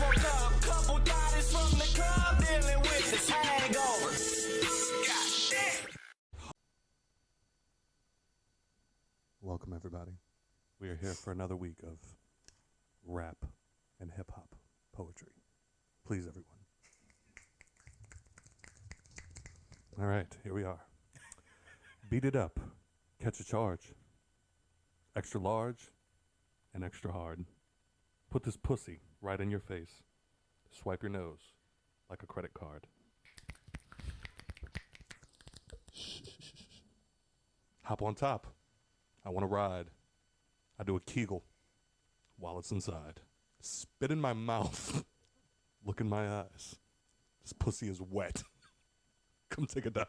woke up, couple bodies from the club dealing with this hangover. God damn. Welcome, everybody. We are here for another week of rap and hip-hop poetry. Please, everyone. All right, here we are. Beat it up. Catch a charge. Extra large and extra hard. Put this pussy right in your face. Swipe your nose like a credit card. Hop on top. I want to ride. I do a Kegel while it's inside. Spit in my mouth. Look in my eyes. This pussy is wet. Come take a dive.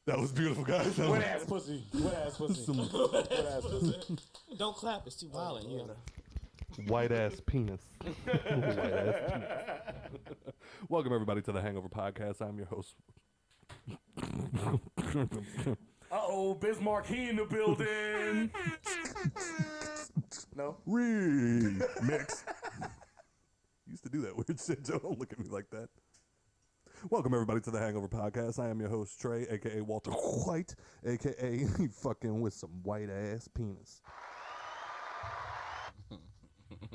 That was beautiful, guys. Wet ass pussy. Wet ass pussy. Wet ass pussy. Don't clap. It's too violent. You know. White ass penis. White ass penis. Welcome, everybody, to the Hangover Podcast. I'm your host. Uh-oh, Bismarck, he in the building. No? Remix. Used to do that weird shit, Joe. Don't look at me like that. Welcome, everybody, to the Hangover Podcast. I am your host, Trey, a.k.a. Walter White, a.k.a. fucking with some white-ass penis.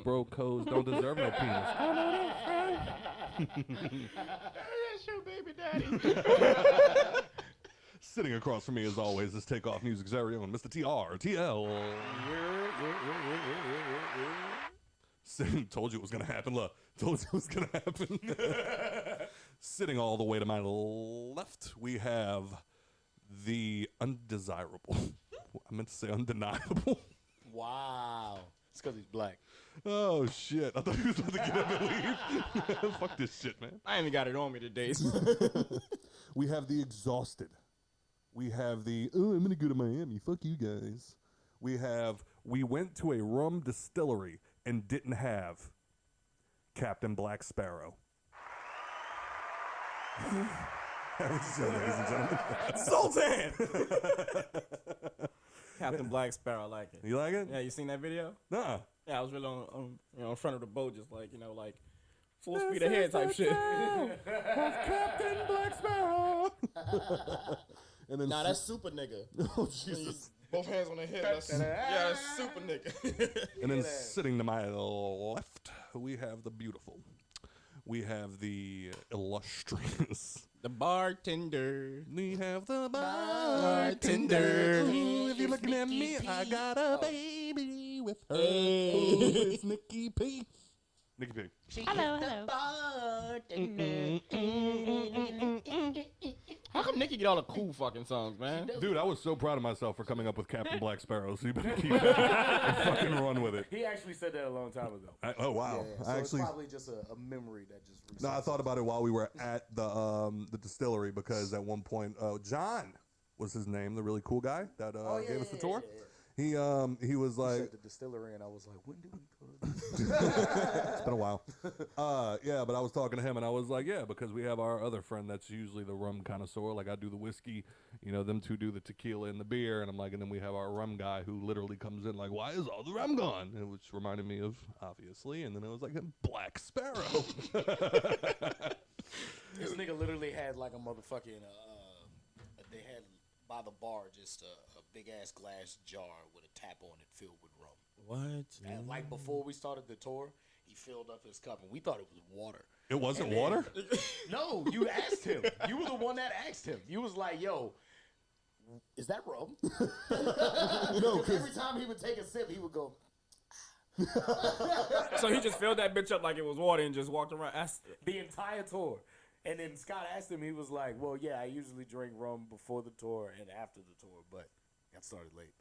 Bro codes don't deserve no penis. That's your baby daddy. Sitting across from me, as always, is Takeoff Music's very own Mr. TRTL. Told you it was going to happen. Look, told you it was going to happen. Sitting all the way to my left, we have the undesirable. I meant to say undeniable. Wow. It's because he's black. Oh, shit. I thought he was about to get up and leave. Fuck this shit, man. I ain't even got it on me today. We have the exhausted. We have the, oh, I'm going to go to Miami. Fuck you guys. We went to a rum distillery and didn't have Captain Black Sparrow. Ladies and gentlemen. Sultan! Captain Black Sparrow, I like it. You like it? Yeah, you seen that video? Nuh-uh. Yeah, I was really on in front of the boat, just like, like full speed ahead type shit. Captain Black Sparrow. And then Nah, that's super nigga. Oh, Jesus. Both hands on the head. That's super nigga. And then sitting to my left, we have the beautiful. We have the illustrious. The bartender. We have the bartender. Ooh, if you're looking at me, I got a baby with her. Ooh, it's Nikki P. Nikki P. Hello. How come Nikki get all the cool fucking songs, man? Dude, I was so proud of myself for coming up with Captain Black Sparrow, so you better keep it and fucking run with it. He actually said that a long time ago. Oh, wow. Yeah, so it's probably just a memory that just No, I thought about it while we were at the distillery, because at one point, John was his name, the really cool guy that gave us the tour. Yeah. He was like, said the distillery, and I was like, when did we go to this? It's been a while. Yeah, but I was talking to him, and I was like, yeah, because we have our other friend that's usually the rum connoisseur. Like, I do the whiskey, them two do the tequila and the beer, and I'm like, and then we have our rum guy who literally comes in like, why is all the rum gone? And which reminded me of, obviously, and then it was like, Black Sparrow. This nigga literally had like a motherfucking, they had by the bar just a big ass glass jar with a tap on it filled with rum. What? And like before we started the tour, he filled up his cup and we thought it was water. It wasn't water? No, you asked him. You were the one that asked him. You was like, yo, is that rum? No, because every time he would take a sip, he would go. So he just filled that bitch up like it was water and just walked around. The entire tour. And then Scott asked him, he was like, well, yeah, I usually drink rum before the tour and after the tour, but got started late.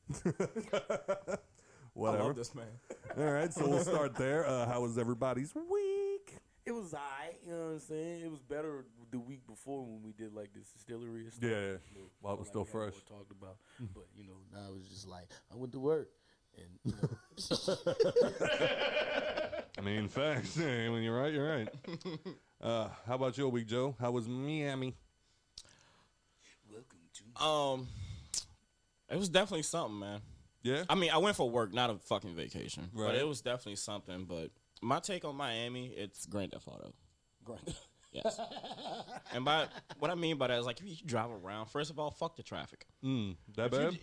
Whatever. I love this man. All right, so we'll start there. How was everybody's week? It was alright, you know what I'm saying? It was better the week before when we did like this distillery and stuff. Yeah, while it was still fresh. Talked about, but now it was just like I went to work, and I mean, facts. When you're right, you're right. How about your week, Joe? How was Miami? Welcome to. It was definitely something, man. Yeah. I mean, I went for work, not a fucking vacation. Right. But it was definitely something. But my take on Miami, it's Grand Theft Auto. Yes. And by what I mean by that is, like, if you drive around, first of all, fuck the traffic. That bad?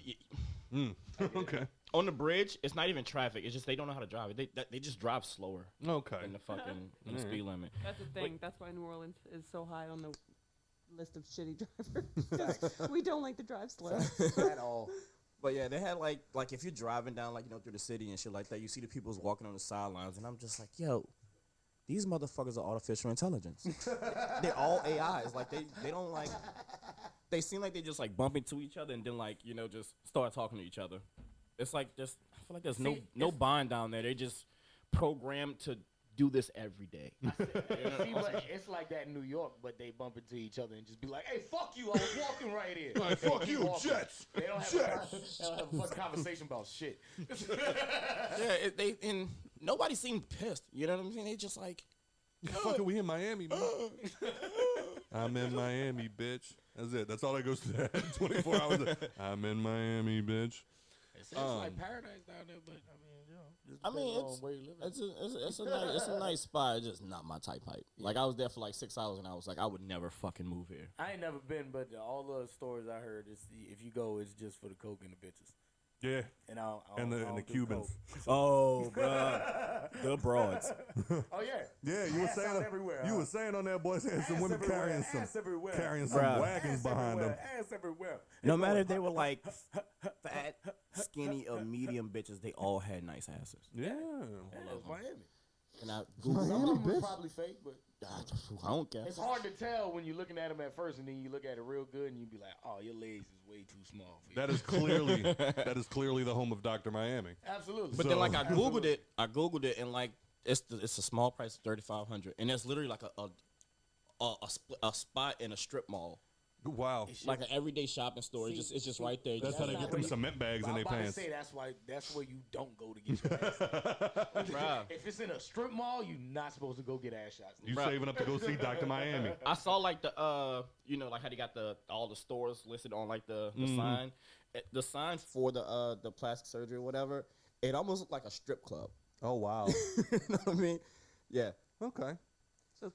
Okay. On the bridge, it's not even traffic. It's just they don't know how to drive it. They just drive slower Okay. than the fucking than the speed limit. That's the thing. That's why New Orleans is so high on the list of shitty drivers. We don't like to drive slow. At all. But yeah, they had like if you're driving down through the city and shit like that, you see the people's walking on the sidelines, and I'm just like, yo, these motherfuckers are artificial intelligence. They're all AIs. Like they don't like. They seem like they just like bump into each other and then just start talking to each other. It's like I feel like there's no bond down there. They just programmed to do this every day. See, but it's like that in New York, but they bump into each other and just be like, "Hey, fuck you! I was walking right here." Like, fuck you, walking. Jets. They don't have a fucking conversation about shit. Yeah, and nobody seemed pissed. You know what I'm saying? They just like, Fucking, we in Miami, man. I'm in Miami, bitch. That's it. That's all that goes to that. 24 hours. I'm in Miami, bitch. It's like paradise down there, but I mean, it's a nice spot. It's just not my type. Like I was there for like 6 hours, and I was like, I would never fucking move here. I ain't never been, but all the stories I heard is if you go, it's just for the coke and the bitches. Yeah. And the Cubans. Oh, bro, the broads. Oh yeah. Yeah, you were saying everywhere. You were saying on there, boys, had some women carrying some Bruh. wagons behind them. Ass everywhere. No matter if they were like fat, skinny, or medium bitches, they all had nice asses. Yeah. That's Miami. And I Some Googled of them were probably fake, but I don't care. it's hard to tell when you're looking at them at first, and then you look at it real good, and you be like, "Oh, your legs is way too small for you." That is clearly the home of Dr. Miami. Absolutely. But then, like, I googled it, and like, it's a small price of $3,500, and it's literally like a spot in a strip mall, Wow. like an everyday shopping store. It's just right there. That's how they get them cement bags in I'm their about pants. to say that's where you don't go to get your ass. Bruh. If it's in a strip mall, you're not supposed to go get ass shots. You Bruh. saving up to go see Dr. Miami. I saw like the like how they got all the stores listed on like the sign. The sign for the plastic surgery or whatever, it almost looked like a strip club. Oh, wow. You know what I mean? Yeah. Okay. So I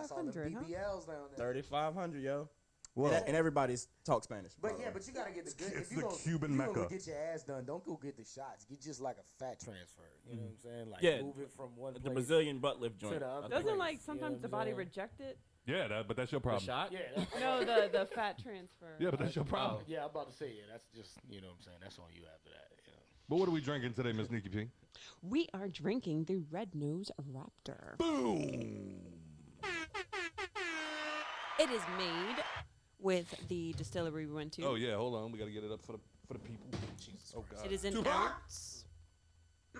saw the 3,500, huh? BBLs down there. $3,500, yo. Well, And everybody's talk Spanish. But yeah, but you gotta get the good. It's If you the don't, Cuban if you Mecca. gonna get your ass done, don't go get the shots. Get just like a fat transfer. You know what I'm saying? Like Yeah. move it from one The place Brazilian butt lift to joint. the other. Doesn't place, like you know sometimes what the I'm body saying? reject it? yeah, but that's your The problem. shot? Yeah. No, the fat transfer. Yeah, but that's your problem. Yeah, I'm about to say, yeah, that's just, you know what I'm saying? That's on you after that. You know? But what are we drinking today, Miss Nikki P? We are drinking the Red Nose Raptor. Boom. It is made with the distillery we went to. Oh, yeah, hold on. We got to get it up for the people. Jesus. Oh, God. It is an ounce.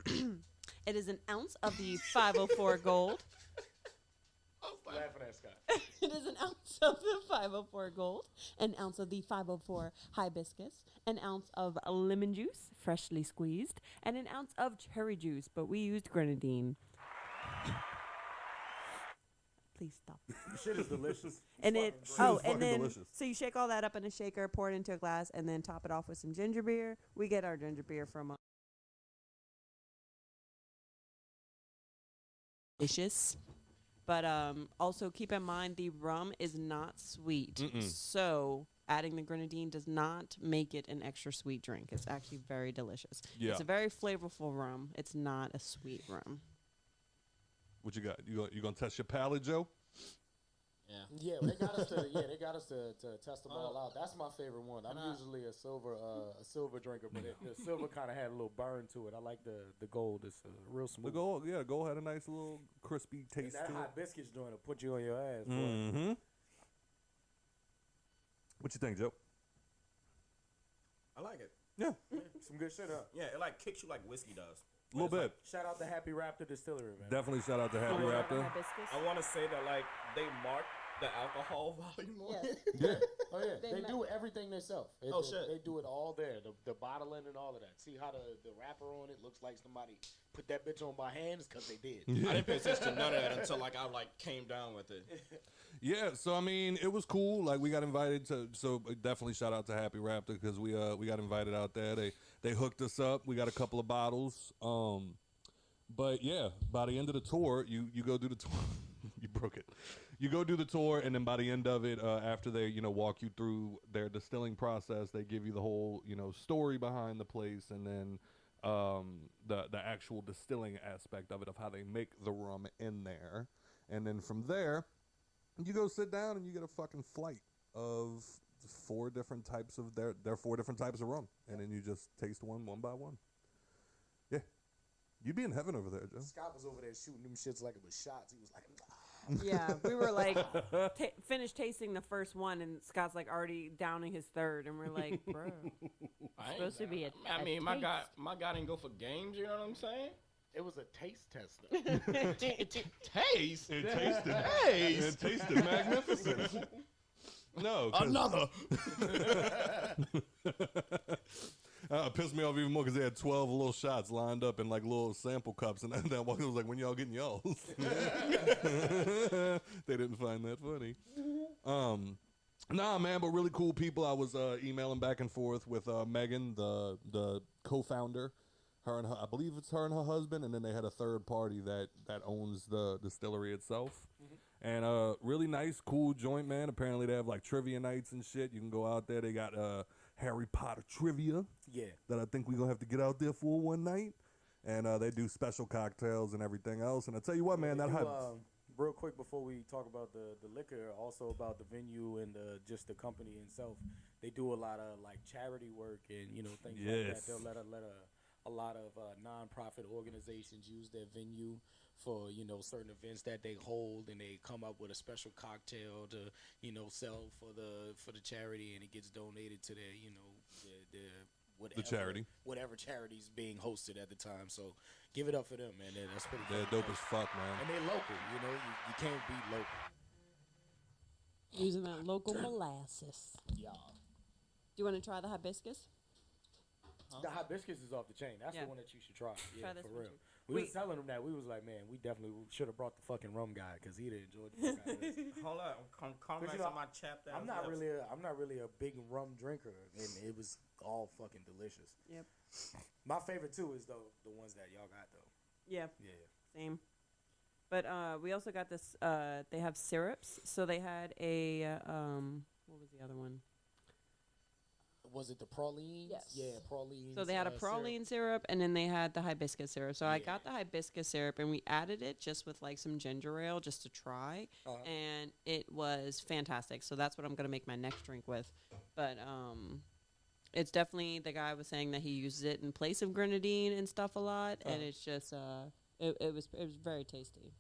It is an ounce of the 504 Gold. Laughing at Scott. It is an ounce of the 504 Gold, an ounce of the 504 Hibiscus, an ounce of lemon juice, freshly squeezed, and an ounce of cherry juice, but we used grenadine. Please stop. Shit is delicious. And it is and fucking then delicious. so you shake all that up in a shaker, pour it into a glass, and then top it off with some ginger beer. We get our ginger beer from delicious. But also keep in mind the rum is not sweet. So adding the grenadine does not make it an extra sweet drink. It's actually very delicious. Yeah. It's a very flavorful rum. It's not a sweet rum. What you got? You gonna test your palate, Joe? Yeah, they got us to test them all out. That's my favorite one. I'm usually a silver drinker, but the silver kind of had a little burn to it. I like the gold. It's real smooth. The gold had a nice little crispy taste That to it. hibiscus joint will put you on your ass. Boy. Mm-hmm. What you think, Joe? I like it. Yeah, Some good shit up. Yeah, it like kicks you like whiskey does. a little bit. Shout out to Happy Raptor Distillery, man. Definitely shout out to Happy Raptor. Hibiscus. I want to say that like they mark the alcohol volume on it. Yeah. Oh yeah, they do everything themselves. Oh, shit. They do it all there. The bottling and all of that. See how the wrapper on it looks like somebody put that bitch on my hands because they did. I didn't pay attention to none of that until like I like came down with it. Yeah, so I mean, it was cool. Like we got invited to, so definitely shout out to Happy Raptor because we got invited out there. They hooked us up. We got a couple of bottles. But yeah, by the end of the tour, you go do the tour. You broke it. You go do the tour, and then by the end of it, after they walk you through their distilling process, they give you the whole story behind the place, and then the actual distilling aspect of it, of how they make the rum in there, and then from there, you go sit down and you get a fucking flight of 4 different types of their 4 different types of rum, and then you just taste one by one. Yeah, you'd be in heaven over there, Joe. Scott was over there shooting them shits like it was shots. He was like, Yeah, we were like, finished tasting the first one, and Scott's like already downing his third, and we're like, bro, it's supposed to be I mean, my guy didn't go for games. You know what I'm saying? it was a taste tester. Taste. It tasted magnificent. No, Another. Pissed me off even more because they had 12 little shots lined up in like little sample cups, and that one was like, when y'all getting y'all? They didn't find that funny. Nah, man, but really cool people. I was emailing back and forth with Megan, the co-founder. I believe it's her and her husband, and then they had a third party that owns the distillery itself. And really nice, cool joint, man. Apparently they have like trivia nights and shit. You can go out there. They got Harry Potter trivia. Yeah. That I think we're going to have to get out there for one night. And they do special cocktails and everything else. And I tell you what, man, real quick before we talk about the liquor, also about the venue and just the company itself, they do a lot of like charity work and things like that. They'll let a lot of non-profit organizations use their venue for certain events that they hold, and they come up with a special cocktail to sell for the charity, and it gets donated to their the charity, whatever charity's being hosted at the time. So give it up for them, man. That's pretty. They're dope as fuck, man. And they're local. You can't beat local. using that local molasses. Yeah. Do you want to try the hibiscus? The hibiscus is off the chain. That's Yeah. the one that you should try. Yeah, Try this for one real. too. We was telling him that. We was like, man, we definitely should have brought the fucking rum guy because he'd have enjoyed the fuck out of this. Hold up, come back to my chapter. I'm not really a big rum drinker, and it was all fucking delicious. Yep. My favorite too is the ones that y'all got though. Yeah. Yeah. Same. But we also got this. They have syrups. So they had a what was the other one? Was it the praline? Yes. Yeah, praline. So they had a praline syrup, and then they had the hibiscus syrup. So I got the hibiscus syrup, and we added it just with like some ginger ale just to try, and it was fantastic. So that's what I'm gonna make my next drink with. But it's definitely, the guy was saying that he uses it in place of grenadine and stuff a lot, and it's just it was very tasty.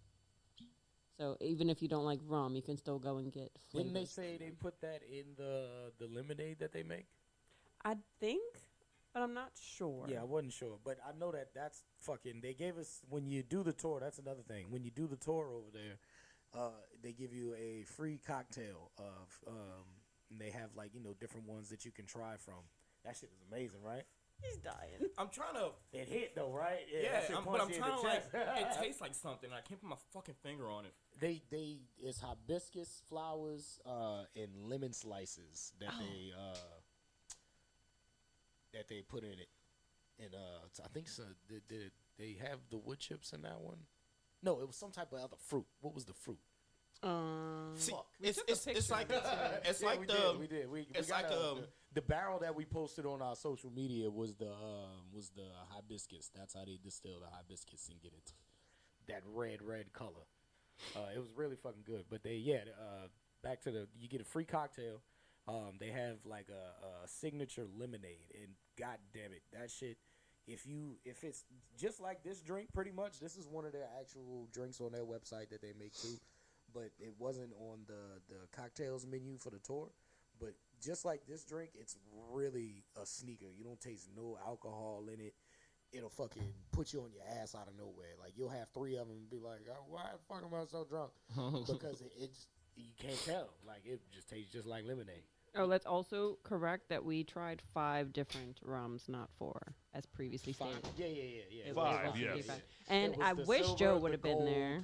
So even if you don't like rum, you can still go and get flavors. Didn't they say they put that in the lemonade that they make? I think, but I'm not sure. Yeah, I wasn't sure, but I know that's fucking. They gave us, when you do the tour. That's another thing. When you do the tour over there, they give you a free cocktail of, and they have like different ones that you can try from. That shit is amazing, right? He's dying. I'm trying to. It hit though, right? Yeah, that shit but I'm punched you in trying the to like. chest. It tastes like something. I can't put my fucking finger on it. It's hibiscus flowers and lemon slices that they put in it, and I think so. They have the wood chips in that one. No, it was some type of other fruit. What was the fruit? See, Fuck. it's like it's Yeah, like we the did. We it's got like the barrel that we posted on our social media was the hibiscus. That's how they distill the hibiscus and get it that red color. It was really fucking good. But back to you get a free cocktail. They have like a signature lemonade, and god damn it, that shit. If it's just like this drink, pretty much, this is one of their actual drinks on their website that they make too. But it wasn't on the cocktails menu for the tour. But just like this drink, it's really a sneaker. You don't taste no alcohol in it. It'll fucking put you on your ass out of nowhere. Like, you'll have 3 of them and be like, oh, why the fuck am I so drunk? Because it's you can't tell. Like, it just tastes just like lemonade. Oh, let's also correct that we tried 5 different rums, not 4, as previously stated. Yeah. It 5, was yes. 5. And It was I the wish silver, Joe the would have been gold, there.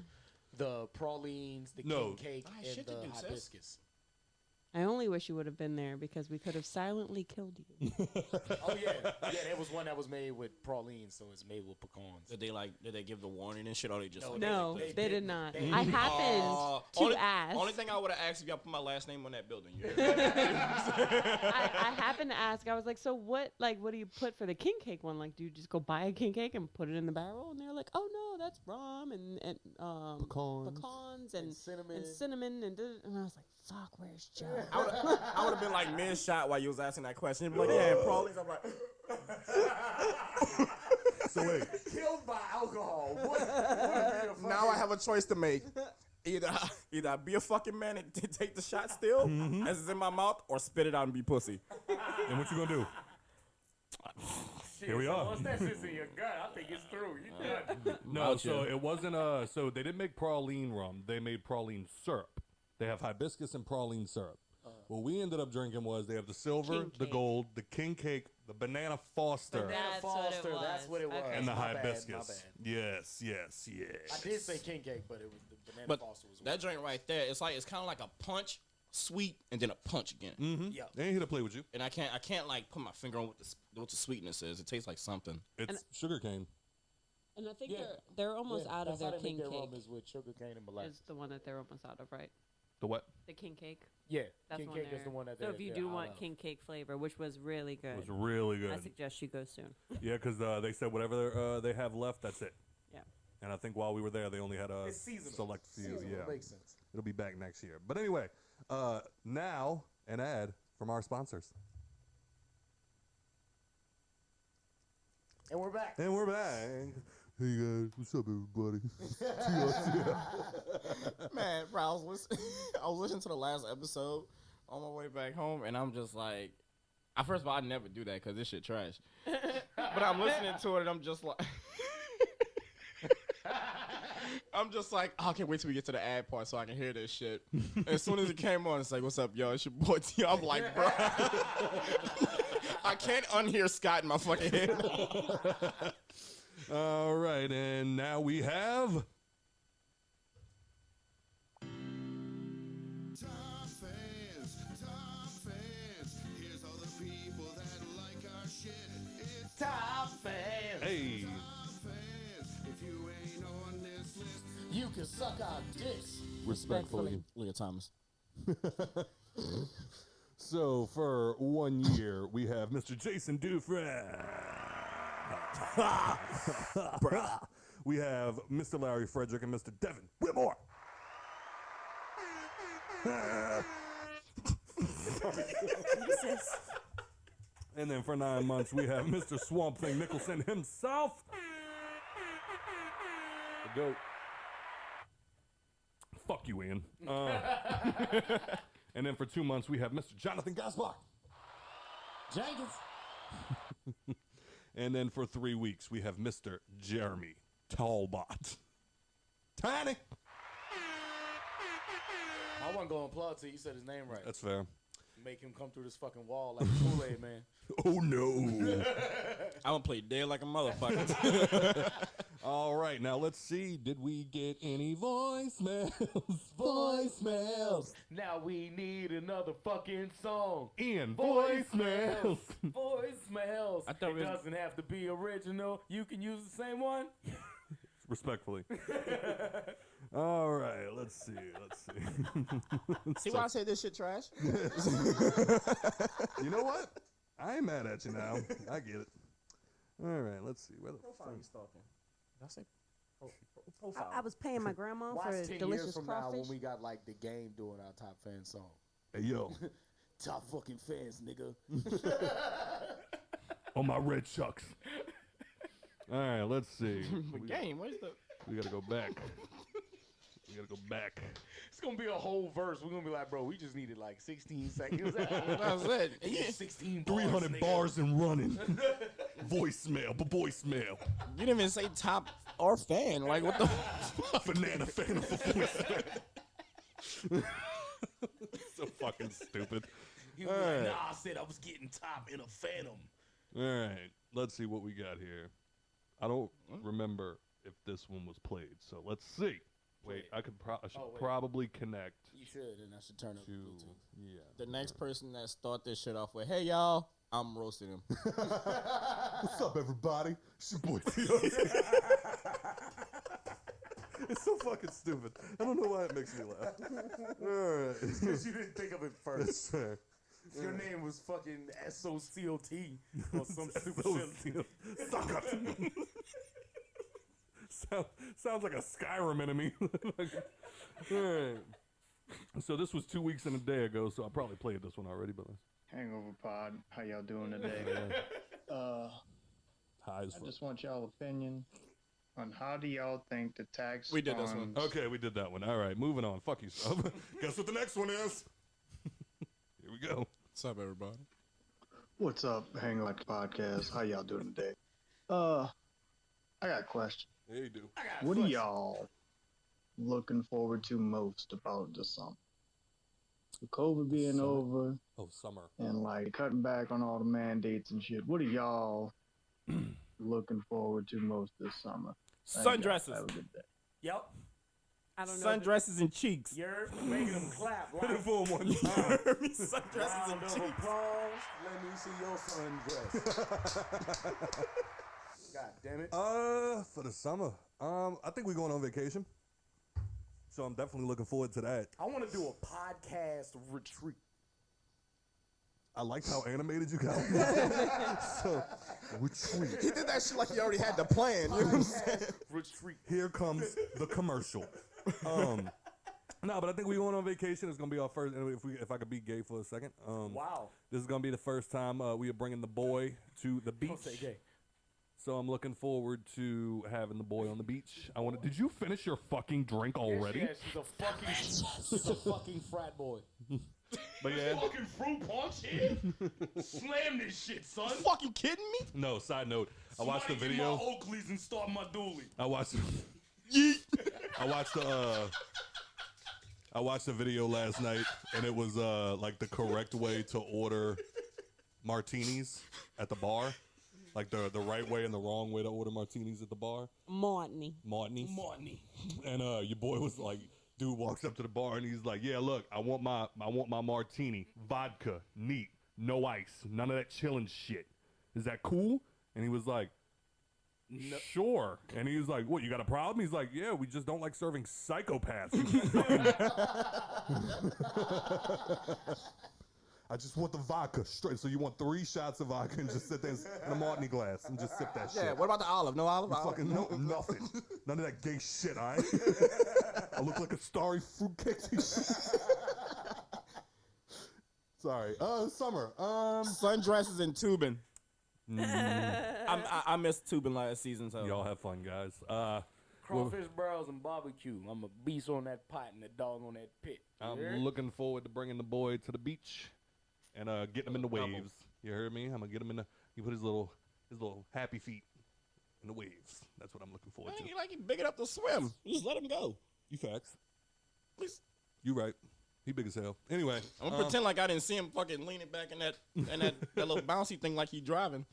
The pralines, the No. king cake, Ah, and shit to the do, sis. hibiscus. I only wish you would have been there because we could have silently killed you. Oh yeah, there was one that was made with praline, so it's made with pecans. Did they give the warning and shit, or they just? No, they did not. They I happened to ask. Only thing I would have asked if y'all put my last name on that building. I happened to ask. I was like, so what? Like, what do you put for the king cake one? Like, do you just go buy a king cake and put it in the barrel? And they're like, oh no, that's rum and pecans and cinnamon and I was like, fuck, where's Joe? I would have been like mid-shot while you was asking that question. You'd be like, yeah, pralines. I'm like, So wait, Killed by alcohol. What now I have a choice to make. Either I be a fucking man and take the shot still, as it's in my mouth, or spit it out and be pussy. and what you gonna do? Here we are. Once that shit's in your gut, I think it's through. You done. No, so it wasn't. So they didn't make praline rum. They made praline syrup. They have hibiscus and praline syrup. What we ended up drinking was they have the silver, King the cake. gold, the king cake, the banana foster, That's Foster, what it that's what it was. Okay. and the My bad, hibiscus. my bad. Yes. I did say king cake, but it was the banana But Foster was that joint right there, it's kind of like a punch, sweet, and then a punch again. Yeah. They ain't here to play with you. And I can't like put my finger on what the sweetness is. It tastes like something. It's sugar cane. And I think Yeah. they're almost out of That's how their they king make their cake. rum is with sugar cane and molasses. Is the one that they're almost out of, right? The what? The king cake. Yeah, That's king one cake there. is the one that. So if you they're do out want of. king cake flavor, which was really good, It was really I good. suggest you go soon. Yeah, because they said whatever they have left, that's it. Yeah. And I think while we were there, they only had a It's seasonal. select few. Seasonal Yeah, makes sense. it'll be back next year. But anyway, now an ad from our sponsors, And we're back. and we're back. Hey guys, what's up, everybody? TRTL. Man, bro, I was listening to the last episode on my way back home, and I'm just like, first of all, I never do that because this shit trash. But I'm listening to it, and I'm just like, oh, I can't wait till we get to the ad part so I can hear this shit. And as soon as it came on, it's like, what's up, yo? It's your boy T. I'm like, bro, I can't unhear Scott in my fucking head. All right, and now we have. Top fans, here's all the people that like our shit. It's Top fans. Hey, top fans. If you ain't on this list, You can suck our dicks. respectfully. Leah Thomas. So for 1 year, we have Mr. Jason Dufresne. We have Mr. Larry Frederick and Mr. Devin Whitmore. And then for 9 months, we have Mr. Swamp Thing Nicholson himself. The goat. Fuck you, Ian. And then for 2 months, we have Mr. Jonathan Gaspar. Jenkins. And then for 3 weeks, we have Mr. Jeremy Talbot. Tiny. I wasn't going to applaud till you said his name right. That's fair. Make him come through this fucking wall like a Kool-Aid man. Oh, no. I would play dead like a motherfucker. All right, now let's see. Did we get any voicemails? Voicemails. Now we need another fucking song. Ian, voicemails. Voicemails. I thought it we was- doesn't have to be original. You can use the same one. Respectfully. All right, let's see. See why I say this shit trash? You know what? I ain't mad at you now. I get it. All right, let's see. Where the Profile you stalking? Did I say? Profile. I was paying my grandma Watch for 10 years delicious from now crawfish. when we got like the game doing our top fan song. Hey, yo, Top fucking fans, nigga. on my red chucks. All right, let's see. Game, where's the... We gotta go back. It's gonna be a whole verse. We're gonna be like, bro, we just needed like 16 seconds. That's it. Yeah, 16 300 nigga. bars and running. Voicemail. You didn't even say top or fan. Like, what the... Banana fan for voicemail. So fucking stupid. He was like, nah, I said I was getting top in a phantom. All right, let's see what we got here. I don't remember if this one was played, so let's see. Wait, I should wait. probably connect You should, and I should turn up to the Bluetooth. yeah. The next person that start this shit off with, "Hey y'all," I'm roasting him. What's up, everybody? It's your boy TRTL. It's so fucking stupid. I don't know why it makes me laugh. All right. Because you didn't think of it first. That's fair. Your name was fucking SOCOT or some stupid shit. Sucker. Sounds like a Skyrim enemy. All right. So this was 2 weeks and a day ago, so I probably played this one already, but Hangover Pod, how y'all doing today? high as I fuck. just want y'all opinion on how do y'all think the tax We did this one. funds- Okay, we did that one. All right, moving on. Fuck you, sub. Guess what the next one is? Here we go. What's up, everybody? What's up, Hangover Podcast? How y'all doing today? I got a question. Yeah, you do. What are y'all looking forward to most about the summer? The COVID being over Oh, summer. and like cutting back on all the mandates and shit. What are y'all looking forward to most this summer? Sundresses. Have a good day. Yep. I don't know. Sundresses and cheeks. You're making them clap. Put it for one time. Sundresses Round and of cheeks. applause. Let me see your sundress. God damn it. For the summer, I think we're going on vacation. So I'm definitely looking forward to that. I want to do a podcast retreat. I liked how animated you got. So, retreat. He did that shit like he already had the plan. You know what I'm saying? Retreat. Here comes the commercial. No, but I think we're going on vacation. It's gonna be our first. And if I could be gay for a second, Wow. this is gonna be the first time we are bringing the boy to the beach. Don't say gay. So I'm looking forward to having the boy on the beach. Did you finish your fucking drink already? Yeah, she's a fucking frat boy. But yeah. Fucking fruit punch here. Slam this shit, son. You fucking kidding me? No. Side note. I watched the Somebody video. Get my Oakleys and start my dually. I watched the video last night, and it was like the correct way to order martinis at the bar, like the right way and the wrong way to order martinis at the bar. Martini. Martini. And your boy was like, dude walks up to the bar and he's like, yeah, look, I want my martini, vodka, neat, no ice, none of that chilling shit. Is that cool? And he was like, sure. And he was like, what, you got a problem? He's like, yeah, we just don't like serving psychopaths. I just want the vodka straight. So you want 3 shots of vodka and just sit there in a martini glass and just sip that shit. Yeah, what about the olive? No olive? Fucking nothing. None of that gay shit, all right? I look like a starry fruitcake. Sorry. Summer. Sundresses and tubing. I missed tubing last season, so Y'all have fun, guys. Crawfish barrels and barbecue. I'm a beast on that pot and the dog on that pit. I'm Yeah? looking forward to bringing the boy to the beach and getting him in the waves. You heard me? I'm gonna get him in the. He put his little happy feet in the waves. That's what I'm looking forward to. like he big enough to swim. You just let him go. You facts. Please. You right. He big as hell. Anyway, I'm gonna pretend like I didn't see him fucking leaning back in that that little bouncy thing like he driving.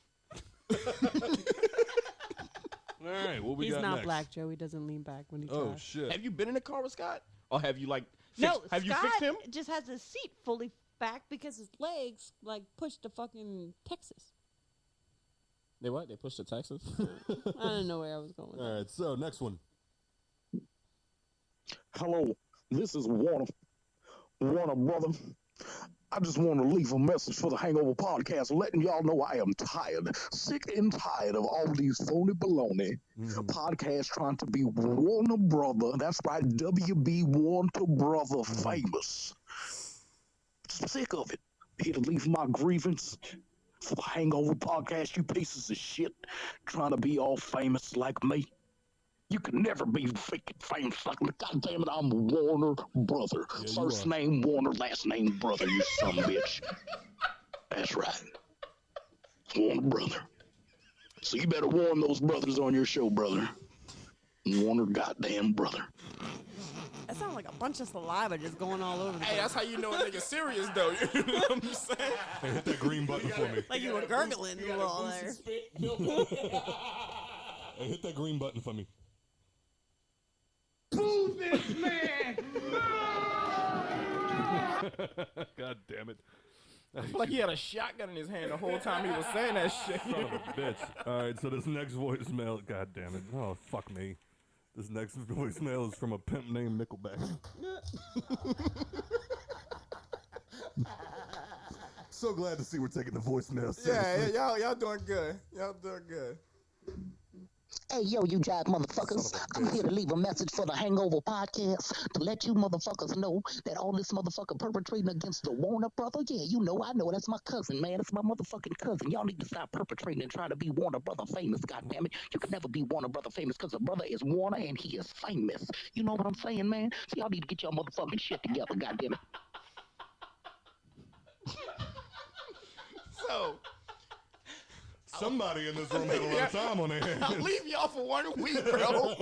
All right, what we He's got not next? black, Joe. He doesn't lean back when he Oh drives. shit. Have you been in a car with Scott? Or have you like No, have you Scott fixed him? just has his seat fully back because his legs like push to fucking Texas. They what? They pushed to Texas? I don't know where I was going. with All that. right, so next one. Hello, this is Warner brother. I just want to leave a message for the Hangover podcast, letting y'all know I am tired, sick and tired of all these phony baloney podcasts trying to be Warner Brother. That's right, WB Warner Brother famous. Sick of it. Here to leave my grievance for the Hangover podcast, you pieces of shit, trying to be all famous like me. You can never be freaking famous like me. God damn it, I'm Warner Brother. Yeah, First name Warner, last name Brother, you son of a bitch. That's right. Warner Brother. So you better warn those brothers on your show, brother. Warner goddamn Brother. That sounds like a bunch of saliva just going all over the Hey, place. that's how you know a nigga serious though. You know what I'm saying? Hey, hit that green button for me. Like you were gurgling a little there. Hey, hit that green button for me. Booze this God damn it. I feel like he had a shotgun in his hand the whole time he was saying that shit. Son of a bitch. All right, so this next voicemail, god damn it. Oh, fuck me. This next voicemail is from a pimp named Nickelback. So glad to see we're taking the voicemail seriously. Yeah, y'all doing good. Y'all doing good. Hey, yo, you jive motherfuckers. I'm here to leave a message for the Hangover podcast to let you motherfuckers know that all this motherfucker perpetrating against the Warner brother, yeah, you know, I know, that's my cousin, man. That's my motherfucking cousin. Y'all need to stop perpetrating and trying to be Warner brother famous, goddammit. You can never be Warner brother famous because the brother is Warner and he is famous. You know what I'm saying, man? So y'all need to get your motherfucking shit together, goddammit. So... Somebody in this room had a lot of time on their hands. I'll leave y'all for 1 week, bro.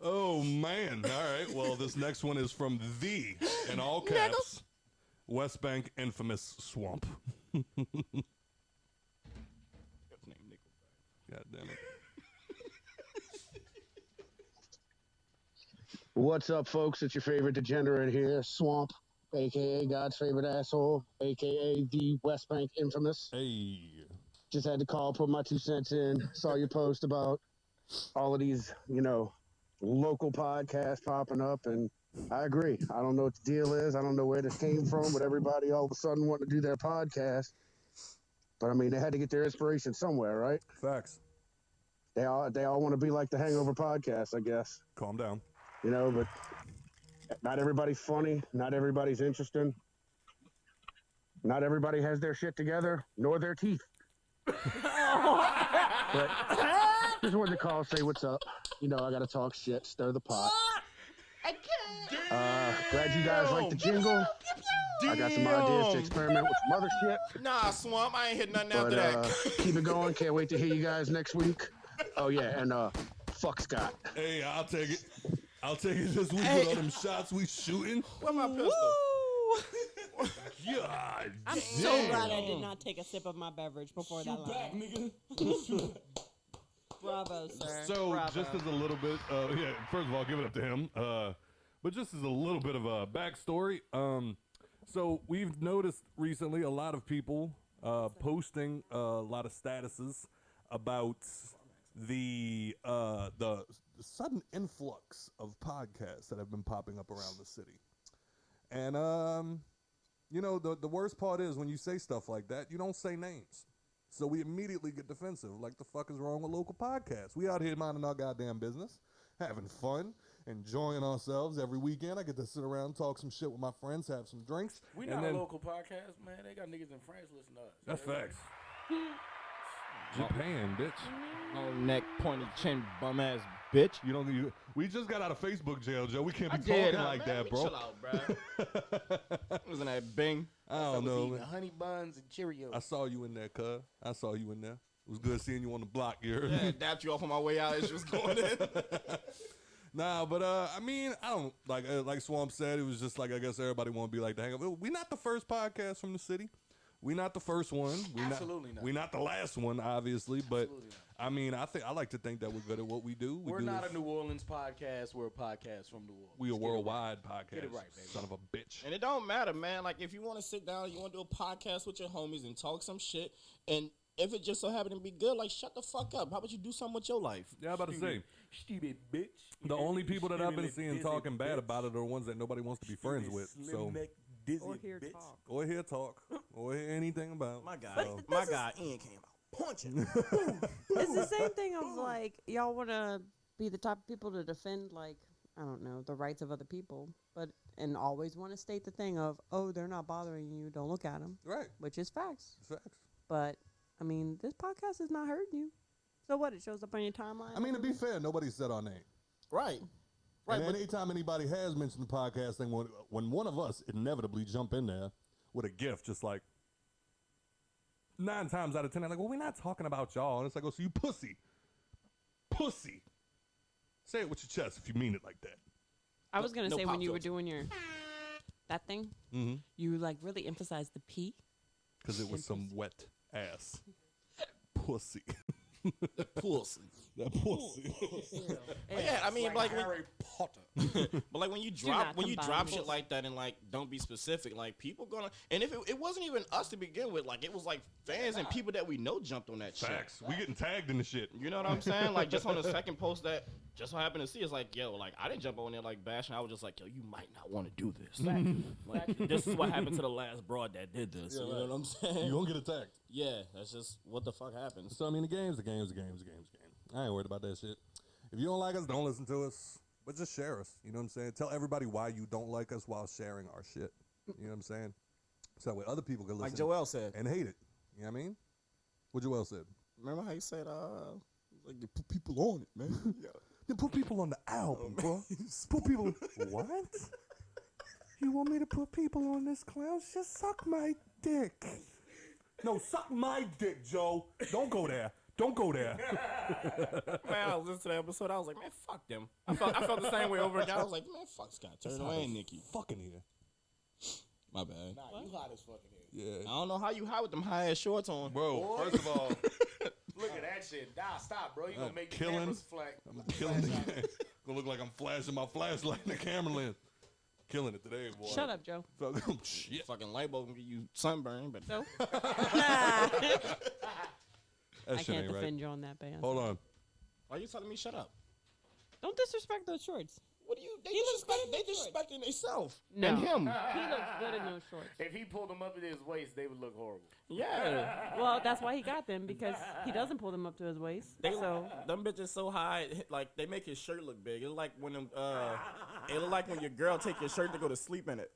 Oh, man. All right. Well, this next one is from the, in all caps, West Bank infamous Swamp. God damn it. What's up, folks? It's your favorite degenerate here, Swamp, a.k.a. God's favorite asshole, a.k.a. the West Bank infamous. Hey. Just had to call, put my 2 cents in. Saw your post about all of these, you know, local podcasts popping up, and I agree. I don't know what the deal is. I don't know where this came from, but everybody all of a sudden wanting to do their podcast. But, I mean, they had to get their inspiration somewhere, right? Facts. They all want to be like the Hangover podcast, I guess. Calm down. You know, but not everybody's funny. Not everybody's interesting. Not everybody has their shit together, nor their teeth. But just wanted to call, say what's up. You know, I got to talk shit, stir the pot. Glad you guys like the jingle. I got some ideas to experiment with some other shit. Nah, Swamp, I ain't hit nothing But after that. keep it going. Can't wait to hear you guys next week. Oh, yeah, and fuck Scott. Hey, I'll take it. I'll take it this week with all them shots we shooting. Where my pistol? God I'm so glad I did not take a sip of my beverage before that line. Bravo, sir. So, Bravo. just as a little bit, first of all, give it up to him. But just as a little bit of a backstory, so we've noticed recently a lot of people posting a lot of statuses about the sudden influx of podcasts that have been popping up around the city. And, you know, the worst part is when you say stuff like that, you don't say names. So we immediately get defensive. Like, the fuck is wrong with local podcasts? We out here minding our goddamn business, having fun, enjoying ourselves every weekend. I get to sit around, talk some shit with my friends, have some drinks. We not a local podcast, man. They got niggas in France listening to us. That's facts. Japan, bitch. Long neck, pointy chin, bum ass bitch. We just got out of Facebook jail, Joe. We can't be did, talking like that, bro. Chill out, bro. Wasn't that Bing? I don't know, man. Honey buns and Cheerios. I saw you in there, cuz. I saw you in there. It was good seeing you on the block, you heard? Yeah, dapped you off on my way out as you was going in. Nah, but I mean, I don't like Swamp said. It was just like I guess everybody want to be like the Hangover. We're not the first podcast from the city. We're not the first one. Absolutely not. We're not the last one, obviously. But I mean, I like to think that we're good at what we do. We're not a New Orleans podcast. We're a podcast from New Orleans. We a worldwide podcast. Get it right, baby. Son of a bitch. And it don't matter, man. Like, if you want to sit down, you want to do a podcast with your homies and talk some shit, and if it just so happen to be good, like, shut the fuck up. How about you do something with your life? Yeah, I'm about to say. Stupid bitch. The only people that I've been seeing talking bad about it are ones that nobody wants to be friends with. So. Or hear talk. Or hear talk. Or hear anything about. My guy, So. my guy Ian came out punching. It's the same thing of like y'all want to be the type of people to defend like I don't know the rights of other people, and always want to state the thing of they're not bothering you, don't look at them, right? Which is facts. Facts. But I mean, this podcast is not hurting you. So what? It shows up on your timeline. I mean, to be fair, nobody said our name. Right. And anytime anybody has mentioned the podcast thing, when one of us inevitably jump in there with a gift, just like 9 times out of 10, they're like, well, we're not talking about y'all. And it's like, so you pussy. Pussy. Say it with your chest if you mean it like that. I was going to say when you were jokes. doing that thing, you like really emphasized the P. Because it was some wet ass pussy. Pussy. That pussy. But yeah, I mean, like Harry Potter. but like when you not drop combine shit like that and like don't be specific, like people gonna, and if it wasn't even us to begin with, like it was like fans and people that we know jumped on that Facts. shit. We getting tagged in the shit. You know what I'm saying? Like just on the second post that just so happened to see, it's like, yo, like I didn't jump on there like bashing. I was just like, yo, you might not want to do this. Like, this is what happened to the last broad that did this. Yeah, you right. know what I'm saying? You gonna get attacked. Yeah, that's just what the fuck happens. So I mean, the game's the game's the game's the game's the game. I ain't worried about that shit. If you don't like us, don't listen to us. But just share us. You know what I'm saying? Tell everybody why you don't like us while sharing our shit. You know what I'm saying? So that way other people can listen. Like Joel said. And hate it. You know what I mean? What Joel said. Remember how you said, like they put people on it, man. Yeah. Then put people on the album, bro. Put people. What? You want me to put people on this clown? Just suck my dick. No, suck my dick, Joe. Don't go there. Don't go there. Man, I was listening to that episode. I was like, man, fuck them. I felt the same way over again. I was like, man, fuck Scott. Turn away, Nikki. Fucking here. My bad. Nah, you hot as fucking here. Yeah. I don't know how you high with them high ass shorts on. Bro, first of all, Look at that shit. Nah, stop, bro. You gonna make the killing. cameras flag. I'm killing the game. Gonna look like I'm flashing my flashlight in the camera lens. Killing it today, boy. Shut up, Joe. Shit. Fucking light bulb can get you sunburn, but So That I shit can't ain't defend right. you on that, band. Hold on. why you telling me shut up? Don't disrespect those shorts. What do you? They looks good in disrespecting themselves No. and him. He looks good in those shorts. If he pulled them up to his waist, they would look horrible. Yeah. Well, that's why he got them, because he doesn't pull them up to his waist. So Them bitches so high, like they make his shirt look big. It look like when it look like when your girl take your shirt to go to sleep in it.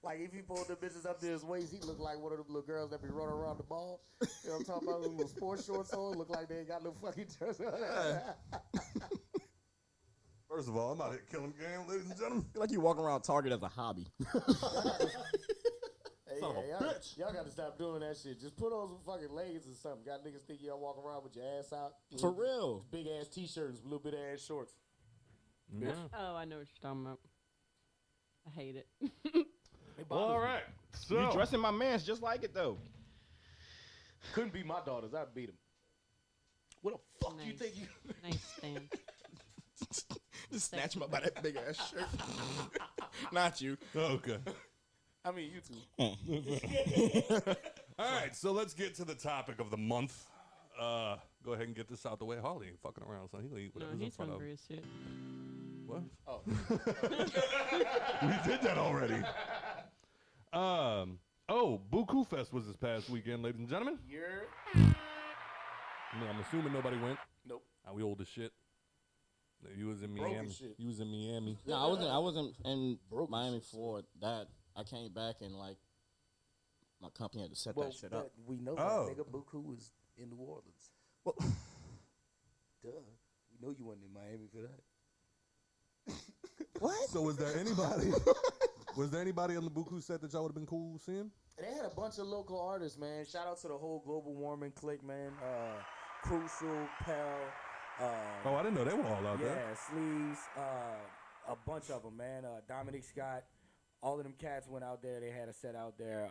Like if he pulled the bitches up to his waist, he looked like one of them little girls that be running around the ball. You know what I'm talking about? With little sports shorts on, look like they ain't got no fucking dress on. First of all, I'm out here killing the game, ladies and gentlemen. Feel like you walking around Target as a hobby. Hey, Son of a bitch. Y'all got to stop doing that shit. Just put on some fucking leggings or something. Got niggas think y'all walking around with your ass out. For real. Big ass t-shirts, little bit of ass shorts. Yeah. oh, I know what you're talking about. I hate it. All right. So You dressing my man's just like it though. Couldn't be my daughters. I'd beat them. What the fuck you Nice. think you... Nice stand. Just snatch him up by that big ass shirt. Not you. Okay. I mean, you two. All right, so let's get to the topic of the month. Go ahead and get this out the way. Harley ain't fucking around, son. He gonna eat No, whatever's in he's front of hungry him. as shit. What? Oh. We did that already. Buku Fest was this past weekend, ladies and gentlemen. You're... I'm assuming nobody went. Nope. We old as shit. You was in Broke as Miami. shit. You was in Miami. No, I wasn't in Miami for that. I came back and like my company had to set that shit up. We know Oh. that nigga Buku was in New Orleans. Well, Duh. We know you wasn't in Miami for that. what? So was there anybody? Was there anybody on the Buku set that y'all would have been cool seeing? They had a bunch of local artists, man. Shout out to the whole global warming clique, man. Crucial, Pell. I didn't know they were all out there. Yeah, Sleeves. A bunch of them, man. Dominic Scott. All of them cats went out there. They had a set out there.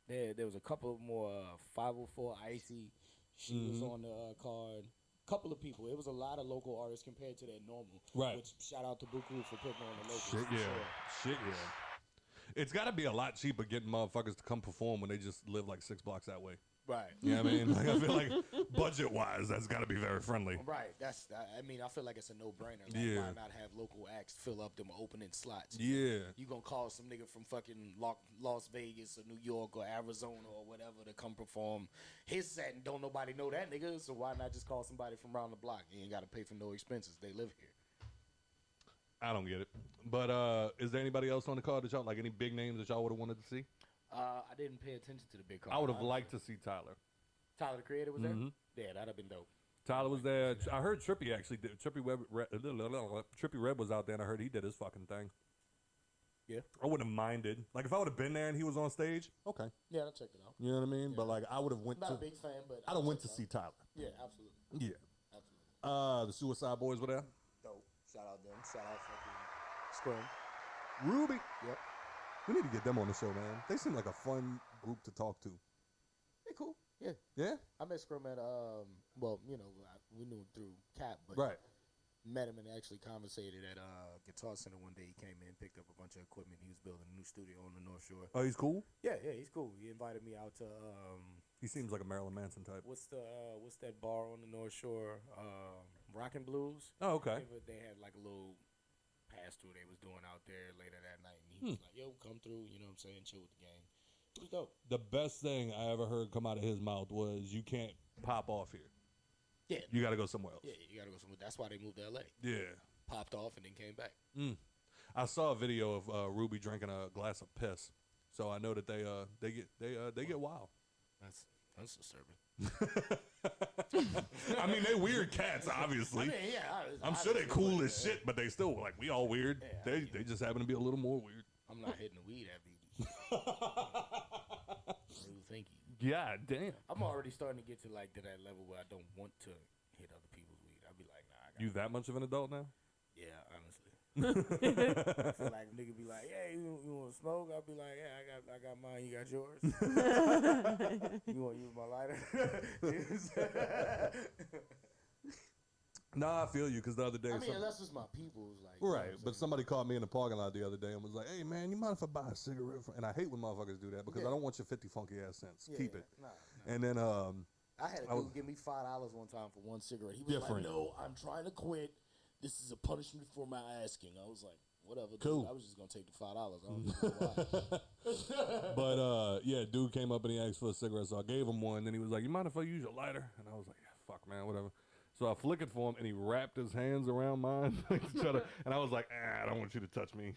There was a couple more. 504 Icy. She was on the card. Couple of people. It was a lot of local artists compared to their normal. Right. Which shout out to Buku for putting on the locals. Shit, for yeah. sure. Shit, yeah. It's got to be a lot cheaper getting motherfuckers to come perform when they just live like 6 blocks that way. Right. You know what I mean? Like, I feel like budget-wise, that's got to be very friendly. Right. I mean, I feel like it's a no-brainer. Like, Yeah. why not have local acts fill up them opening slots? Yeah. You gonna call some nigga from fucking Las Vegas or New York or Arizona or whatever to come perform his set and don't nobody know that nigga, so why not just call somebody from around the block? You ain't gotta pay for no expenses. They live here. I don't get it. But is there anybody else on the card that y'all, like any big names that y'all would have wanted to see? I didn't pay attention to the big card. I would have liked to see Tyler. Tyler the Creator was there? Yeah, that'd have been dope. Tyler was there. I heard Trippy actually did. Trippy Red was out there, and I heard he did his fucking thing. Yeah. I wouldn't have minded. Like, if I would have been there and he was on stage, okay. Yeah, I checked it out. You know what I mean? But, like, I would have went Not to... a big fan, but I'd have went to see Tyler. Yeah, absolutely. Yeah. Absolutely. The Suicide Boys were there. Dope. Shout out them. Shout out fucking Scrum. Ruby. Yep. We need to get them on the show, man. They seem like a fun group to talk to. They cool. Yeah. Yeah? I met Scrum at, well, you know, we knew him through Cap, but Right. met him and actually conversated at Guitar Center one day. He came in, picked up a bunch of equipment. He was building a new studio on the North Shore. Oh, he's cool? Yeah, he's cool. He invited me out to he seems like a Marilyn Manson type. what's that bar on the North Shore? Rockin' Blues. Oh, okay. They had like a little pass through they was doing out there later that night, and he was like, "Yo, come through," you know what I'm saying, chill with the gang. It was dope. The best thing I ever heard come out of his mouth was, "You can't pop off here. Yeah, You got to go somewhere else." yeah, you gotta go somewhere. That's why they moved to LA. Yeah. Popped off and then came back. I saw a video of Ruby drinking a glass of piss, so I know that they get wild. That's disturbing. I mean, they weird cats, obviously. I mean, yeah, I'm sure they're cool obviously, as shit, but they still like we all weird. Yeah, They just happen to be a little more weird. I'm not hitting the weed after you do shit. Thank you. God damn. I'm already starting to get to like to that level where I don't want to hit other people's weed. I'd be like, nah. You that much of an adult now? Yeah, honestly. I feel like a nigga be like, "Hey, you want to smoke?" I'll be like, "Yeah, I got mine. You got yours." You want to use my lighter? Nah, I feel you, because the other day... I mean, that's just my people's like... Right, but somebody called me in the parking lot the other day and was like, "Hey, man, you mind if I buy a cigarette?" And I hate when motherfuckers do that, because I don't want your 50 funky ass cents. Keep it. Nah. And then... I had a dude give me $5 one time for one cigarette. He was like, "No, I'm trying to quit. This is a punishment for my asking." I was like, whatever. Cool. Dude, I was just going to take the $5. I don't know why. But, yeah, dude came up and he asked for a cigarette, so I gave him one. Then he was like, "You mind if I use your lighter?" And I was like, "Yeah, fuck, man, whatever." So I flick it for him, and he wrapped his hands around mine. And I was like, "I don't want you to touch me."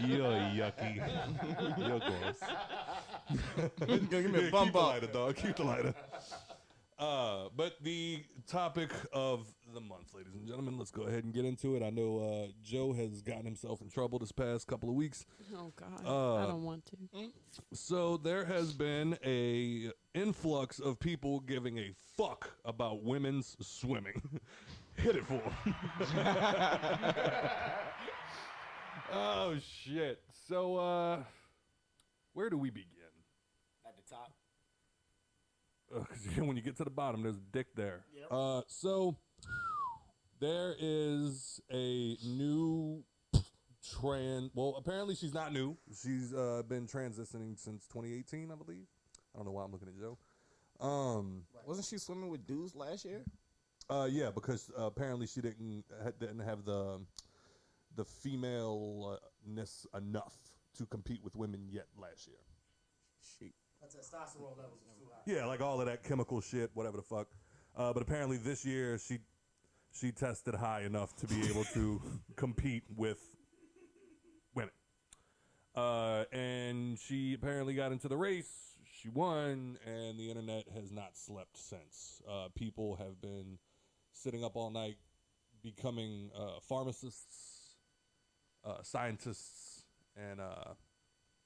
You're yucky. You're gross. Give me a bump Keep the up. lighter, dog. Keep the lighter. But the topic of the month, ladies and gentlemen, let's go ahead and get into it. I know Joe has gotten himself in trouble this past couple of weeks. Oh, God. I don't want to. So there has been a influx of people giving a fuck about women's swimming. Hit it for 'em. Oh, shit. So, where do we begin? At the top. When you get to the bottom, there's a dick there. Yep. So there is a new well, apparently she's not new. She's been transitioning since 2018, I believe. I don't know why I'm looking at Joe. Wasn't she swimming with dudes last year? Yeah, because apparently she didn't have the femaleness enough to compete with women yet last year. My testosterone levels are too high. Yeah, like all of that chemical shit, whatever the fuck. But apparently this year she tested high enough to be able to compete with women. And she apparently got into the race. She won, and the internet has not slept since. People have been sitting up all night becoming pharmacists, scientists, and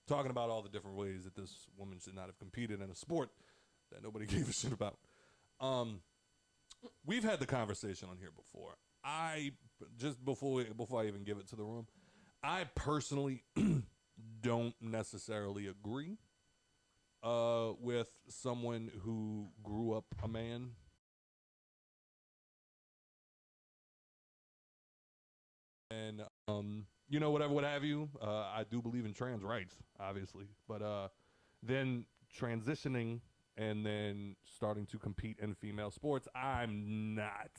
talking about all the different ways that this woman should not have competed in a sport that nobody gave a shit about. We've had the conversation on here before. Just before I even give it to the room, I personally don't necessarily agree with someone who grew up a man. And you know, whatever, what have you. I do believe in trans rights, obviously, but then transitioning and then starting to compete in female sports, I'm not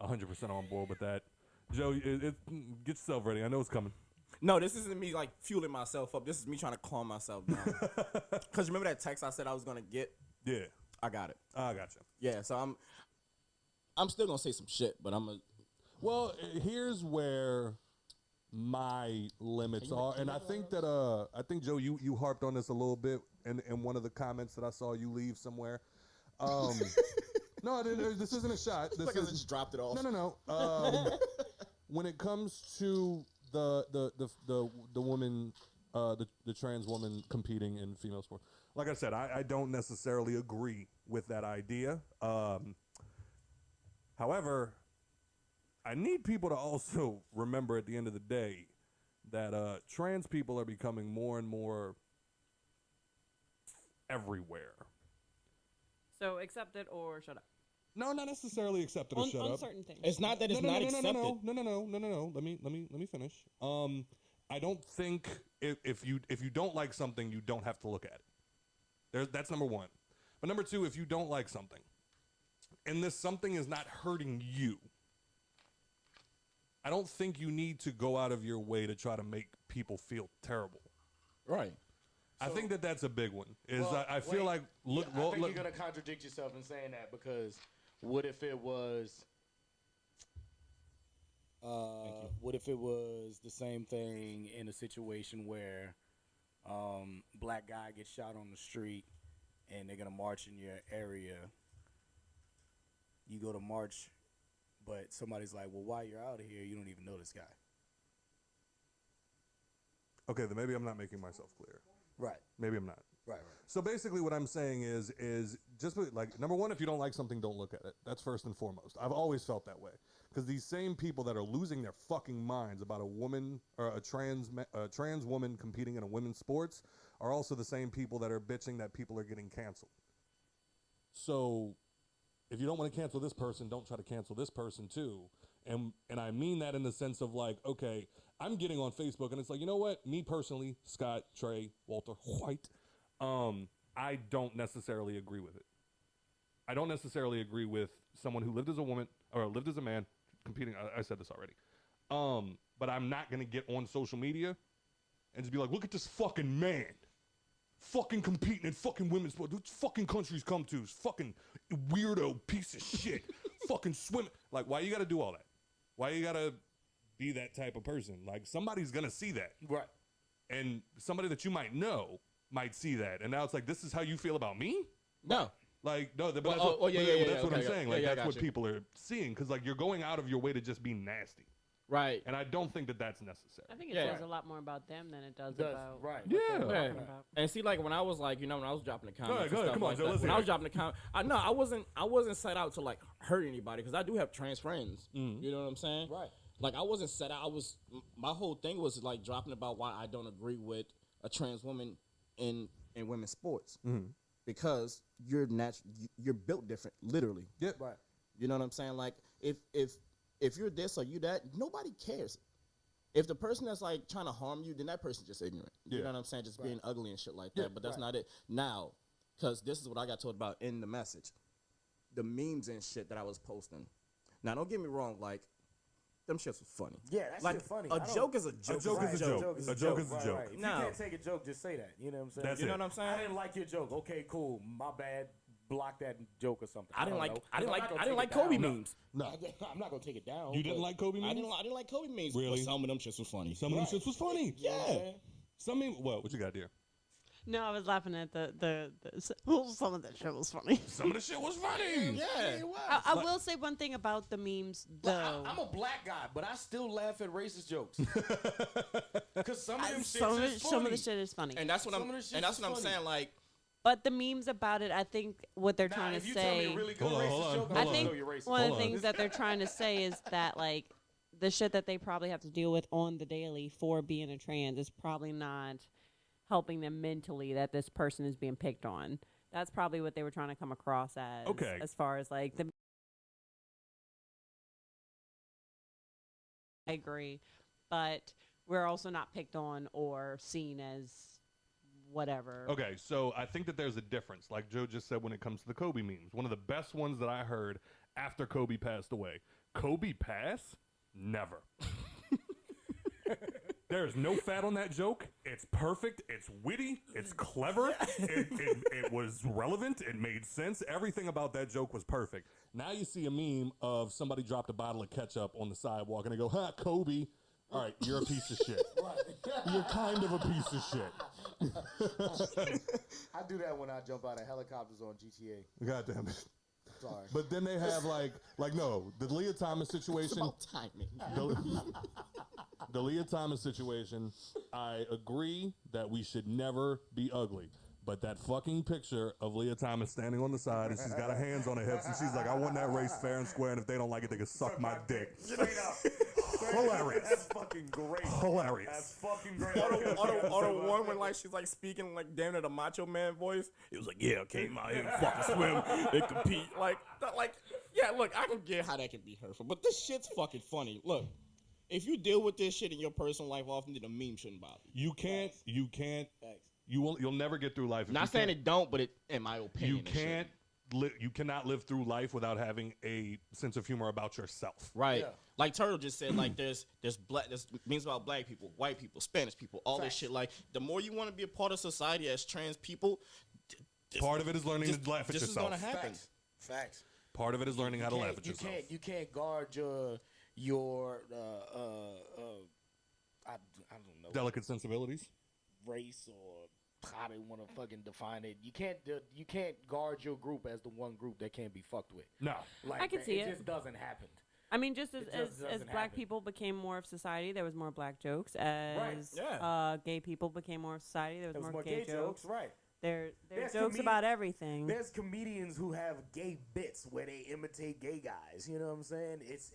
100% on board with that. Joe, get yourself ready. I know it's coming. No, this isn't me like fueling myself up. This is me trying to calm myself down. Cause remember that text I said I was gonna get? Yeah, I got it. I gotcha. Yeah, so I'm still gonna say some shit, but I'm gonna. Well, here's where my limits are, and I think that Joe, you harped on this a little bit in one of the comments that I saw you leave somewhere. No, this isn't a shot. This like I just dropped it off. No. When it comes to the woman, the trans woman competing in female sport, like I said, I don't necessarily agree with that idea. However, I need people to also remember at the end of the day that trans people are becoming more and more everywhere. So accept it or shut up. No, not necessarily accept it or shut on up. certain things. It's not that it's not accepted. No. Let me finish. I don't think if you don't like something, you don't have to look at it. That's number one. But number two, if you don't like something, and this something is not hurting you, I don't think you need to go out of your way to try to make people feel terrible. Right. I think that's a big one. I feel wait. like I think you're gonna contradict yourself in saying that, because what if it was the same thing in a situation where black guy gets shot on the street and they're gonna march in your area. You go to march, but somebody's like, well, while you're out of here, you don't even know this guy. Okay, then maybe I'm not making myself clear. Right. Maybe I'm not. Right. So basically what I'm saying is just like, number one, if you don't like something, don't look at it. That's first and foremost. I've always felt that way. Because these same people that are losing their fucking minds about a woman or a trans woman competing in a women's sports are also the same people that are bitching that people are getting canceled. So if you don't want to cancel this person, don't try to cancel this person too. And I mean that in the sense of like, okay, I'm getting on Facebook and it's like, you know what? Me personally, Scott, Trey, Walter, White, I don't necessarily agree with it. I don't necessarily agree with someone who lived as a woman or lived as a man competing. I said this already. But I'm not going to get on social media and just be like, look at this fucking man fucking competing in fucking women's sports. Which fucking countries come to? Fucking weirdo piece of shit. Fucking swim. Like, why you got to do all that? Why you got to be that type of person? Like, somebody's going to see that. Right. And somebody that you might know might see that. And now it's like, this is how you feel about me? No. Like, no, but Well, that's what I'm saying. Like, I that's what you. people are seeing. Because, like, you're going out of your way to just be nasty. Right. And I don't think that that's necessary. I think it says a lot more about them than it does about right. what they're Yeah. talking about. And see, like when I was like, when I was dropping the comments, Go ahead, come on, Joe, let's when hear I was it. dropping the comments, I wasn't set out to like hurt anybody because I do have trans friends. You know what I'm saying? Right. Like I wasn't set out. My whole thing was like dropping about why I don't agree with a trans woman in women's sports because you're built different, literally. Yep. Right. You know what I'm saying? Like if you're this or you that, nobody cares. If the person that's like trying to harm you, then that person's just ignorant. You know what I'm saying? Just being ugly and shit like that. But that's not it. Now, because this is what I got told about in the message. The memes and shit that I was posting. Now, don't get me wrong, like, them shits was funny. Yeah, that's like, shit funny. A joke is a joke. A joke is a joke. A joke is a joke. If you can't take a joke, just say that. You know what I'm saying? That's you know it. what I'm saying? I didn't like your joke. Okay, cool. My bad. Block that joke or something. I didn't know. like Kobe memes. No. I'm not gonna take it down. You didn't like Kobe memes? I didn't like Kobe memes. Really? But some of them shits was funny. Some of them shits was funny. Yeah. Some meme. What you got, dear? No, I was laughing at some of that shit was funny. Some of the shit was funny. Yeah. I will say one thing about the memes, though. I'm a black guy, but I still laugh at racist jokes. Because some of them shits some is funny. of the shit is funny. And that's what Some of the shit is I'm funny. saying. Like, But the memes about it, I think what they're trying if to you tell me say. a really good Hold on, racist hold on, joke, hold I I'll think know you're racist. one of the Hold on. things that they're trying to say is that like the shit that they probably have to deal with on the daily for being a trans is probably not helping them mentally, that this person is being picked on. That's probably what they were trying to come across as. Okay. As far as like the. I agree, but we're also not picked on or seen as whatever. Okay, so I think that there's a difference. Like Joe just said when it comes to the Kobe memes. One of the best ones that I heard after Kobe passed away. Kobe pass? Never. There's no fat on that joke. It's perfect. It's witty. It's clever. It was relevant. It made sense. Everything about that joke was perfect. Now you see a meme of somebody dropped a bottle of ketchup on the sidewalk and they go, ha, Kobe. All right, you're a piece of shit. You're kind of a piece of shit. I do that when I jump out of helicopters on GTA. God damn it. Sorry. But then they have like no, the Leah Thomas situation. it's about timing. The Leah Thomas situation, I agree that we should never be ugly. But that fucking picture of Leah Thomas standing on the side and she's got her hands on her hips and she's like, I want that race fair and square, and if they don't like it, they can suck my dick. Straight up. Hilarious. That's fucking great. Hilarious. That's fucking great. Or the one when like she's like speaking like damn near the Macho Man voice. It was like, yeah, I came out here and fucking swim and compete. Like, yeah, look, I can get how that can be hurtful, but this shit's fucking funny. Look, if you deal with this shit in your personal life often, then a meme shouldn't bother you. You can't. You'll never get through life. If Not saying it don't, but it, in my opinion, you can't. You cannot live through life without having a sense of humor about yourself. Right. Yeah. Like Turtle just said, like there's memes about black people, white people, Spanish people, all this shit. Like the more you want to be a part of society as trans people, part of it is learning to laugh at yourself. This is gonna happen. Facts. Part of it is learning how to laugh at yourself. You can't guard your I don't know, delicate sensibilities, race, or how they want to fucking define it. You can't guard your group as the one group that can't be fucked with. No, I can see it. It just doesn't happen. I mean, just as black people became more of society, there was more black jokes. As gay people became more of society, there was more gay jokes. Right. There's jokes about everything. There's comedians who have gay bits where they imitate gay guys. You know what I'm saying? It's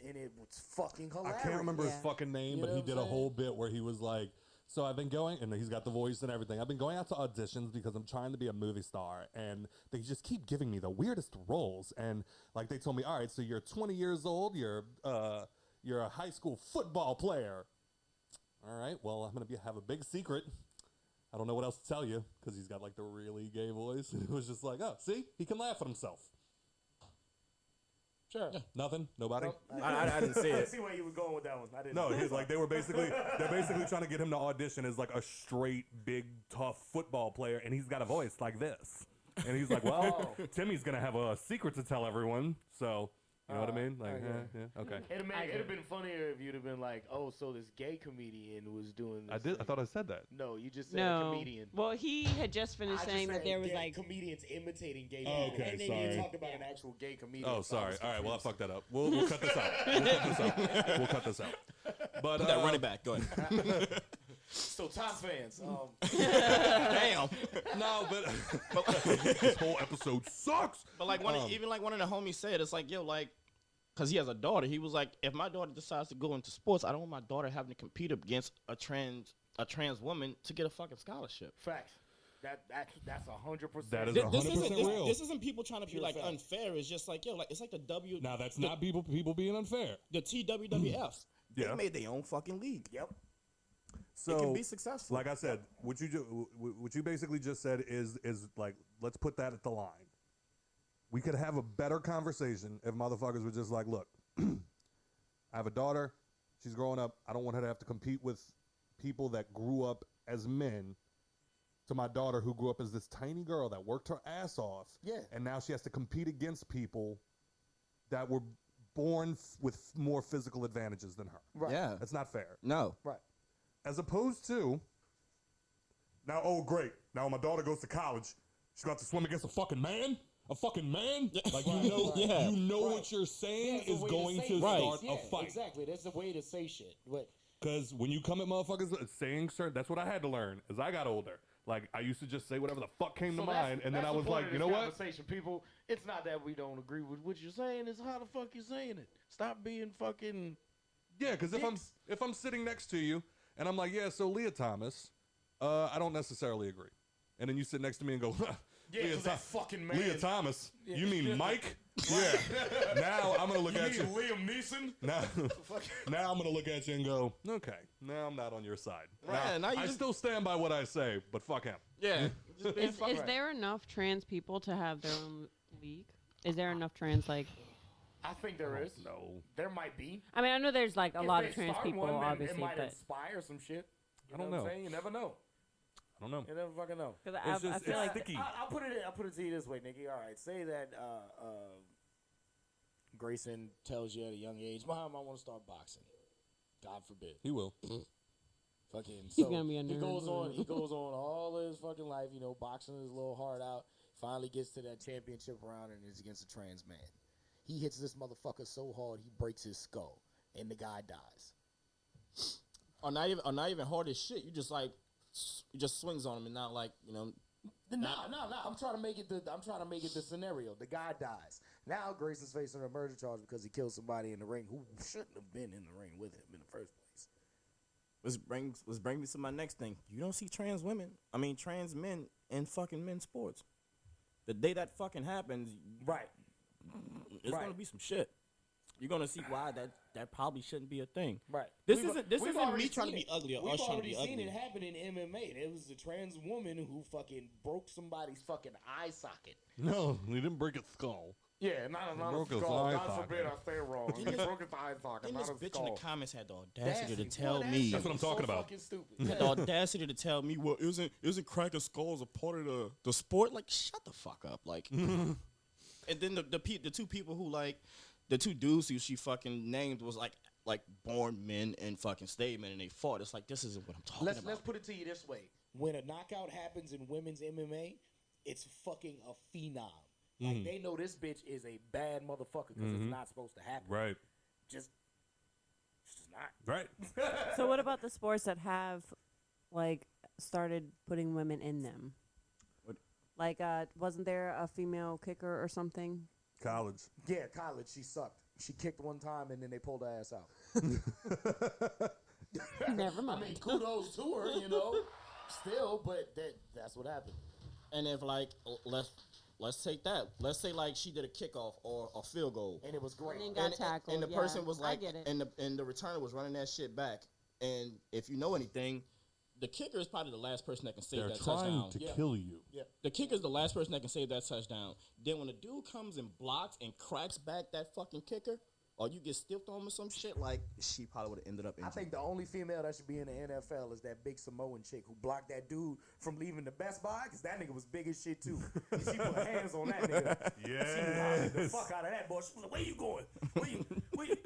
fucking hilarious. I can't remember his fucking name, but he did a whole bit where he was like, so I've been going, and he's got the voice and everything. I've been going out to auditions because I'm trying to be a movie star, and they just keep giving me the weirdest roles. And like they told me, all right, so you're 20 years old, you're a high school football player. All right, well, I'm gonna have a big secret. I don't know what else to tell you because he's got like the really gay voice. And it was just like, oh, see, he can laugh at himself. Sure. Yeah. Nothing. Nobody. Nope. I didn't see it. I didn't see where you were going with that one. I didn't. No, he's like they're basically trying to get him to audition as like a straight, big, tough football player, and he's got a voice like this. And he's like, well, Timmy's gonna have a secret to tell everyone, so. You know what I mean? Like, yeah, okay. It'd have been funnier if you'd have been like, "Oh, so this gay comedian was doing this." I did. I thought I said that. No, you just said a comedian. Well, he had just finished saying that there was like comedians imitating gay people. people. Okay, and then sorry. you talked about an actual gay comedian. Oh, sorry. All right, well, I fucked that up. We'll cut this out. We'll cut this out. But put that running back. Go ahead. So, Tots fans. Damn. No, but this whole episode sucks. But like one of the homies said, it's like, yo, like, because he has a daughter. He was like, if my daughter decides to go into sports, I don't want my daughter having to compete against a trans woman to get a fucking scholarship. Facts. That's 100%. That is 100% real. This isn't people trying to be like unfair. It's just like, yo, like it's like the W. Now that's not people being unfair. The TWWF. Yeah. They made their own fucking league. Yep. So it can be successful. Like I said, what you basically just said is like, let's put that at the line. We could have a better conversation if motherfuckers were just like, look, I have a daughter. She's growing up. I don't want her to have to compete with people that grew up as men to my daughter who grew up as this tiny girl that worked her ass off. Yeah. And now she has to compete against people that were born with more physical advantages than her. Right. Yeah. That's not fair. No. Right. As opposed to, now, oh, great. Now, when my daughter goes to college, she's going to have to swim against a fucking man? A fucking man? Like, you know what you're saying is going to start a fight. Exactly. That's the way to say shit. Because when you come at motherfuckers saying certain, that's what I had to learn as I got older. Like, I used to just say whatever the fuck came to mind, and then I was like, you know what? People, it's not that we don't agree with what you're saying, it's how the fuck you're saying it. Stop being fucking... Yeah, because if I'm sitting next to you, and I'm like, yeah, so Leah Thomas, I don't necessarily agree. And then you sit next to me and go, yeah, that fucking man. Leah Thomas, you mean Mike? Yeah. Now I'm going to look at you. Liam Neeson? Now I'm going to look at you and go, okay, now I'm not on your side. Right, now I still stand by what I say, but fuck him. Yeah. Is there enough trans people to have their own league? Is there enough trans, like... I think there is. No. There might be. I mean, I know there's like a If lot they of trans start people, one, then obviously, it might but inspire some shit. I don't know. know. What I'm saying? You never know. I don't know. You never fucking know. because It's I feel like sticky. I'll put it to you this way, Nikki. All right, say that Grayson tells you at a young age, "Mom, I want to start boxing." God forbid. He will. Fucking. He's So gonna be a he nerd. goes on. He goes on all his fucking life. You know, boxing is a little hard out. Finally gets to that championship round and is against a trans man. He hits this motherfucker so hard he breaks his skull, and the guy dies. Or not even hard as shit. You just like, you just swings on him and not like, you know. No. I'm trying to make it the scenario. The guy dies. Now Grayson's facing a murder charge because he killed somebody in the ring who shouldn't have been in the ring with him in the first place. Let's bring me to my next thing. You don't see trans men in fucking men's sports. The day that fucking happens, right? It's gonna be some shit. You're gonna see why that probably shouldn't be a thing. Right. This isn't me trying to be ugly or us trying to be ugly. We've already seen it happen in MMA. There was a trans woman who fucking broke somebody's fucking eye socket. No, he didn't break its skull. Yeah, not broke a his skull. eye God socket. forbid I say wrong. He broke his eye socket, Then not this a bitch skull. in the comments had the audacity to tell me. That's what I'm talking about. Fucking stupid. Had the audacity to tell me, well, isn't cracking skulls a part of the sport? Like, shut the fuck up. Like, and then the two people who like the two dudes who she fucking named was like born men and fucking stayed men, and they fought. It's like, this isn't what I'm talking about. Let's put it to you this way: when a knockout happens in women's MMA, it's fucking a phenom. Like they know this bitch is a bad motherfucker because it's not supposed to happen. Right. It's just not. Right. So what about the sports that have, like, started putting women in them? What? Like, wasn't there a female kicker or something? College. Yeah, college. She sucked. She kicked one time and then they pulled her ass out. Never mind. I mean, kudos to her, you know. Still, but that's what happened. And if like let's take that. Let's say like she did a kickoff or a field goal, and it was great. And then got tackled. and the yeah, person was like, I get it. and the returner was running that shit back. And if you know anything, the kicker is probably the last person that can save They're that trying touchdown. to kill you. Yeah. The kicker is the last person that can save that touchdown. Then when the dude comes and blocks and cracks back that fucking kicker, or you get stiffed on with some shit, like She probably would have ended up I injured. think the only female that should be in the NFL is that big Samoan chick who blocked that dude from leaving the Best Buy because that nigga was big as shit too. And she put hands on that nigga. She was the fuck out of that boy. She was like, "Where you going? Where you?"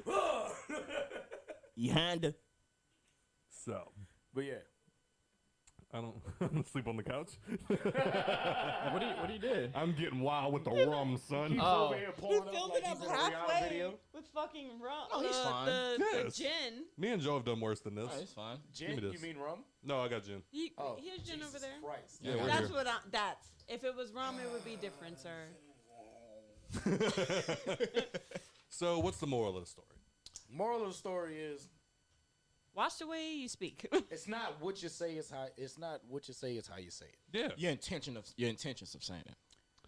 Yanda. So, But yeah, I don't sleep on the couch. What do you do? I'm getting wild with the rum, son. he's over here He pulling up filled like it up he's in a Rihanna halfway video. with fucking rum. Oh, he's fine. The Yes. gin. Me and Joe have done worse than this. Oh, it's fine. Gin? Give me You this. mean rum? No, I got gin. Here's gin Jesus over there. Christ. Yeah, we're That's here. what that's. If it was rum, it would be different, sir. So, what's the moral of the story? Moral of the story is Watch the way you speak. it's not what you say is how it's how you say it. Yeah. Your intentions of saying it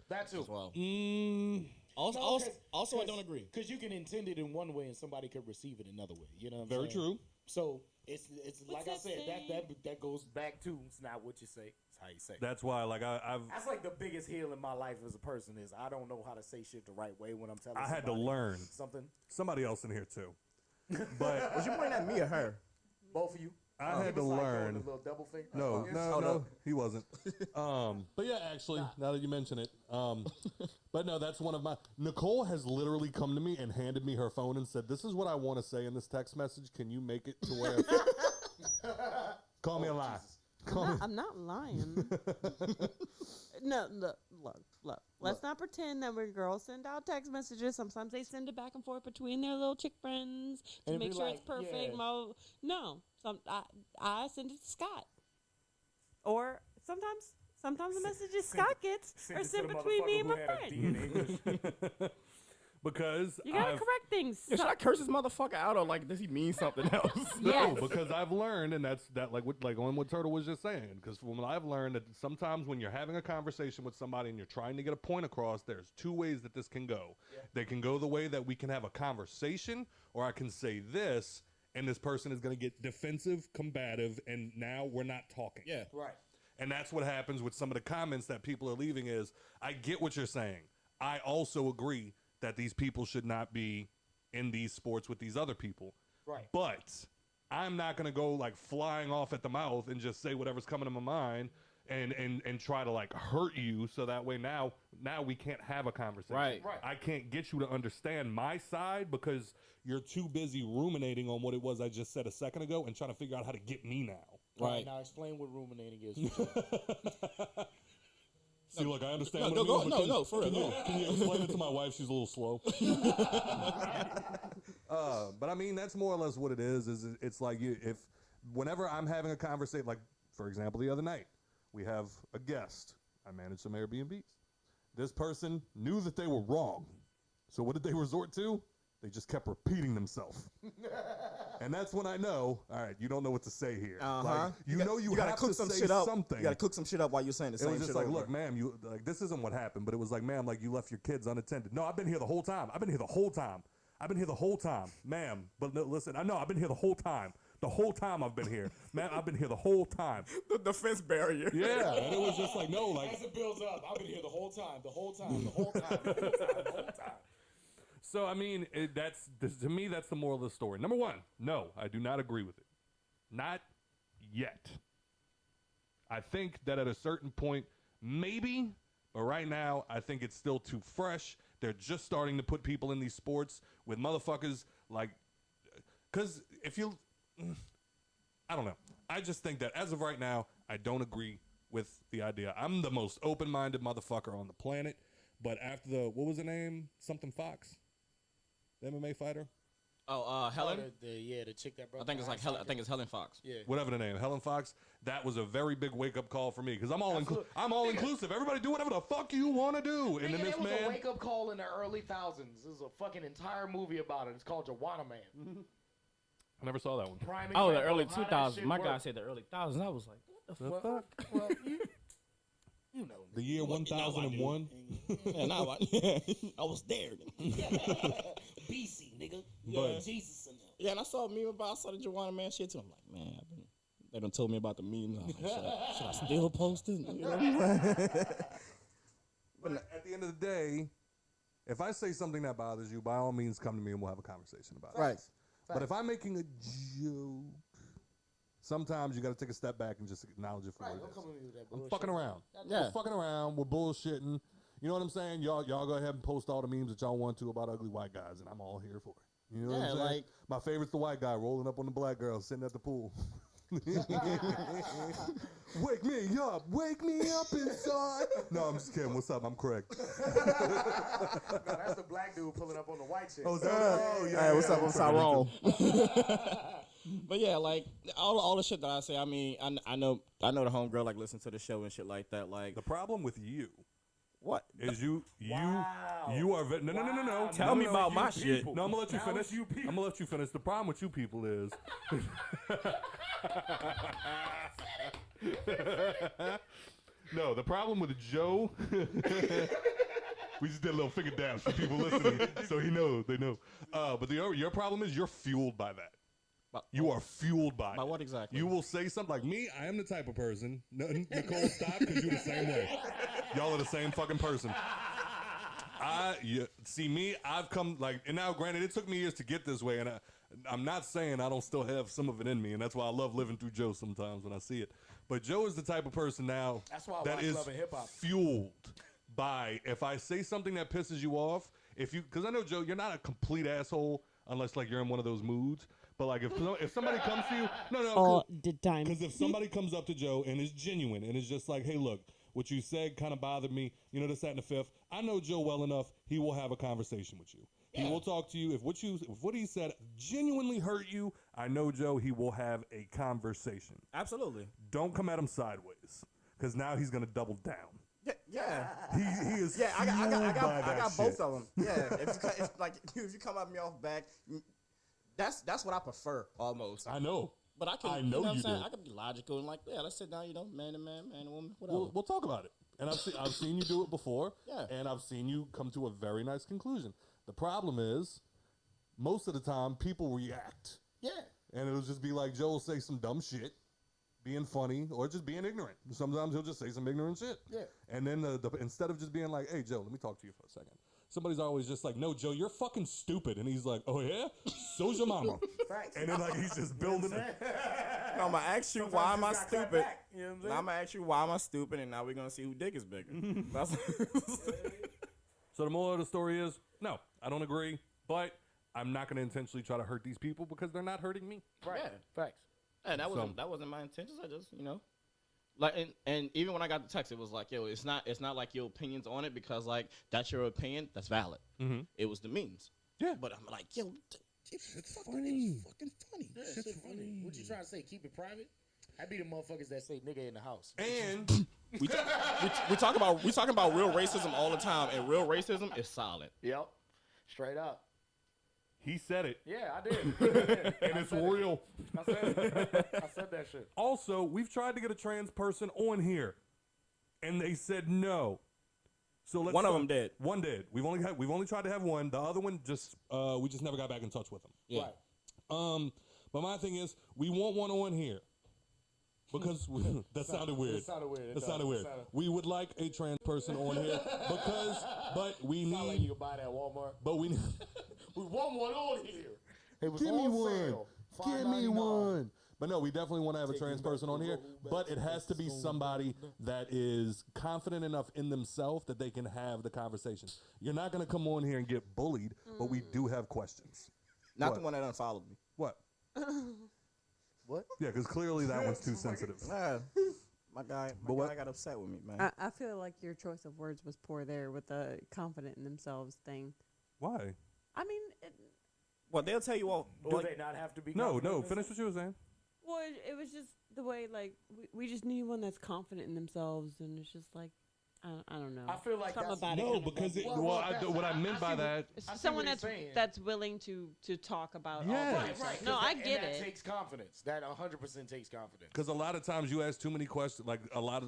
That too. as well. No, Also, I don't agree. Because you can intend it in one way and somebody could receive it another way. You know what I'm Very saying? true. So it's like I that said, saying? that goes back to it's not what you say, it's how you say it. That's why, like, I've That's like the biggest heal in my life as a person is I don't know how to say shit the right way when I'm telling I had to somebody learn. something. Somebody else in here too. But Was you pointing at me or her? Both of you. I He had to was like doing learn. a little double finger. No, Oh, no, he wasn't. But yeah, actually, now that you mention it, but no, that's one of my. Nicole has literally come to me and handed me her phone and said, "This is what I want to say in this text message. Can you make it to where?" Call me a lie. I'm not lying. No, look. Let's not pretend that when girls send out text messages, sometimes they send it back and forth between their little chick friends to And make be sure like, it's perfect. yeah. No, I send it to Scott. Or sometimes the messages Scott gets are sent between me and my friend. Because You gotta I've- correct things. Should I curse this motherfucker out or like does he mean something else? No, because I've learned, and that's like on what Turtle was just saying. Because from what I've learned, that sometimes when you're having a conversation with somebody and you're trying to get a point across, there's two ways that this can go. Yeah. They can go the way that we can have a conversation, or I can say this, and this person is going to get defensive, combative, and now we're not talking. Yeah, right. And that's what happens with some of the comments that people are leaving. Is I get what you're saying. I also agree that these people should not be in these sports with these other people. Right. But I'm not going to go like flying off at the mouth and just say whatever's coming to my mind and try to like hurt you. So that way now we can't have a conversation. Right. I can't get you to understand my side because you're too busy ruminating on what it was I just said a second ago and trying to figure out how to get me now. Right. Now explain what ruminating is. See, look, I understand. No, what it means, for real. Can you explain it to my wife? She's a little slow. But I mean, that's more or less what it is. It's like whenever I'm having a conversation, like for example, the other night we have a guest I manage some Airbnbs. This person knew that they were wrong. So what did they resort to? They just kept repeating themselves. And that's when I know, all right, you don't know what to say here. Like, you gotta have cook to some say shit up. something. You gotta cook some shit up while you're saying the same shit. It was just like, over. look, ma'am, you like this isn't what happened, but it was like, ma'am, like you left your kids unattended. No, I've been here the whole time. I've been here the whole time. I've been here the whole time, ma'am. But no, listen, I know I've been here the whole time. The whole time I've been here, man. I've been here the whole time. The defense barrier. Yeah, and it was just like, no, like as it builds up, I've been here the whole time, the whole time, the whole time, the whole time, the whole time. So, I mean, to me, that's the moral of the story. Number one, no, I do not agree with it. Not yet. I think that at a certain point, maybe, but right now, I think it's still too fresh. They're just starting to put people in these sports with motherfuckers like, because if you, I don't know. I just think that as of right now, I don't agree with the idea. I'm the most open-minded motherfucker on the planet, but after what was the name? Something Fox? The MMA fighter? Oh, Helen? The chick that broke. I think it's like Helen. I think it's Helen Fox. Yeah. Whatever the name, Helen Fox. That was a very big wake-up call for me because I'm all inclusive. Everybody do whatever the fuck you want to do. And then this was man, a wake-up call in the early thousands. There's a fucking entire movie about it. It's called Joanna Man. I never saw that one. The early 2000s. My guy said the early 2000s. I was like, what the fuck? Well, you know. The year 1001. Yeah, now I was there. BC, nigga. Yeah. Jesus in there. Yeah, and I saw a meme about the Joanna Man shit too. I'm like, man, they done told me about the memes. I'm like, should I still post it? You know what I'm saying? But at the end of the day, if I say something that bothers you, by all means, come to me and we'll have a conversation about it. Right. But if I'm making a joke, sometimes you got to take a step back and just acknowledge it for what it is. I'm fucking around. Yeah. I'm fucking around. We're bullshitting. You know what I'm saying? Y'all go ahead and post all the memes that y'all want to about ugly white guys, and I'm all here for it. You know what I'm saying? like my favorite's the white guy rolling up on the black girl sitting at the pool. Wake me up inside. No, I'm just kidding. What's up? I'm Craig. No, that's the black dude pulling up on the white chick. Oh, is that yeah. Hey, what's up? I'm Tyrone. But yeah, like all the shit that I say. I mean, I know the homegirl like listen to the show and shit like that. Like the problem with you. What is you are no. Tell me about my shit. No, I'm gonna let you finish. I'm gonna let you finish. The problem with you people is no. The problem with Joe. We just did a little finger dance for people listening, so they know. But your problem is you're fueled by that. You are fueled by what exactly? You will say something like me. I am the type of person. Nicole, stop, because you're the same way. Y'all are the same fucking person. See me. I've come and now, granted, it took me years to get this way, and I'm not saying I don't still have some of it in me, and that's why I love living through Joe sometimes when I see it. But Joe is the type of person now that is fueled by if I say something that pisses you off. Because I know Joe, you're not a complete asshole unless you're in one of those moods. But if somebody comes to you, all the time. Because if somebody comes up to Joe and is genuine and is just like, hey, look, what you said kind of bothered me, this, that, and the fifth. I know Joe well enough. He will have a conversation with you. Yeah. He will talk to you. If what he said genuinely hurt you, I know Joe. He will have a conversation. Absolutely. Don't come at him sideways, because now he's gonna double down. Yeah. He is. Yeah, I got both of them. Yeah. If you come at me off back. That's what I prefer almost. I know. But I can, know you know what I'm you saying? do. I can be logical and let's sit down, man to man, man to woman, whatever. We'll talk about it. And I've seen you do it before. Yeah. And I've seen you come to a very nice conclusion. The problem is, most of the time, people react. Yeah. And it'll just be like Joe will say some dumb shit, being funny, or just being ignorant. Sometimes he'll just say some ignorant shit. Yeah. And then instead of just being like, hey, Joe, let me talk to you for a second. Somebody's always just like, no, Joe, you're fucking stupid. And he's like, oh, yeah? So's your mama. And then he's just building it. No, I'm going to ask you, why am I stupid? I'm going to ask you, why am I stupid? And now we're going to see who dick is bigger. So the moral of the story is, no, I don't agree. But I'm not going to intentionally try to hurt these people because they're not hurting me. Right. Yeah. Facts. And that wasn't my intentions. I just, and even when I got the text, it was like, yo, it's not like your opinions on it because that's your opinion, that's valid. Mm-hmm. It was the memes. Yeah. But I'm like, yo, it's funny. It's fucking funny. Yeah, it's funny. What you trying to say? Keep it private? I be the motherfuckers that say nigga in the house. And we talking about real racism all the time, and real racism is solid. Yep. Straight up. He said it. Yeah, I did. And it's real. I said that shit. Also, we've tried to get a trans person on here, and they said no. So One of them did. One did. We've only tried to have one. The other one we just never got back in touch with him. Yeah. Right. But my thing is, we want one on here. Because that sounded weird. It sounded weird. That sounded weird. We would like a trans person on here but we Sound like need. you can buy that at Walmart. But we need. We want one on here. It was Give me on one. sale. Give me $5.99. one. But no, we definitely want to have a trans person on here. But it has to be somebody that is confident enough in themselves that they can have the conversation. You're not going to come on here and get bullied, but we do have questions. Not What? the one that unfollowed me. What? What? Yeah, because clearly that one's too sensitive. My guy got upset with me, man. I feel like your choice of words was poor there with the confident in themselves thing. Why? I mean, Well, they'll tell you all. Do they not have to be? No, confident? finish what you were saying. well, it was just the way, like, we just need one that's confident in themselves, and it's just like, I don't know. I feel like Something that's about No, it. because it, Well, what I meant by that. It's I see someone what you're saying. that's willing to talk about Yes. all Right, that. right. No, I get that it. takes confidence. That 100% takes confidence. Because a lot of times you ask too many questions. Like a lot of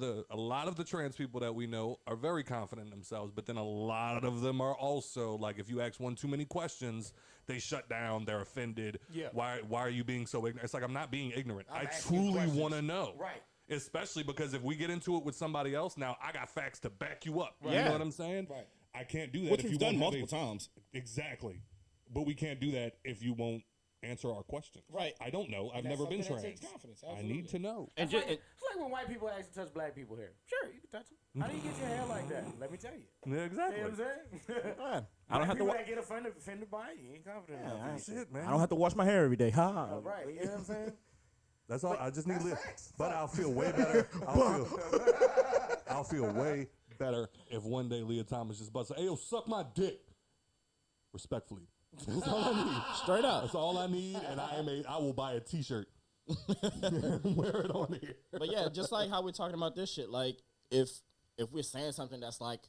the trans people that we know are very confident in themselves, but then a lot of them are also like, if you ask one too many questions, they shut down. They're offended. Yeah. Why are you being so ignorant? It's like, I'm not being ignorant. I'm I asking truly questions. want to know. Right. Especially because if we get into it with somebody else, now I got facts to back you up. You Yeah. know what I'm saying? Right. I can't do that Which if we've you done won't have multiple times. Exactly. But we can't do that if you won't answer our questions. Right. I don't know. I've That's never been something trans. that takes confidence. I need to know. And It's like when white people ask to touch black people hair. Sure, you can touch them. How do you get your hair like that? Let me tell you. Yeah, exactly. You know what I'm saying? I don't have to. People that get offended by it, you ain't confident enough. That's it, man. I don't have to wash my hair every day. Ha. Right. You know what I'm saying? That's all. I just need that's live. facts. But I'll feel way better. I'll feel way better if one day Leah Thomas just busts, "Hey, yo, suck my dick." Respectfully. That's all I need. Straight up. That's all I need, and I will buy a T-shirt. Wear it on here. But yeah, just like how we're talking about this shit, like if we're saying something that's like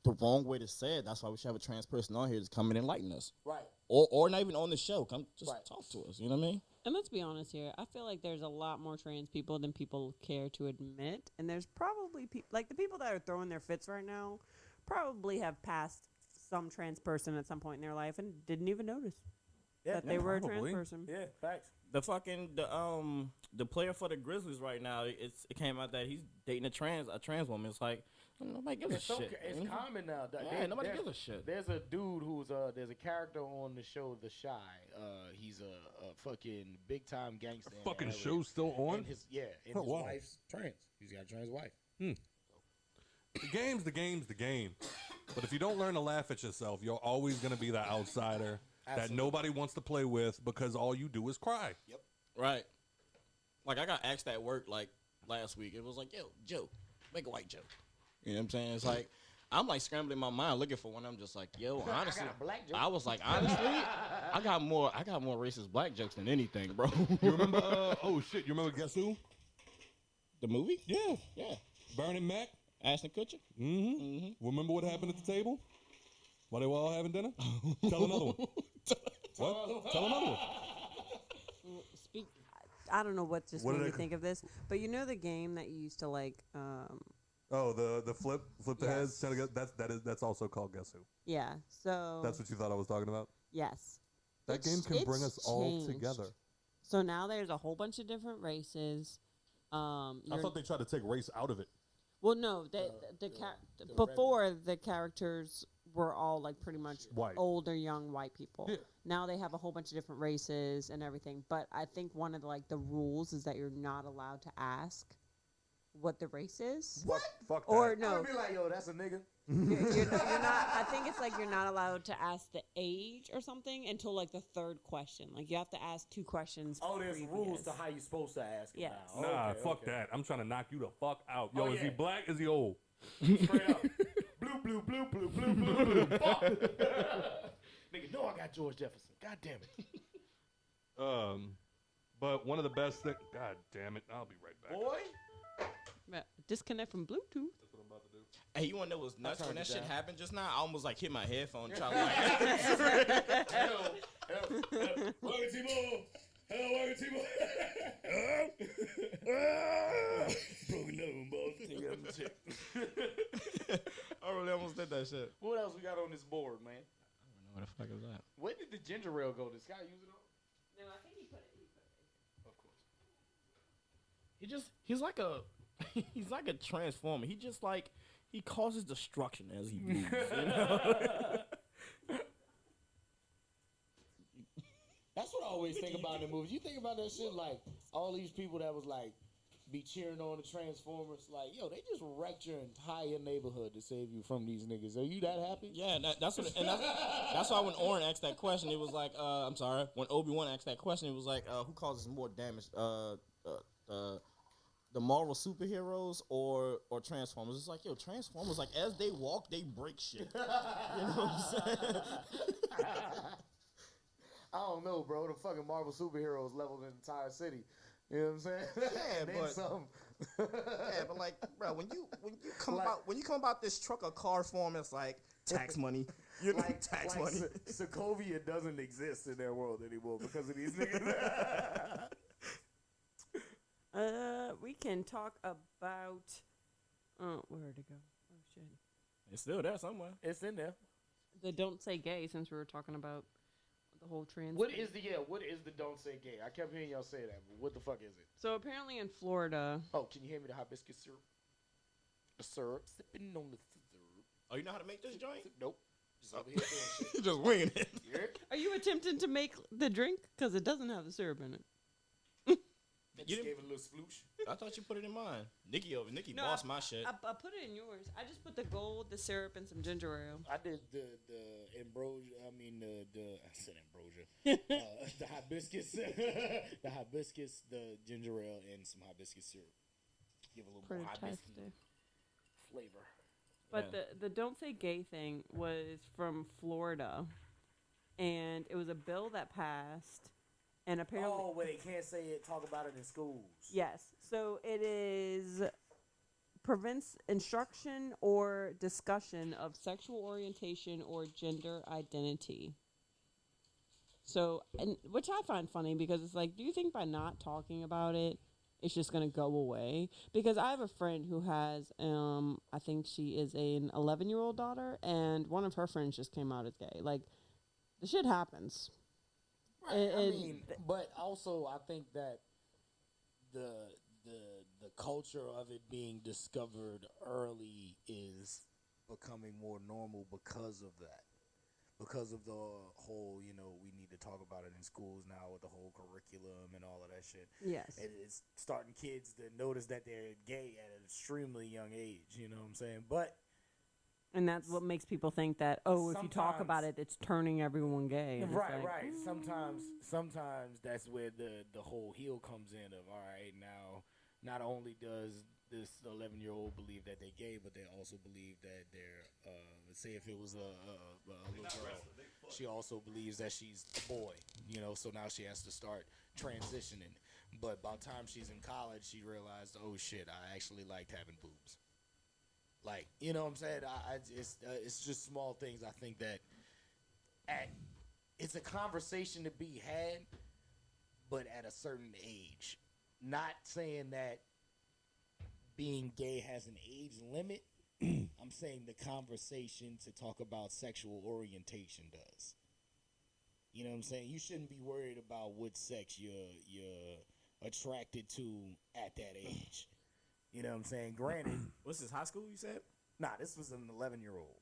the wrong way to say it, that's why we should have a trans person on here to come and enlighten us. Right. Or not even on the show. Come just Right. talk to us. You know what I mean? And let's be honest here. I feel like there's a lot more trans people than people care to admit. And there's probably like the people that are throwing their fits right now probably have passed some trans person at some point in their life and didn't even notice that they were a trans probably. person. Yeah, facts. The player for the Grizzlies right now, it came out that he's dating a trans woman. It's like nobody gives a It's so shit. it's common now. Yeah, nobody gives a shit. There's a dude who's there's a character on the show The Shy. He's a fucking big time gangster. in Fucking LA. show's still on? And his Oh, his wow. wife's trans. He's got a trans wife. The game's the game. But if you don't learn to laugh at yourself, you're always going to be the outsider that nobody wants to play with because all you do is cry. Yep. Right. Like I got asked at work like last week. It was like, yo, Joe, make a white joke. You know what I'm saying? It's like I'm like scrambling my mind looking for one. I'm just like, yo, honestly, I got a black joke. I was like, honestly, I got more racist black jokes than anything, bro. You remember? Oh shit! You remember Guess Who? The movie? Yeah. Yeah. Burning Mac. Ashton Kutcher. Remember what happened at the table while they were all having dinner? Tell another one. What? Tell another one. I don't know what just What made did me it- think of this, but you know the game that you used to like. Oh, the flip the Yes. heads. Trying to get, that's also called Guess Who. Yeah. So That's what you thought I was talking about. yes. That game can bring us all changed. together. So now there's a whole bunch of different races. I thought they tried to take race out of it. Well, no, before the characters were all like pretty much White. older, young white people. Yeah. Now they have a whole bunch of different races and everything. But I think one of the rules is that you're not allowed to ask what the race is. What? Fuck that. Or I'm no, gonna be like, yo, that's a nigga. you're not. I think it's like you're not allowed to ask the age or something until like the third question. Like you have to ask 2 questions. Oh, there's previous. rules to how you're supposed to ask it Yes. now. Nah, Okay, fuck okay. that. I'm trying to knock you the fuck out. Yo, Oh, is he yeah. black? Is he old? Straight up. Blue, blue, blue, blue, blue, blue, blue. Fuck. Nigga, no, I got George Jefferson. God damn it. But one of the best things. God damn it! I'll be right back. Boy. disconnect from Bluetooth. That's what I'm about to do. Hey, you want to know what's nuts? When that shit happened just now, I almost like hit my headphone. Trying to Welcome T-Mobile. Hello, welcome T-Mobile. Broken down, boss. I really almost did that shit. What else we got on this board, man? I don't know what the fuck is that. Where did the ginger ale go? Did Scott use it on? No, I think he put it. Of course. He's like a he's like a transformer. He just like he causes destruction as he moves. You know? That's what I always think about in the movies. You think about that shit like all these people that was like be cheering on the Transformers. Like, yo, they just wrecked your entire neighborhood to save you from these niggas. Are you that happy? Yeah, that's what. And that's why when Oren asked that question, it was like, I'm sorry. When Obi-Wan asked that question, it was like, who causes more damage? The Marvel superheroes or Transformers? It's like, yo, Transformers, like as they walk, they break shit. You know what I'm saying? I don't know, bro. The fucking Marvel superheroes leveled an entire city. You know what I'm saying? Yeah, but like, bro, when you come about this truck or car form, it's like tax money. You know, like tax money. Sokovia doesn't exist in their world anymore because of these niggas. We can talk about. Where'd it go? Oh shit! It's still there somewhere. It's in there. The don't say gay, since we were talking about the whole trans. What is the don't say gay? I kept hearing y'all say that, but what the fuck is it? So apparently in Florida. Oh, can you hear me the hibiscus syrup? The syrup, sipping on the syrup. Oh, you know how to make this joint? Nope. Just over here doing shit. Just winging it. Are you attempting to make the drink? Because it doesn't have the syrup in it. You gave it a little sploosh. I thought you put it in mine. Nikki bossed my shit. I put it in yours. I just put the gold, the syrup, and some ginger ale. I did the ambrosia. I mean I said ambrosia. The hibiscus, the ginger ale, and some hibiscus syrup. Give a little more hibiscus flavor. But the don't say gay thing was from Florida, and it was a bill that passed. And apparently, where they can't say it, talk about it in schools. Yes. So it is prevents instruction or discussion of sexual orientation or gender identity. So, and which I find funny because it's like, do you think by not talking about it, it's just gonna go away? Because I have a friend who has, I think she is an 11-year-old daughter, and one of her friends just came out as gay. Like, the shit happens. Right. But also I think that the culture of it being discovered early is becoming more normal because of that. Because of the whole, we need to talk about it in schools now with the whole curriculum and all of that shit. Yes. It's starting kids to notice that they're gay at an extremely young age, you know what I'm saying? And that's what makes people think that, if you talk about it, it's turning everyone gay. And Right, it's like, right. Sometimes that's where the whole heel comes in of, all right, now, not only does this 11-year-old believe that they're gay, but they also believe that they're, say if it was a little girl, she also believes that she's a boy, so now she has to start transitioning. But by the time she's in college, she realized, oh shit, I actually liked having boobs. Like, you know what I'm saying? It's just small things. I think that it's a conversation to be had, but at a certain age. Not saying that being gay has an age limit. I'm saying the conversation to talk about sexual orientation does. You know what I'm saying? You shouldn't be worried about what sex you're attracted to at that age. You know what I'm saying? Granted. What's this, high school you said? Nah, this was an 11-year-old.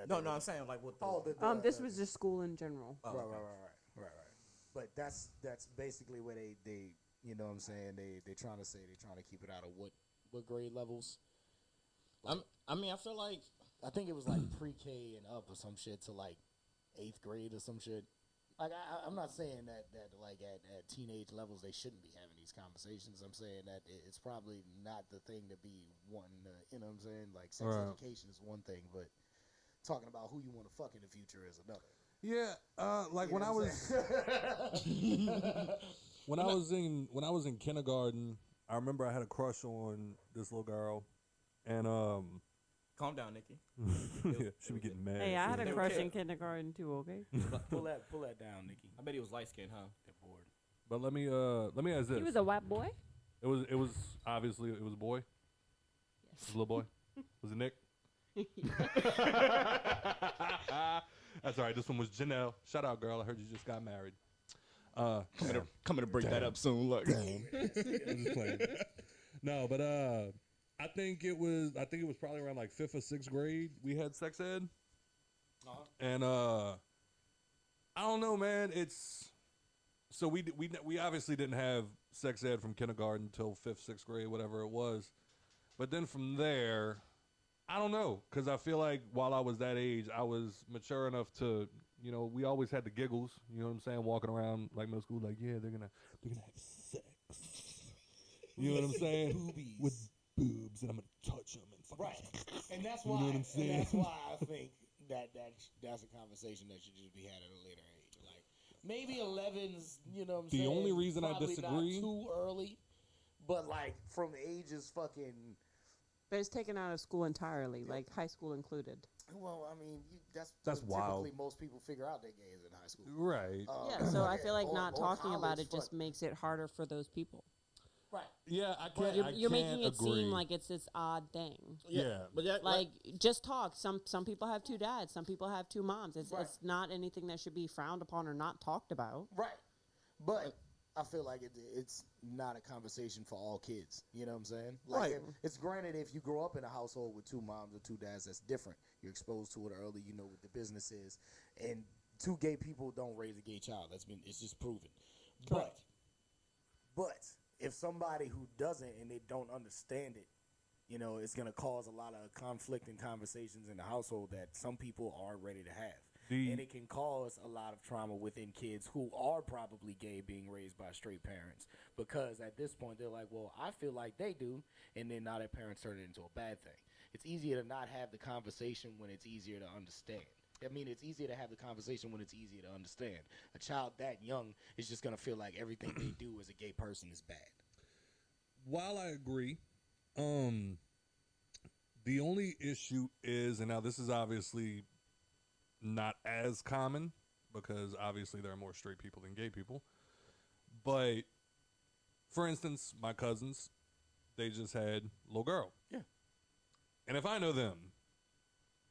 No, I'm saying like what this was just school in general. Oh, right. But that's basically where they you know what I'm saying, they trying to say they're trying to keep it out of what grade levels? I feel like I think it was like pre-K and up or some shit to like 8th grade or some shit. Like I'm not saying that like at teenage levels they shouldn't be having these conversations. I'm saying that it's probably not the thing to be wanting to, you know what I'm saying? Like sex education is one thing, but talking about who you want to fuck in the future is another. Yeah, like when I was in kindergarten, I remember I had a crush on this little girl, and Calm down, Nikki. yeah, she be getting mad. Hey, I had a They don't crush care. in kindergarten too. Okay. Pull that down, Nikki. I bet he was light skinned, huh? They're bored. But let me ask this. He was a white boy. It was obviously it was a boy. It was a little boy. Was it Nick? That's all right. This one was Janelle. Shout out, girl. I heard you just got married. Coming to break that up soon. Look. I'm just playing. No, but I think it was probably around like 5th or 6th grade we had sex ed. And I don't know, man. It's so we obviously didn't have sex ed from kindergarten until 5th, 6th grade, whatever it was. But then from there, I don't know, because I feel like while I was that age, I was mature enough to, you know, we always had the giggles, you know what I'm saying, walking around like middle school, like, yeah, they're gonna have sex. You know what I'm saying? Boobies. With boobs, and I'm gonna touch them and fucking. Right, and that's You why. know what I'm And saying? that's why I think that's a conversation that should just be had at a later age. Like maybe 11's, you know what I'm The saying? only reason I probably disagree- not too early, but like from ages fucking. But it's taken out of school entirely, like high school included. Well, I mean, that's That's typically wild. most people figure out they're gay is in high school. Right. Yeah, so I feel like or- not or talking about college, it just makes it harder for those people. Right. Yeah, I But can't. you're I making can't it agree. seem like it's this odd thing. Yeah. But that, Like, just talk. Some people have two dads. Some people have two moms. It's Right. it's not anything that should be frowned upon or not talked about. Right. But I feel like it's not a conversation for all kids. You know what I'm saying? Like Right. It's granted if you grow up in a household with two moms or two dads, that's different. You're exposed to it early. You know what the business is, and two gay people don't raise a gay child. It's just proven. But if somebody who doesn't and they don't understand it, you know, it's gonna cause a lot of conflict and conversations in the household that some people aren't ready to have. And it can cause a lot of trauma within kids who are probably gay being raised by straight parents, because at this point they're like, well, I feel like they do, and then now their parents turn it into a bad thing. It's easier to not have the conversation when it's easier to understand. I mean, it's easier to have the conversation when it's easier to understand. A child that young is just going to feel like everything they do as a gay person is bad. While I agree, the only issue is, and now this is obviously not as common because obviously there are more straight people than gay people. But for instance, my cousins, they just had a little girl. Yeah. And if I know them,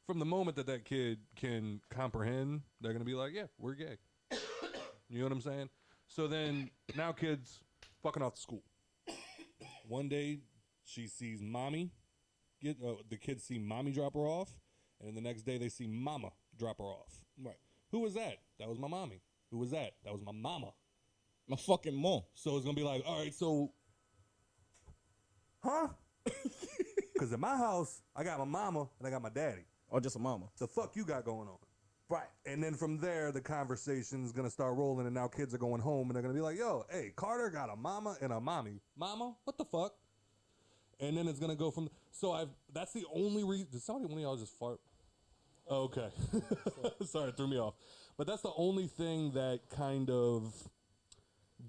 from the moment that kid can comprehend, they're going to be like, yeah, we're gay. You know what I'm saying? So then now kids fucking off to school. One day she sees mommy, the kids see mommy drop her off, and the next day they see mama drop her off. Right. Who was that? That was my mommy. Who was that? That was my mama. My fucking mom. So it's going to be like, all right, so, huh? Because in my house, I got my mama and I got my daddy. Or just a mama. The fuck you got going on? Right. And then from there, the conversation's going to start rolling, and now kids are going home, and they're going to be like, yo, hey, Carter got a mama and a mommy. Mama? What the fuck? And then it's going to go from... So that's the only reason... Did somebody, one of y'all just fart? Oh, okay. Sorry, it threw me off. But that's the only thing that kind of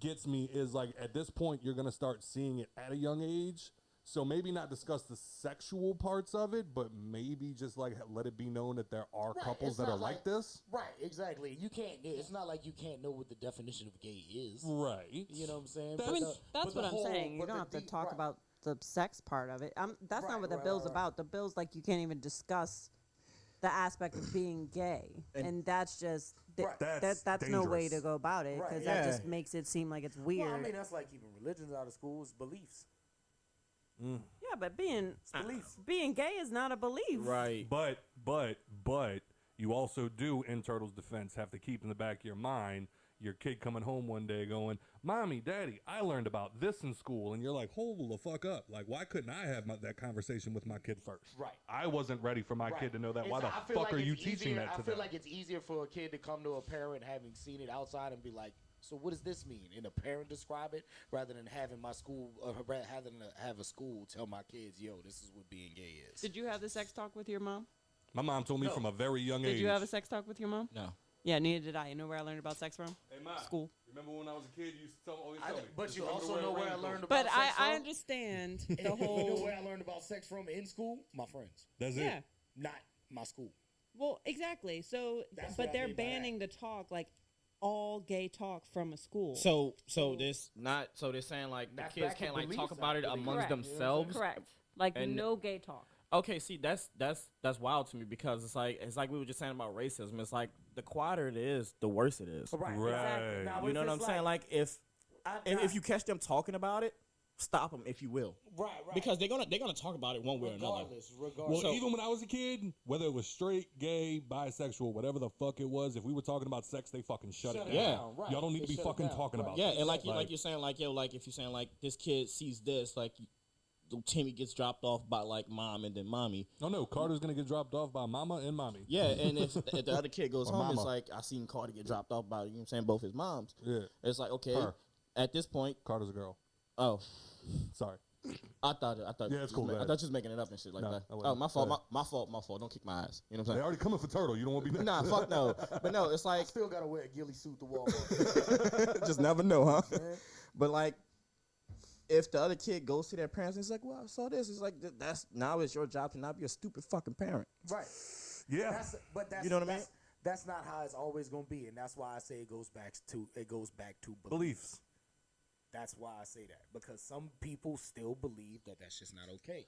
gets me is, like, at this point, you're going to start seeing it at a young age. So maybe not discuss the sexual parts of it, but maybe just like let it be known that there are couples It's that not are like this. Right, exactly. You can't. It's not like you can't know what the definition of gay is. Right. You know what I'm saying? I mean, that's what I'm saying. You don't have to talk about the sex part of it. That's not what the bill's about. The bill's like you can't even discuss the aspect of being gay, and that's just that's no way to go about it because that just makes it seem like it's weird. Well, I mean, that's like keeping religions out of schools, beliefs. Yeah, but being gay is not a belief. Right. But you also do, in Turtle's defense, have to keep in the back of your mind your kid coming home one day going, Mommy, Daddy, I learned about this in school. And you're like, hold the fuck up. Like, why couldn't I have that conversation with my kid first? Right. I wasn't ready for my kid to know that. Why the fuck are you teaching that to them? I feel like it's easier for a kid to come to a parent having seen it outside and be like, so what does this mean? And a parent describe it rather than having my school, having to have a school tell my kids, yo, this is what being gay is. Did you have the sex talk with your mom? My mom told me from a very young age. Did you have a sex talk with your mom? No. Yeah, neither did I. You know where I learned about sex from? Hey, Ma, School. Remember when I was a kid, you used to always tell me. But you also remember know where I it learned from. about But sex from? I understand the You know whole. where I learned about sex from in school? My friends. That's Yeah. it. Not my school. Well, exactly. So, That's but what I they're mean by that. banning the talk, like all gay talk from a school. So they're saying like the That's kids back to can't like beliefs, talk about it I believe. amongst Correct. themselves. Correct. Like And- no gay talk. Okay, see that's wild to me because it's like we were just saying about racism. It's like the quieter it is, the worse it is. Right. Right. Now, You know what I'm saying? Like if if you catch them talking about it, stop them if you will. Right. Because they're gonna talk about it one way or another. Regardless. Well, even when I was a kid, whether it was straight, gay, bisexual, whatever the fuck it was, if we were talking about sex, they fucking shut it down. Yeah. Right. Y'all don't need to They be shut it fucking down. talking Right. about Yeah, this. and like Like, you're saying like if you're saying like this kid sees this like Timmy gets dropped off by like mom and then mommy. Oh no, Carter's gonna get dropped off by mama and mommy. Yeah, and if the other kid goes Or home, it's mama. like I seen Carter get dropped off by, you know what I'm saying, both his moms. Yeah. It's like, okay, Her. at this point, Carter's a girl. oh, Sorry. I thought Yeah, it's cool, I man. thought you was making it up and shit like No, that. I wasn't. Oh, my fault, Go ahead. my fault. Don't kick my ass. You know what They I'm saying? already coming for Turtle. You don't want to be next. Nah, fuck no. But no, it's like Still gotta wear a ghillie suit to Walmart. just never know, huh? But like, if the other kid goes to their parents and it's like, well, I saw this. It's like that's now it's your job to not be a stupid fucking parent. Right. Yeah. That's You know what I mean? That's not how it's always gonna be, and that's why I say it goes back to Beliefs. That's why I say that, because some people still believe that that's just not okay.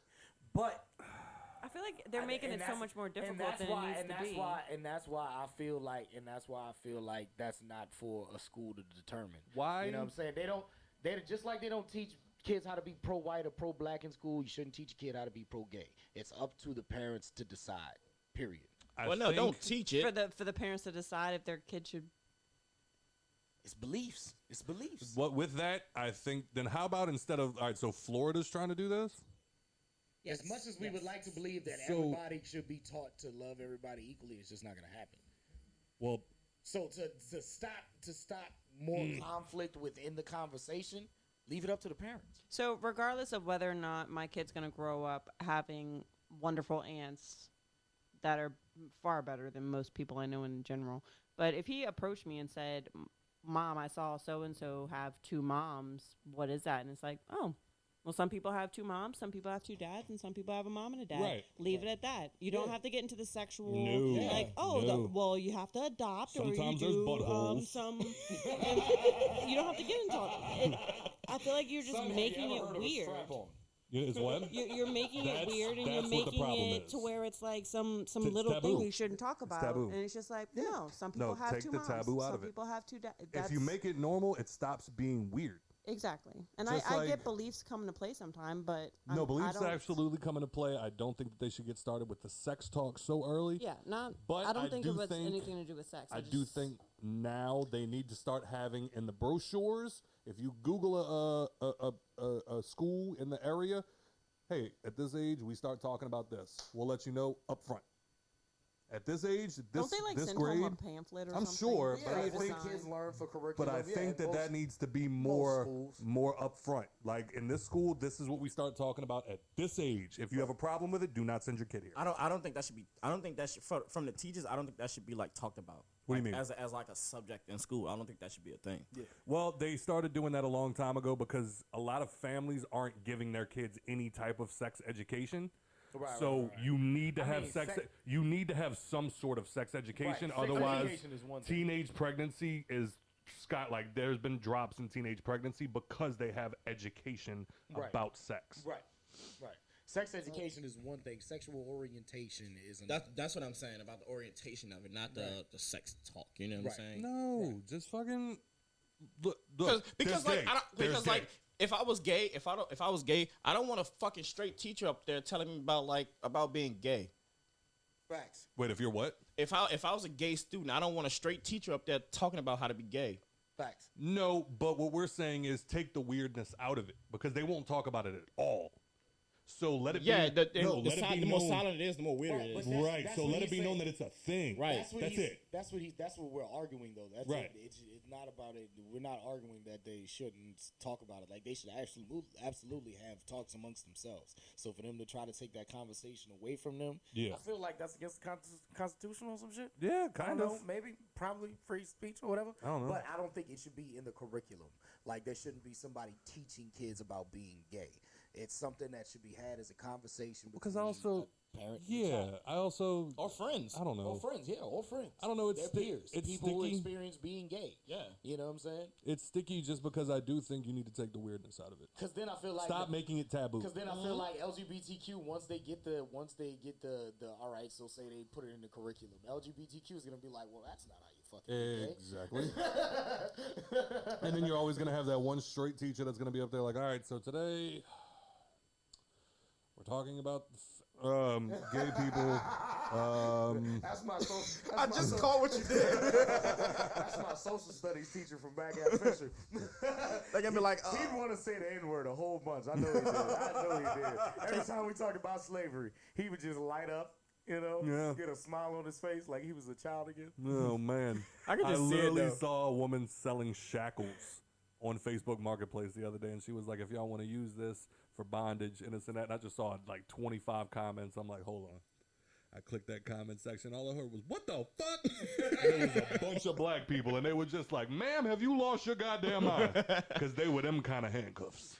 But I feel like they're making it so much more difficult than it needs to be. And that's why I feel like that's not for a school to determine. Why? You know what I'm saying? They just like they don't teach kids how to be pro-white or pro-black in school. You shouldn't teach a kid how to be pro-gay. It's up to the parents to decide. Period. Well, no, don't teach it. For the parents to decide if their kid should. It's beliefs. It's beliefs. What with that, I think. Then how about instead of all right? So Florida's trying to do this. As much as we would like to believe that So- everybody should be taught to love everybody equally, it's just not going to happen. Well, So to stop more conflict within the conversation, leave it up to the parents. So regardless of whether or not my kid's gonna grow up having wonderful aunts that are far better than most people I know in general, but if he approached me and said, "Mom, I saw so and so have two moms. What is that?" and it's like, "Oh, well, some people have two moms, some people have two dads, and some people have a mom and a dad." Right. Leave it at that. You don't have to get into the sexual, No. like, oh, No. well, you have to adopt, Sometimes or there's you do buttholes. some. You don't have to get into it. I feel like you're just making it weird. it's what? You're making it That's- weird, and that's you're what the making problem it to is. where it's like some It's little taboo. thing you shouldn't talk about, taboo. and it's just like, no, some people No, have take two the moms, taboo out some of it. people have two dads. If you make it normal, it stops being weird. exactly, and Just I like- get beliefs come into play sometime, but No, I beliefs don't, absolutely come into play. I don't think that they should get started with the sex talk so early. Yeah, not. But I don't think do it was think- anything to do with sex. I do think now they need to start having in the brochures. If you Google a school in the area, hey, at this age we start talking about this. We'll let you know up front. At this age, don't they like this send grade, home a pamphlet or I'm something? sure, Yeah, but I that's what think the kids learn for But curriculum. I think that needs to be more upfront. Like in this school, this is what we start talking about at this age. If you have a problem with it, do not send your kid here. I don't think that should be. I don't think that should from the teachers. I don't think that should be like talked about. What do you Like, mean? As like a subject in school. I don't think that should be a thing. Yeah. Well, they started doing that a long time ago because a lot of families aren't giving their kids any type of sex education. So you need to have you need to have some sort of sex education. Sex Otherwise, education is one thing. teenage pregnancy is like there's been drops in teenage pregnancy because they have education about sex. Right. Sex education is one thing. Sexual orientation is another. That's what I'm saying about the orientation of it, not the sex talk. You know what I'm saying? No, just fucking look. Because there's like gay. I don't, There's because gay. like if I was gay, if I was gay, I don't want a fucking straight teacher up there telling me about being gay. Facts. Wait, if you're what? If I was a gay student, I don't want a straight teacher up there talking about how to be gay. Facts. No, but what we're saying is take the weirdness out of it because they won't talk about it at all. So let it Yeah, be. the let it be more known. silent it is, the more weird it is. Right. So let it be known that it's a thing. Right. That's it. That's what we're arguing though. That's right. It's not about it. We're not arguing that they shouldn't talk about it. Like they should absolutely have talks amongst themselves. So for them to try to take that conversation away from them, I feel like that's against the Constitution or some shit. Yeah, I don't know, maybe, probably free speech or whatever. I don't know. But I don't think it should be in the curriculum. Like there shouldn't be somebody teaching kids about being gay. It's something that should be had as a conversation. Because I also, parent I also, or friends. I don't know. Or friends, or friends. I don't know. It's their peers. It's people who sticky. experience being gay. Yeah, you know what I'm saying? It's sticky just because I do think you need to take the weirdness out of it. Because then I feel like stop making it taboo. Because then I feel like LGBTQ once they get the all right, so say they put it in the curriculum, LGBTQ is gonna be like, well, that's not how you fucking Exactly. And then you're always gonna have that one straight teacher that's gonna be up there like, all right, so today we're talking about gay people. That's my social. I just caught what you did. That's my social studies teacher from back at Fisher. They're gonna be like, he'd want to say the N-word a whole bunch. I know he did. Every time we talked about slavery, he would just light up. You know, get a smile on his face like he was a child again. Oh man, I literally saw a woman selling shackles on Facebook Marketplace the other day, and she was like, "If y'all want to use this for bondage and this and that," and I just saw like 25 comments. I'm like, "Hold on." I clicked that comment section. All I heard was, "What the fuck?" And it was a bunch of black people, and they were just like, "Ma'am, have you lost your goddamn mind?" Because they were them kind of handcuffs.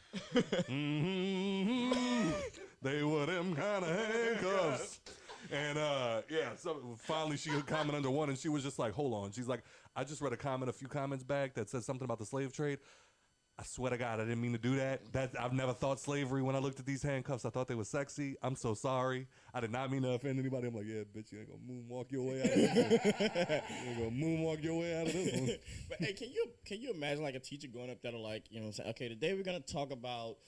They were them kind of handcuffs. And so finally she would comment under one, and she was just like, "Hold on." She's like, "I just read a few comments back that said something about the slave trade. I swear to God, I didn't mean to do that. I've never thought slavery when I looked at these handcuffs. I thought they were sexy. I'm so sorry. I did not mean to offend anybody." I'm like, "Yeah, bitch, you ain't gonna moonwalk your way out of this one. You ain't gonna moonwalk your way out of this one." But hey, can you imagine like a teacher going up there to like, you know what I'm saying, okay, today we're gonna talk about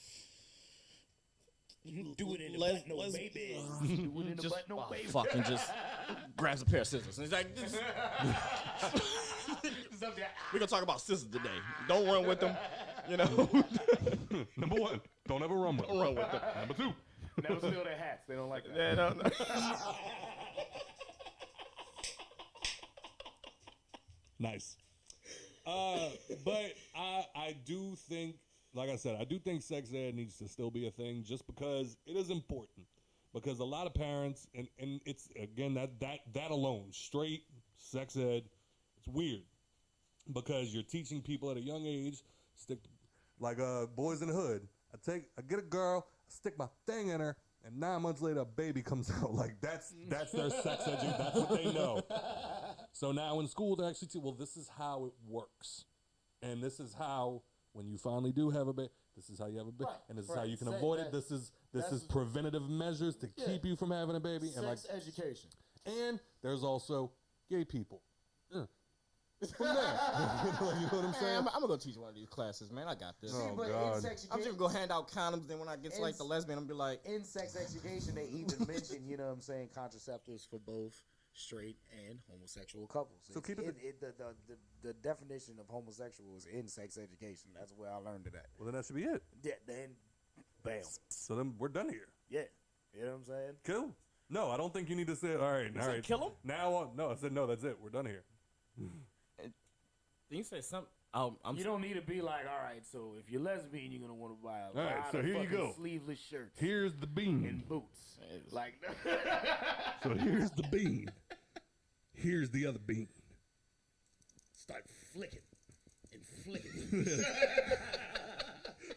do it in the butt, no baby. Do it in the butt, no baby. Fucking just grabs a pair of scissors. And he's like, we're gonna talk about scissors today. Don't run with them. You know. Number one, don't ever run with them. Don't run with them. Number two, never steal their hats. They don't like that. They don't. Nice. But I do think, like I said, I do think sex ed needs to still be a thing just because it is important. Because a lot of parents, and it's, again, that alone, straight sex ed, it's weird. Because you're teaching people at a young age, like Boys in the Hood. I get a girl, I stick my thing in her, and 9 months later a baby comes out. Like that's their sex education. That's what they know. So now in school they're actually well, this is how it works, and this is how when you finally do have a baby, this is how you have a baby, and this is how you can avoid it. This is preventative measures to keep you from having a baby. Sex and like education. And there's also gay people. From there. You know what I'm saying? I'm gonna go teach one of these classes, man. I got this. Oh, God. I'm just gonna hand out condoms. Then when I get to like the lesbian, I'm gonna be like, in sex education, they even mention, you know what I'm saying, contraceptives for both straight and homosexual couples. So keep it. The definition of homosexual is in sex education. That's where I learned it at. Well, then that should be it. Yeah. Then, bam. So then we're done here. Yeah. You know what I'm saying? Cool. No, I don't think you need to say, all right. Kill him? Now on. No, I said no. That's it. We're done here. You say something. You don't need to be like, all right, so if you're lesbian, you're going to want to buy a all right, so here you go. Sleeveless shirts. Here's the bean. And boots. Like, so here's the bean. Here's the other bean. Start flicking and flicking.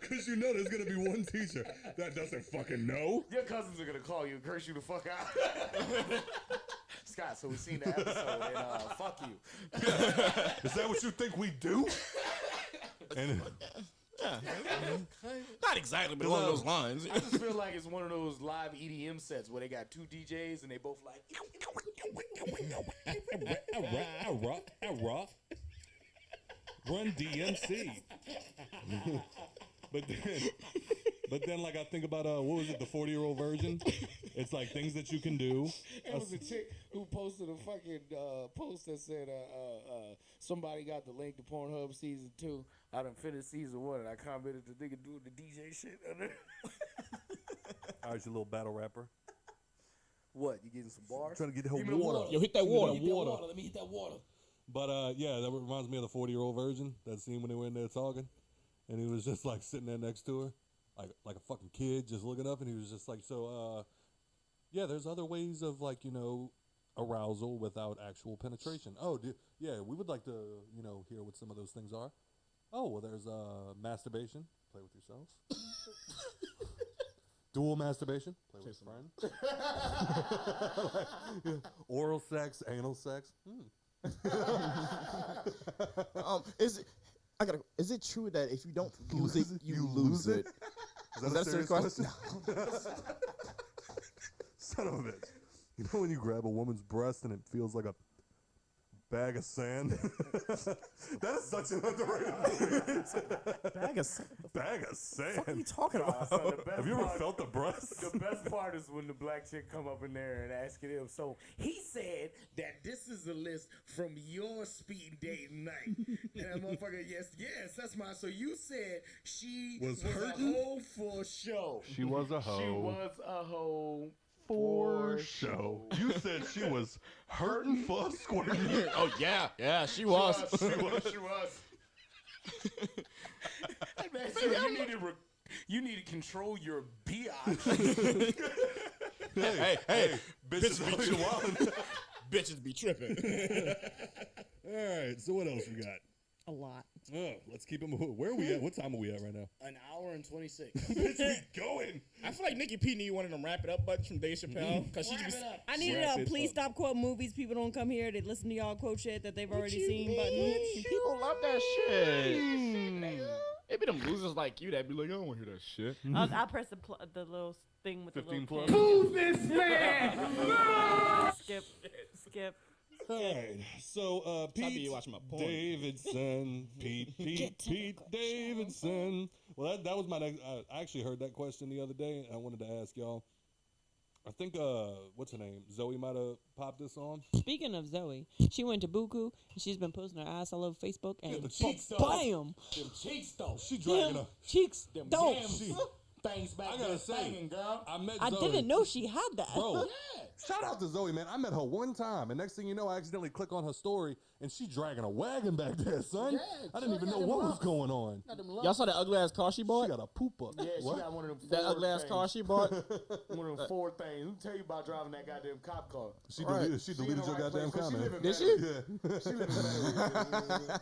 Because you know there's going to be one teacher that doesn't fucking know. Your cousins are going to call you and curse you the fuck out. Scott, so we've seen the episode and fuck you. Is that what you think we do? And not exactly, but along those lines. I just feel like it's one of those live EDM sets where they got two DJs and they both like. Run DMC. But then, like, I think about, what was it, the 40-year-old version? It's like things that you can do. It was a chick who posted a fucking post that said, somebody got the link to Pornhub season 2. I done finished season 1, and I commented the nigga doing the DJ shit under. All right, you little battle rapper. What? You getting some bars? Trying to get her Give me the water. Yo, hit that Give me water. that water. Let me hit that water. But yeah, that reminds me of the 40-year-old virgin. That scene when they were in there talking, and he was just like sitting there next to her, like a fucking kid, just looking up, and he was just like, so yeah, there's other ways of like arousal without actual penetration. Oh, yeah, we would like to hear what some of those things are. Oh, well, there's masturbation. Play with yourself. Dual masturbation. Play with a friend. Oral sex, anal sex. Is it true that if you don't use it, you lose it? Is that a serious question? Son of a bitch. You know when you grab a woman's breast and it feels like a bag of sand? That is such an underrated movie. Bag of sand? Bag of sand? What are you talking about? Son, the best Have you ever part- felt the breast? The best part is when the black chick come up in there and asking him. So he said that this is a list from your speed dating night. And that motherfucker, yes, that's mine. So you said she Was a hurting? hoe for show. She was a hoe. She was a hoe For show. You said she was hurting for squirting. Oh yeah, she was. She was. Hey, man, so you need to control your biatch. Hey, bitches be wildin'. Bitches be tripping. All right, so what else we got? A lot. Oh, let's keep it moving. Where are we at? What time are we at right now? An hour and 26. Bitch, we going. I feel like Nikki P need one of them wrap it up buttons from Dave Chappelle because she just. I need Wrap a it please up. stop quote movies. People don't come here. They listen to y'all quote shit that they've already you seen. mean? Button. People love that shit. It be them losers like you that be like, I don't want to hear that shit. I'll press the little thing with 15 the little plus. Who's this man? skip. All right, so be Pete watching my porn. Davidson, Pete Davidson. Well, that was my next. I actually heard that question the other day, and I wanted to ask y'all. I think what's her name? Zoe might have popped this on. Speaking of Zoe, she went to Buku and she's been posting her ass all over Facebook and the cheeks, though. bam, Them cheeks, though. She dragging her. cheeks. Them Don't. yams. Things back I gotta there say, banging, girl. I met I Zoe. didn't know she had that. Bro, shout out to Zoe, man. I met her one time, and next thing you know, I accidentally click on her story, and she dragging a wagon back there, son. I didn't even know what was going on. Y'all saw that ugly ass car she bought? She got a pooper. Yeah, What? she got one of them That Ford ugly ass things. car she bought? One of them Ford things. Who tell you about driving that goddamn cop car? She Right. deleted, she deleted your goddamn comment. Did she? Yeah. She live in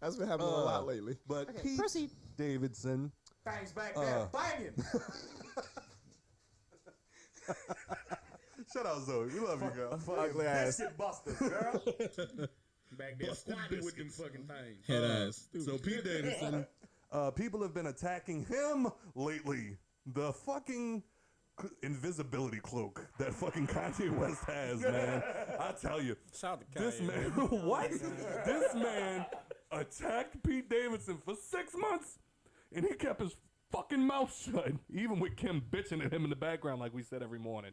That's been happening a lot lately. But Pete proceed. Davidson. things back there banging. Shout out Zoe. We love you, girl. Ugly ass. Biscuit busters, girl. Back there squatting with them fucking things. Head ass. So Pete Davidson, people have been attacking him lately. The fucking invisibility cloak that fucking Kanye West has, man. I tell you, Shout out to this man, what? This man attacked Pete Davidson for 6 months, and he kept his fucking mouth shut, even with Kim bitching at him in the background like we said every morning.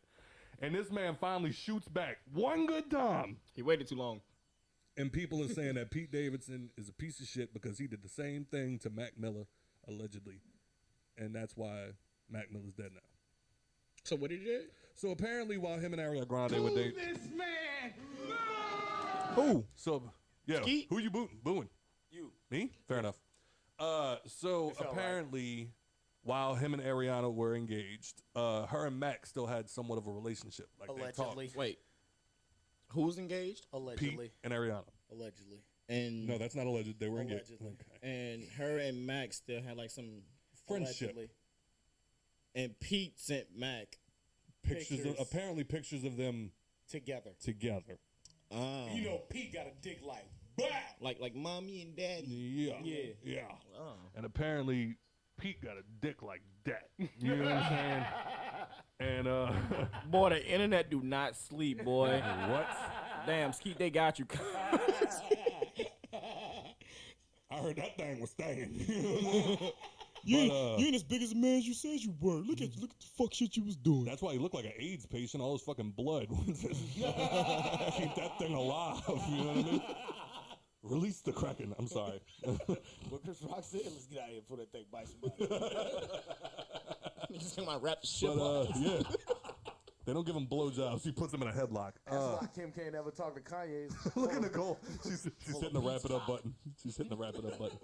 And this man finally shoots back one good time. He waited too long. And people are saying that Pete Davidson is a piece of shit because he did the same thing to Mac Miller, allegedly. And that's why Mac Miller's dead now. So what did he do? So apparently while him and Ariana Grande were dating... This man. Who? So, yeah, Skeet. who you booing? You. Me? Fair enough. So It felt apparently, while him and Ariana were engaged, her and Mac still had somewhat of a relationship. Like they Allegedly. talked. Wait. Who's engaged? Allegedly. Pete and Ariana. Allegedly. And No, that's not alleged. They were engaged. Allegedly. Okay. and her and Mac still had like some Friendship. Allegedly. and Pete sent Mac Pictures. Apparently pictures of them Together. together. You know, Pete got a dick like, bah! like mommy and daddy. Yeah. Yeah. And apparently Pete got a dick like that. You know what I'm saying? And Boy, the internet do not sleep, boy. what? Damn, Skeet, they got you. I heard that thing was staying. You ain't as big as a man as you said you were. Look at the fuck shit you was doing. That's why he looked like an AIDS patient. All his fucking blood. Keep that thing alive. You know what I mean? Release the Kraken. I'm sorry. What Chris Rock said, let's get out of here and put that thing by somebody. Niggas might wrap the shit But up. yeah, they don't give him blowjobs. He puts them in a headlock. That's why Kim can't ever talk to Kanye. Look at Nicole. She's hitting the wrap it up button. She's hitting the wrap it up button.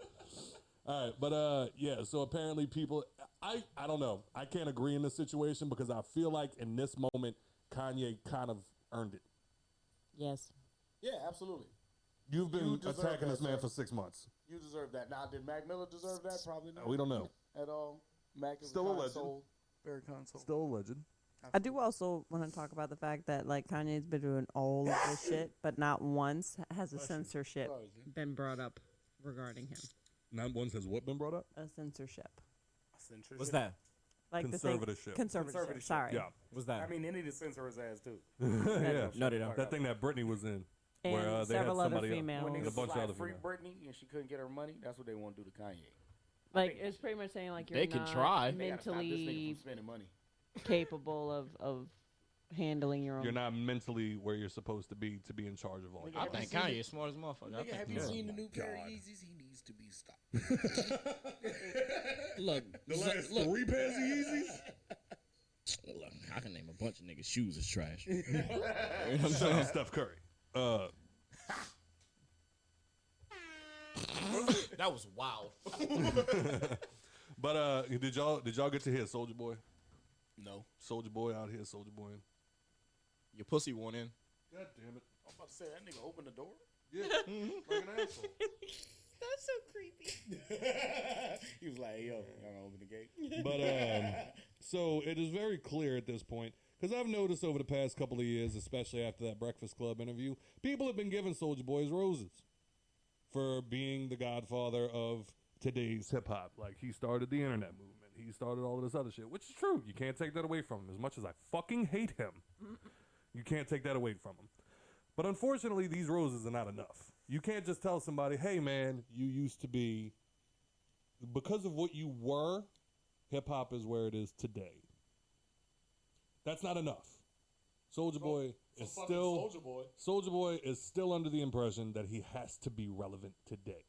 All right, but yeah. So apparently, people, I don't know. I can't agree in this situation because I feel like in this moment, Kanye kind of earned it. Yes. Yeah, absolutely. You've been deserve attacking that, this man sir. for 6 months. You deserve that. Now, did Mac Miller deserve that? Probably not. We don't know. At all. Mac is Still a kind legend. soul, very kind soul. Still a legend. I do also want to talk about the fact that like Kanye's been doing all of this shit, but not once has a censorship been brought up regarding him. Not once has what been brought up? A censorship. What's that? Like the thing- Conservatorship. Conservatorship. Sorry. Yeah. What's that? I mean, they need to censor his ass too. Yeah. No, they don't. That thing that Britney was in. And where they had several other somebody females. When and niggas a bunch was of like other free females. Britney and she couldn't get her money, that's what they want to do to Kanye. Like it's pretty much saying like you're They can not try. They gotta stop this nigga mentally from spending money. capable of handling your own. You're not mentally where you're supposed to be in charge of all. I think Kanye is smart as a motherfucker. I Nigga, think have he you is. seen the new pair of Yeezys? He needs to be stopped. Look, The last look, 3 pairs of Yeezys? look, I can name a bunch of niggas' shoes is trash. You know what I'm saying? Steph Curry. That was wild. But did y'all get to hear Soulja Boy? No. Soulja Boy out here, Soulja Boy. Your pussy won't in. God damn it. I'm about to say that nigga opened the door. Yeah, like an asshole. That's so creepy. He was like, hey, yo, y'all gonna open the gate? But so it is very clear at this point, because I've noticed over the past couple of years, especially after that Breakfast Club interview, people have been giving Soulja Boy's roses for being the godfather of today's hip hop. Like, he started the internet movement. He started all of this other shit, which is true. You can't take that away from him. As much as I fucking hate him, you can't take that away from him. But unfortunately, these roses are not enough. You can't just tell somebody, hey, man, you used to be, because of what you were, hip-hop is where it is today. That's not enough. Soulja Boy is still Soulja Boy is still under the impression that he has to be relevant today.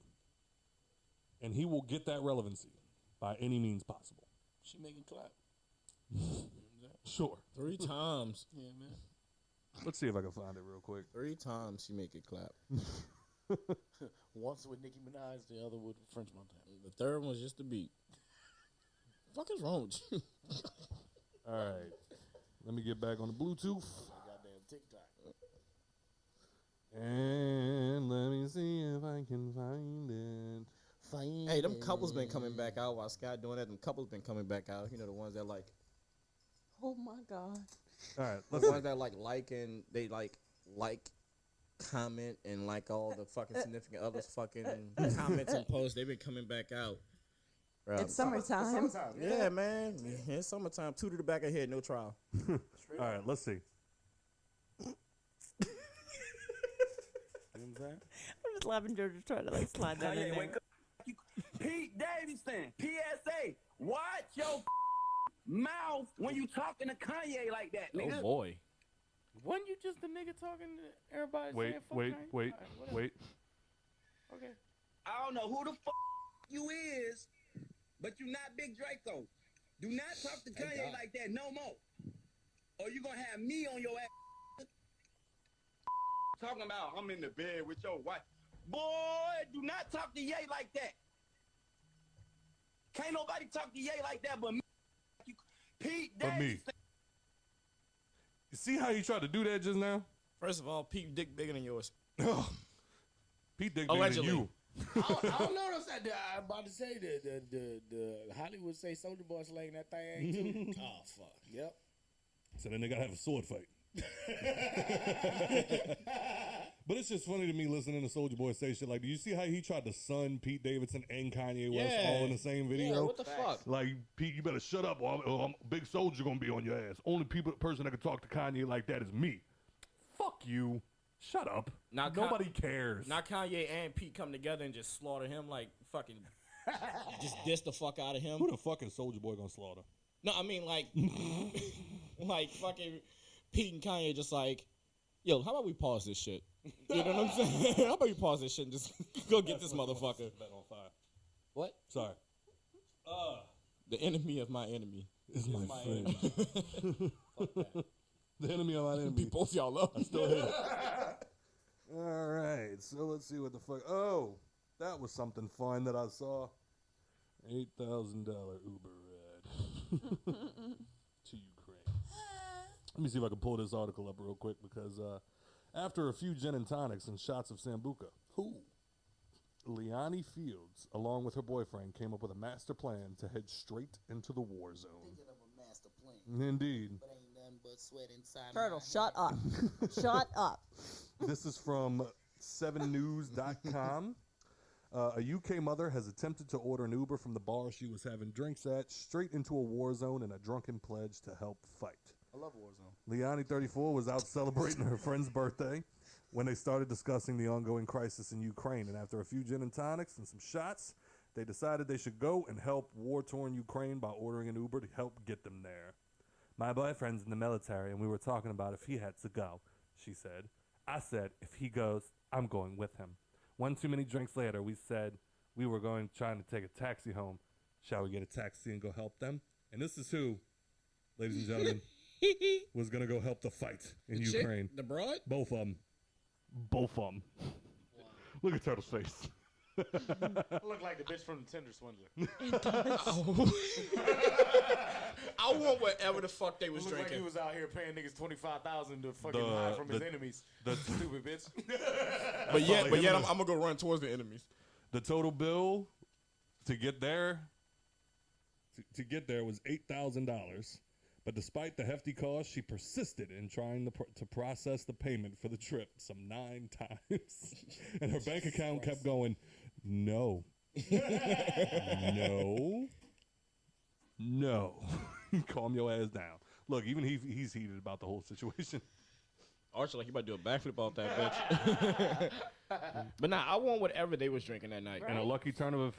And he will get that relevancy by any means possible. She making clap. Sure. 3 times. Yeah, man. Let's see if I can find it real quick. 3 times she make it clap. Once with Nicki Minaj, the other with French Montana. The third one was just a beat. What the fuck is wrong with you? All right. Let me get back on the Bluetooth. Goddamn TikTok. And let me see if I can find it. Hey, them couples been coming back out while Scott doing that. Them couples been coming back out. You know, the ones that like, oh my God. All right. The ones that like and they like, comment, and like all the fucking significant others fucking comments and posts. They've been coming back out. It's summertime. Yeah, man. Yeah, it's summertime. 2 to the back of head, no trial. All right, let's see. I'm just laughing. George is trying to like slide that in there. Pete Davidson, PSA, watch your mouth when you talking to Kanye like that, nigga. Oh boy. Wasn't you just the nigga talking to everybody Wait, saying fuck wait, Kanye? wait, All right, whatever. wait. Okay. I don't know who the you is, but you not Big Draco. Do not talk to Kanye like that no more. Or you gonna have me on your ass. Talking about I'm in the bed with your wife. Boy, do not talk to Ye like that. Can't nobody talk to Ye like that but me. Pete But me. Davidson. You see how he tried to do that just now? First of all, Pete dick bigger than yours. Pete dick bigger than you. I don't know that. I'm about to say the Hollywood say Soulja Boy slaying that thing too. Oh fuck. Yep. So then they gotta have a sword fight. But it's just funny to me listening to Soulja Boy say shit like, do you see how he tried to sun Pete Davidson and Kanye West all in the same video? Yeah, what the fuck? Like, Pete, you better shut up or Big Soulja gonna be on your ass. Only person that can talk to Kanye like that is me. Fuck you. Shut up. Nobody cares. Not Kanye and Pete come together and just slaughter him like fucking just diss the fuck out of him. Who the fuck is Soulja Boy gonna slaughter? No, I mean like like fucking Pete and Kanye just like, yo, how about we pause this shit? You know what I'm saying? How about we pause this shit and just go get this motherfucker? Bet on fire. What? Sorry. The enemy of my enemy. is my friend. Fuck that. The enemy of my enemy. Beat both y'all up. I still hit it. All right, so let's see what the fuck. Oh, that was something fun that I saw. $8,000 Uber ride to Ukraine. Let me see if I can pull this article up real quick because after a few gin and tonics and shots of Sambuca, Leonie Fields, along with her boyfriend, came up with a master plan to head straight into the war zone. Thinking of a master plan. Indeed. But ain't nothing but sweat inside. Turtle, my shut up. Shut up. This is from 7news.com. A UK mother has attempted to order an Uber from the bar she was having drinks at straight into a war zone in a drunken pledge to help fight. I love Warzone. Leonie, 34, was out celebrating her friend's birthday when they started discussing the ongoing crisis in Ukraine. And after a few gin and tonics and some shots, they decided they should go and help war-torn Ukraine by ordering an Uber to help get them there. My boyfriend's in the military, and we were talking about if he had to go, she said. I said, if he goes, I'm going with him. One too many drinks later, we said we were trying to take a taxi home. Shall we get a taxi and go help them? And this is who, ladies and gentlemen, was going to go help the fight in the Ukraine. Chick, the broad? Both of them. Both of them. Wow. Look at Turtle's face. I look like the bitch from the Tinder Swindler. I want whatever the fuck they was Look drinking. like he was out here paying niggas $25,000 to fucking hide from his enemies. Stupid bitch. But yet I'm gonna go run towards the enemies. The total bill to get there was $8,000. But despite the hefty cost, she persisted in trying to process the payment for the trip some 9 times. And her bank account kept going, no. No. Calm your ass down. Look, even he's heated about the whole situation. Archer, like you about to do a backflip off that bitch. But nah, I want whatever they was drinking that night. In a lucky turn of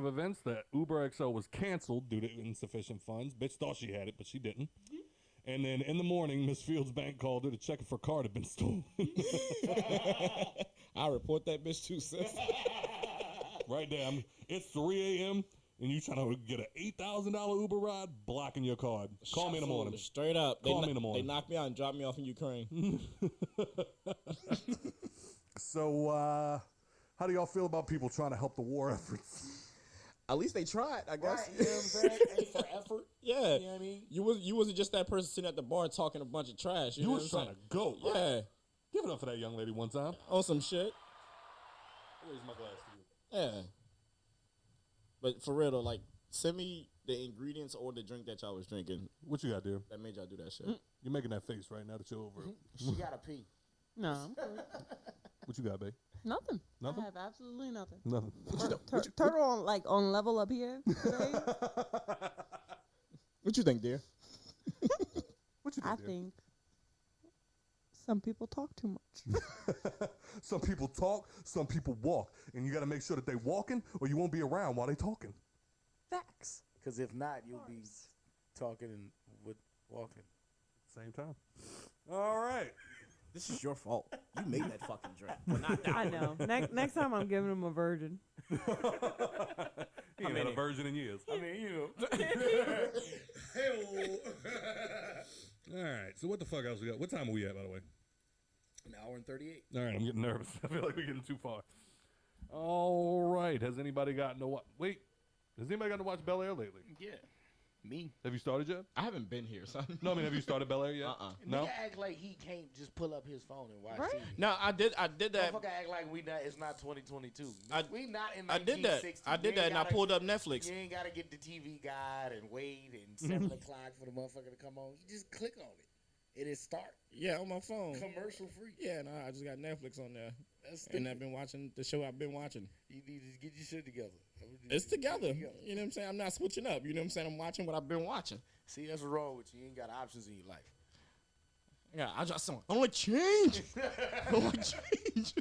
events, the Uber XL was canceled due to insufficient funds. Bitch thought she had it, but she didn't. And then in the morning, Miss Fields' bank called her to check if her card had been stolen. I report that bitch too, sis. Right there. It's 3 a.m. and you trying to get an $8,000 Uber ride, blocking your card. Call me in the morning. Straight up. Call me in the morning. They knocked me out and dropped me off in Ukraine. So, how do y'all feel about people trying to help the war efforts? At least they tried, I guess. Right, you know what I'm saying? A for effort. Yeah. You know what I mean? You wasn't just that person sitting at the bar talking a bunch of trash. You know was trying to go. Yeah. Give it up for that young lady one time. On some shit. Where's my glass to you? Yeah. But for real though, like, send me the ingredients or the drink that y'all was drinking. What you got, dear? That made y'all do that shit. You're making that face right now that you're over it. She got a pee. No. What you got, babe? Nothing. Nothing? I have absolutely nothing. Nothing. Turtle on level up here today. What you think, dear? What you think, I dear? think some people talk too much. Some people talk, some people walk. And you got to make sure that they walking or you won't be around while they talking. Facts. Because if not, you'll be talking and with walking. Same time. All right. This is your fault. You made that fucking drink. Well, not that I know. Next time I'm giving him a virgin. He ain't had a virgin in years. I mean, you know. All right. So what the fuck else we got? What time are we at, by the way? An hour and 38. All right. I'm getting nervous. I feel like we're getting too far. All right. Has anybody gotten to watch? Wait. Has anybody gotten to watch Bel Air lately? Yeah. Me. Have you started yet? I haven't been here, son. No, I mean, have you started Bel Air yet? No. Nigga act like he can't just pull up his phone and watch Right. TV. No, I did that. Motherfucker act like it's not 2022. We not in 1960. I did that. I did that, and I pulled up Netflix. You ain't got to get the TV guide and wait and 7 o'clock for the motherfucker to come on. You just click on it. It is start. Yeah, on my phone. Commercial free. Yeah, no, I just got Netflix on there. That's And I've been watching the show I've been watching. You need to get your shit together. It's together. You know what I'm saying? I'm not switching up. You know what I'm saying? I'm watching what I've been watching. See, that's what's wrong with you. You ain't got options in your life. Yeah, I just I don't like change. I don't like change.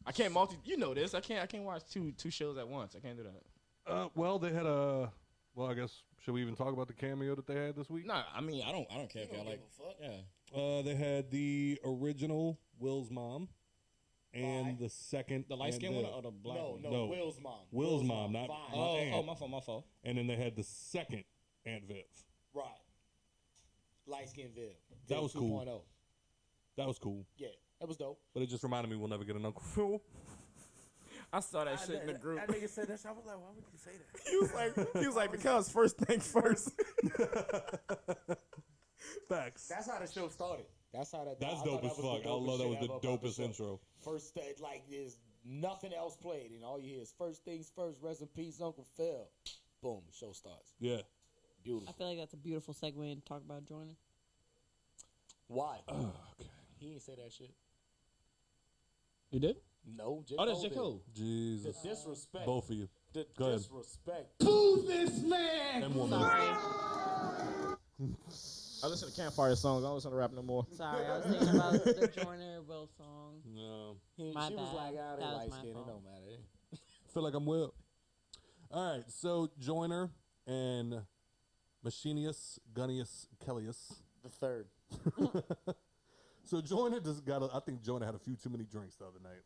I can't you know this. I can't watch two shows at once. I can't do that. Well, they had a. Well, I guess should we even talk about the cameo that they had this week? Nah, I mean I don't care if y'all like. Yeah. They had the original Will's mom, and the second. The light skinned one or the black one? No, Will's mom. Will's mom, not Vi. aunt. My fault. And then they had the second Aunt Viv. Right. Light skin Viv. That was cool. 2.0. That was cool. Yeah, that was dope. But it just reminded me we'll never get an Uncle Phil. I saw that shit in the group. That nigga said that shit. I was like, why would you say that? He was like, because first thing first. Facts. That's how the show started. That's dope as fuck. I love that was the dopest intro. First, like, there's nothing else played, and all you hear is first things first. Rest in peace, Uncle Phil. Boom, show starts. Yeah. I feel like that's a beautiful segue and talk about joining. Why? Oh, okay. He didn't say that shit. You did? No, J. Oh, that's J. did. Cole. Jesus. The disrespect. Both of you. The Go ahead. disrespect. Who's this man? And woman. Sorry. I listen to Campfire songs. I don't listen to rap no more. Sorry, I was thinking about the Joyner Will song. No. My She was bad. like, ah, they That was light my skin. It fault. don't matter. I feel like I'm Will. All right, so Joyner and Machinius Gunnius Kellius. The third. So Joyner just got I think Joyner had a few too many drinks the other night.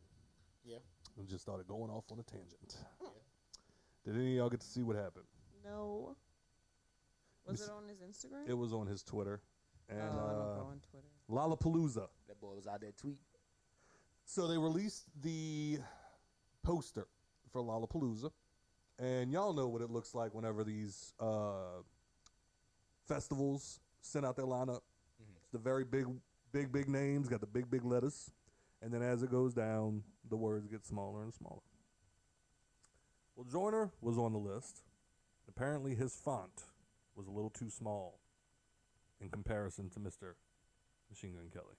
Yeah. And just started going off on a tangent. Did any of y'all get to see what happened? No. Was it on his Instagram? It was on his Twitter. And I don't go on Twitter. Lollapalooza. That boy was out there tweet. So they released the poster for Lollapalooza. And y'all know what it looks like whenever these festivals send out their lineup. It's the very big names, got the big letters. And then as it goes down, the words get smaller and smaller. Well, Joyner was on the list. Apparently his font was a little too small in comparison to Mr. Machine Gun Kelly.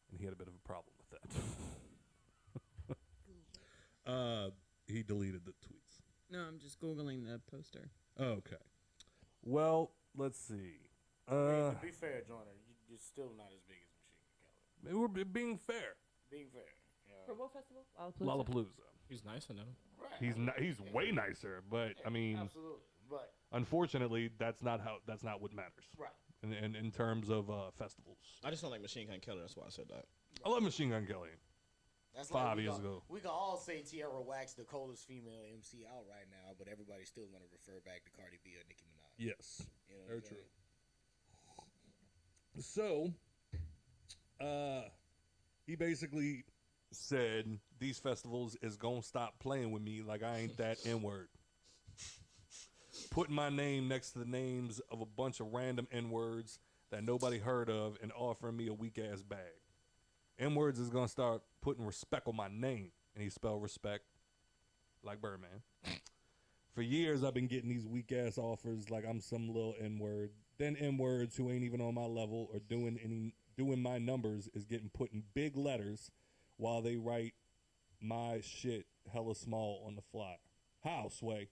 And he had a bit of a problem with that. He deleted the tweets. No, I'm just Googling the poster. Okay. Well, let's see. To be fair, Joyner, you're still not as big as Machine Gun Kelly. We're being fair. Being fair. Yeah. For what festival? Lollapalooza. He's nicer than him. Right. He's way nicer, but I mean, Absolutely. But unfortunately, that's not what matters. Right. In terms of festivals. I just don't like Machine Gun Kelly. That's why I said that. I love Machine Gun Kelly. that's 5 like years ago. We can all say Tierra Wax the coldest female MC out right now, but everybody's still going to refer back to Cardi B or Nicki Minaj. Yes. You know Very what I'm true. So, he basically said these festivals is gonna stop playing with me like I ain't that N-word. Putting my name next to the names of a bunch of random N-words that nobody heard of and offering me a weak-ass bag. N-words is gonna start putting respect on my name. And he spelled respect like Birdman. For years, I've been getting these weak-ass offers like I'm some little N-word. Then N-words who ain't even on my level or doing my numbers is getting put in big letters while they write my shit hella small on the flyer. How, Sway?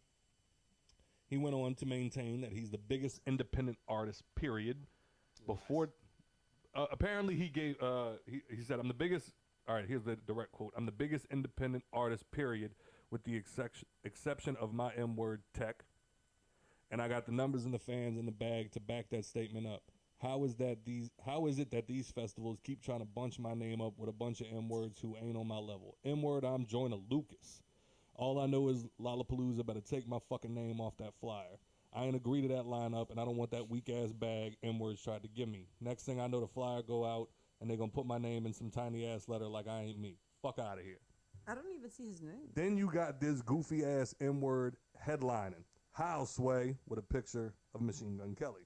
He went on to maintain that he's the biggest independent artist, period. Before, apparently he gave, he said, I'm the biggest, all right, here's the direct quote. I'm the biggest independent artist, period, with the exception of my M-word tech. And I got the numbers and the fans in the bag to back that statement up. How is it that these festivals keep trying to bunch my name up with a bunch of M-words who ain't on my level? M-word, I'm Joyner Lucas. All I know is Lollapalooza better take my fucking name off that flyer. I ain't agree to that lineup, and I don't want that weak-ass bag M-words tried to give me. Next thing I know, the flyer go out, and they gonna put my name in some tiny-ass letter like I ain't me. Fuck out of here. I don't even see his name. Then you got this goofy-ass M-word headlining. How, Sway, with a picture of Machine Gun Kelly.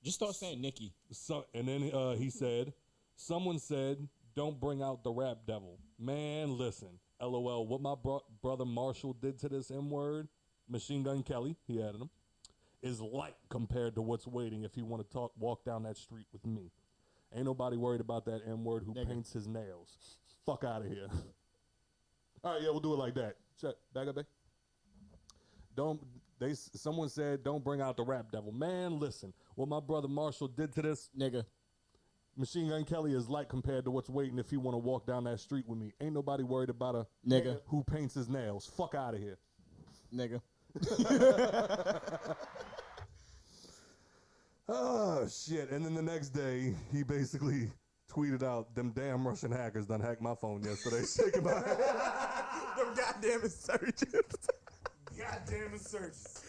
Just start saying Nikki. So, and then he said, someone said, don't bring out the rap devil. Man, listen. LOL, what my brother Marshall did to this M-word, Machine Gun Kelly, he added him, is light compared to what's waiting if you want to walk down that street with me. Ain't nobody worried about that M-word who paints his nails. Fuck out of here. All right, yeah, we'll do it like that. Check. Back up, babe. Someone said, don't bring out the rap devil. Man, listen. What my brother Marshall did to this nigga, Machine Gun Kelly is light compared to what's waiting if you want to walk down that street with me. Ain't nobody worried about a nigga who paints his nails. Fuck out of here. Nigga. Oh, shit. And then the next day, he basically tweeted out, "Them damn Russian hackers done hacked my phone yesterday." Shaking my head. Them goddamn insurgents. Goddamn insurgents.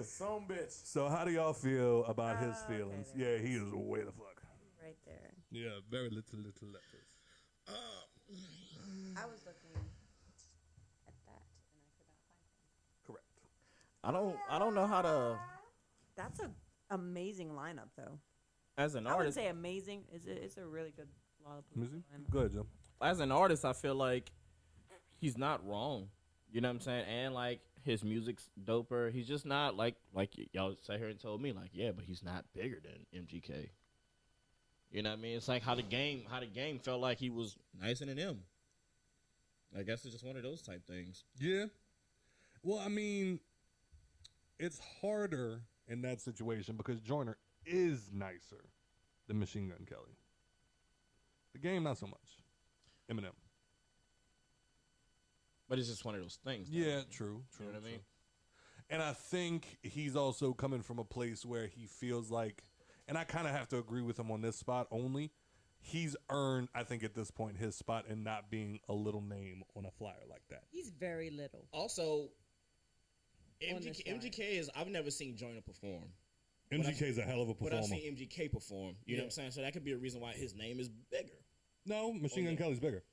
Some bitch. So how do y'all feel about his feelings? Yeah, he is way the fuck. Right there. Yeah, very little letters. I was looking at that and I could not find Correct. I don't know how to. That's an amazing lineup, though. As an I wouldn't artist, say amazing. It's a really good Music? lineup. Go ahead, Joe. as an artist, I feel like he's not wrong. You know what I'm saying? And like his music's doper. He's just not like y'all sat here and told me like, yeah, but he's not bigger than MGK. You know what I mean? It's like how the game felt like he was nicer than him. I guess it's just one of those type things. Yeah. Well, I mean, it's harder in that situation because Joyner is nicer than Machine Gun Kelly. The game, not so much. Eminem. But it's just one of those things. Though. Yeah, true. You know what I mean? And I think he's also coming from a place where he feels like, and I kind of have to agree with him on this spot only, he's earned, I think at this point, his spot in not being a little name on a flyer like that. He's very little. Also, On this MGK is, I've never seen Joyner perform. MGK is a hell of a But performer. I've seen MGK perform. You know what I'm saying? So that could be a reason why his name is bigger. No, Machine Gun Kelly's bigger.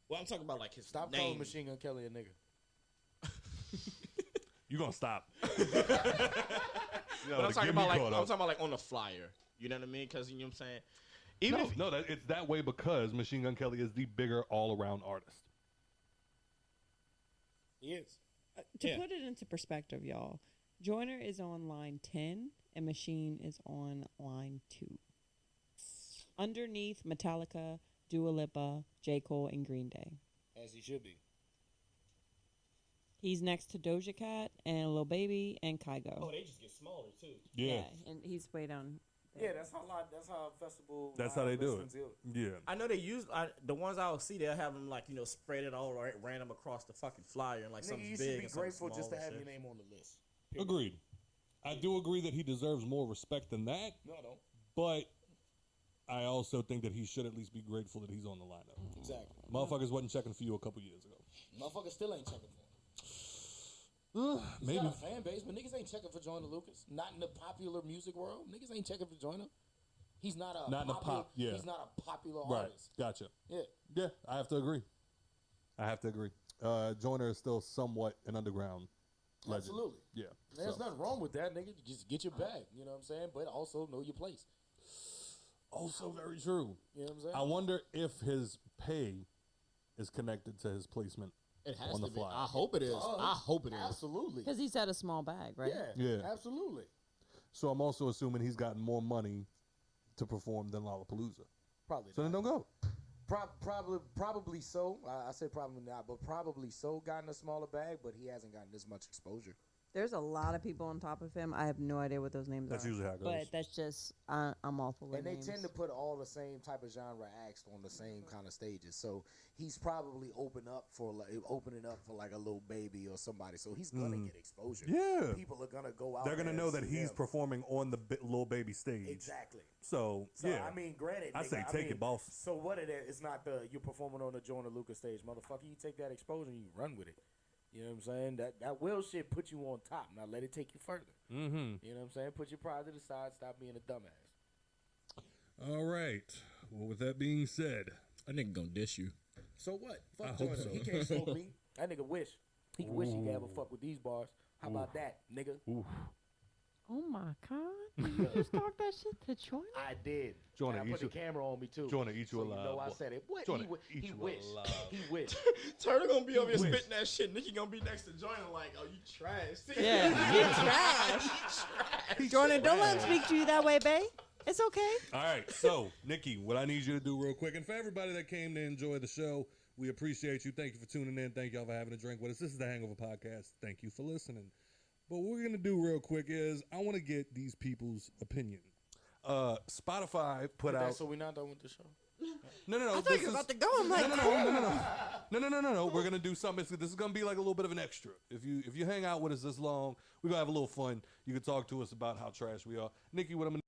Well, I'm talking about like his Stop name. calling Machine Gun Kelly a nigga. You gonna stop? But I'm talking about like on the flyer. You know what I mean? Because you know what I'm saying. It's that way because Machine Gun Kelly is the bigger all-around artist. He is. To put it into perspective, y'all, Joyner is on line 10 and Machine is on line 2. Underneath Metallica, Dua Lipa, J. Cole, and Green Day. As he should be. He's next to Doja Cat and Lil Baby and Kygo. Oh, they just get smaller too. Yeah. And he's way down. Yeah, that's how festival. That's how they do it. Yeah. I know they use the ones I'll see. They'll have them like spread it all right, random across the fucking flyer and like something you big. should be and something grateful just to small have and your shit. name on the list. Agreed. I do agree that he deserves more respect than that. No, I don't. But I also think that he should at least be grateful that he's on the lineup. Exactly. Motherfuckers wasn't checking for you a couple years ago. Motherfuckers still ain't checking for him. Maybe. He's got a fan base, but niggas ain't checking for Joyner Lucas. Not in the popular music world. Niggas ain't checking for Joyner. He's not a Not in the pop, yeah. He's not a popular Right. artist. Gotcha. Yeah. Yeah, I have to agree. Joyner is still somewhat an underground legend. Absolutely. Yeah. There's nothing wrong with that, nigga. Just get your bag. You know what I'm saying? But also know your place. Also very true. You know what I'm saying? I wonder if his pay is connected to his placement It has on the to be. flyer. I hope it is. I hope it is. Absolutely. Because he's had a small bag, right? Yeah. Absolutely. So I'm also assuming he's gotten more money to perform than Lollapalooza. Probably. So then don't go. Probably so. I say probably not, but probably so. Gotten a smaller bag, but he hasn't gotten this much exposure. There's a lot of people on top of him. I have no idea what those names That's are. usually how it goes. But that's just, I'm awful with And they names. tend to put all the same type of genre acts on the same kind of stages. So he's probably opening up for like a Lil Baby or somebody. So he's gonna get exposure. Yeah. People are gonna go out. They're going to there know and that see he's him. performing on the Lil Baby stage. Exactly. So yeah. I mean, granted, I nigga, say take it, boss. So what it is? It's not you're performing on the Joyner Lucas stage, motherfucker. You take that exposure and you run with it. You know what I'm saying? That will shit put you on top. Now let it take you further. Mm-hmm. You know what I'm saying? Put your pride to the side. Stop being a dumbass. All right. Well, with that being said, That nigga gonna diss you. So what? I Fuck hope Joyner. so. He can't smoke me. That nigga wish. He wish he could ever fuck with these bars. How about that, nigga? Oof. Oh my God. You just talk that shit to Joyner? I did. Joyner, And I put the camera on me too. Joyner, eat you so alive. You know I boy. said it. What? Joyner, He eat you wish. alive. He wish. Turtle gonna be over here Wish. spitting that shit. Nikki gonna be next to Joyner like, oh, you trash. Yeah, you trash. Joyner, don't let him speak to you that way, babe. It's okay. All right, so Nikki, what I need you to do real quick, and for everybody that came to enjoy the show, we appreciate you. Thank you for tuning in. Thank y'all for having a drink with us. This is the Hangover Podcast. Thank you for listening. But what we're gonna do real quick is I want to get these people's opinion. Spotify put out. So we're not done with the show. No. I thought you were about to go. I'm like, No. We're gonna do something. This is gonna be like a little bit of an extra. If you hang out with us this long, we're gonna have a little fun. You can talk to us about how trash we are. Nikki, what I'm gonna.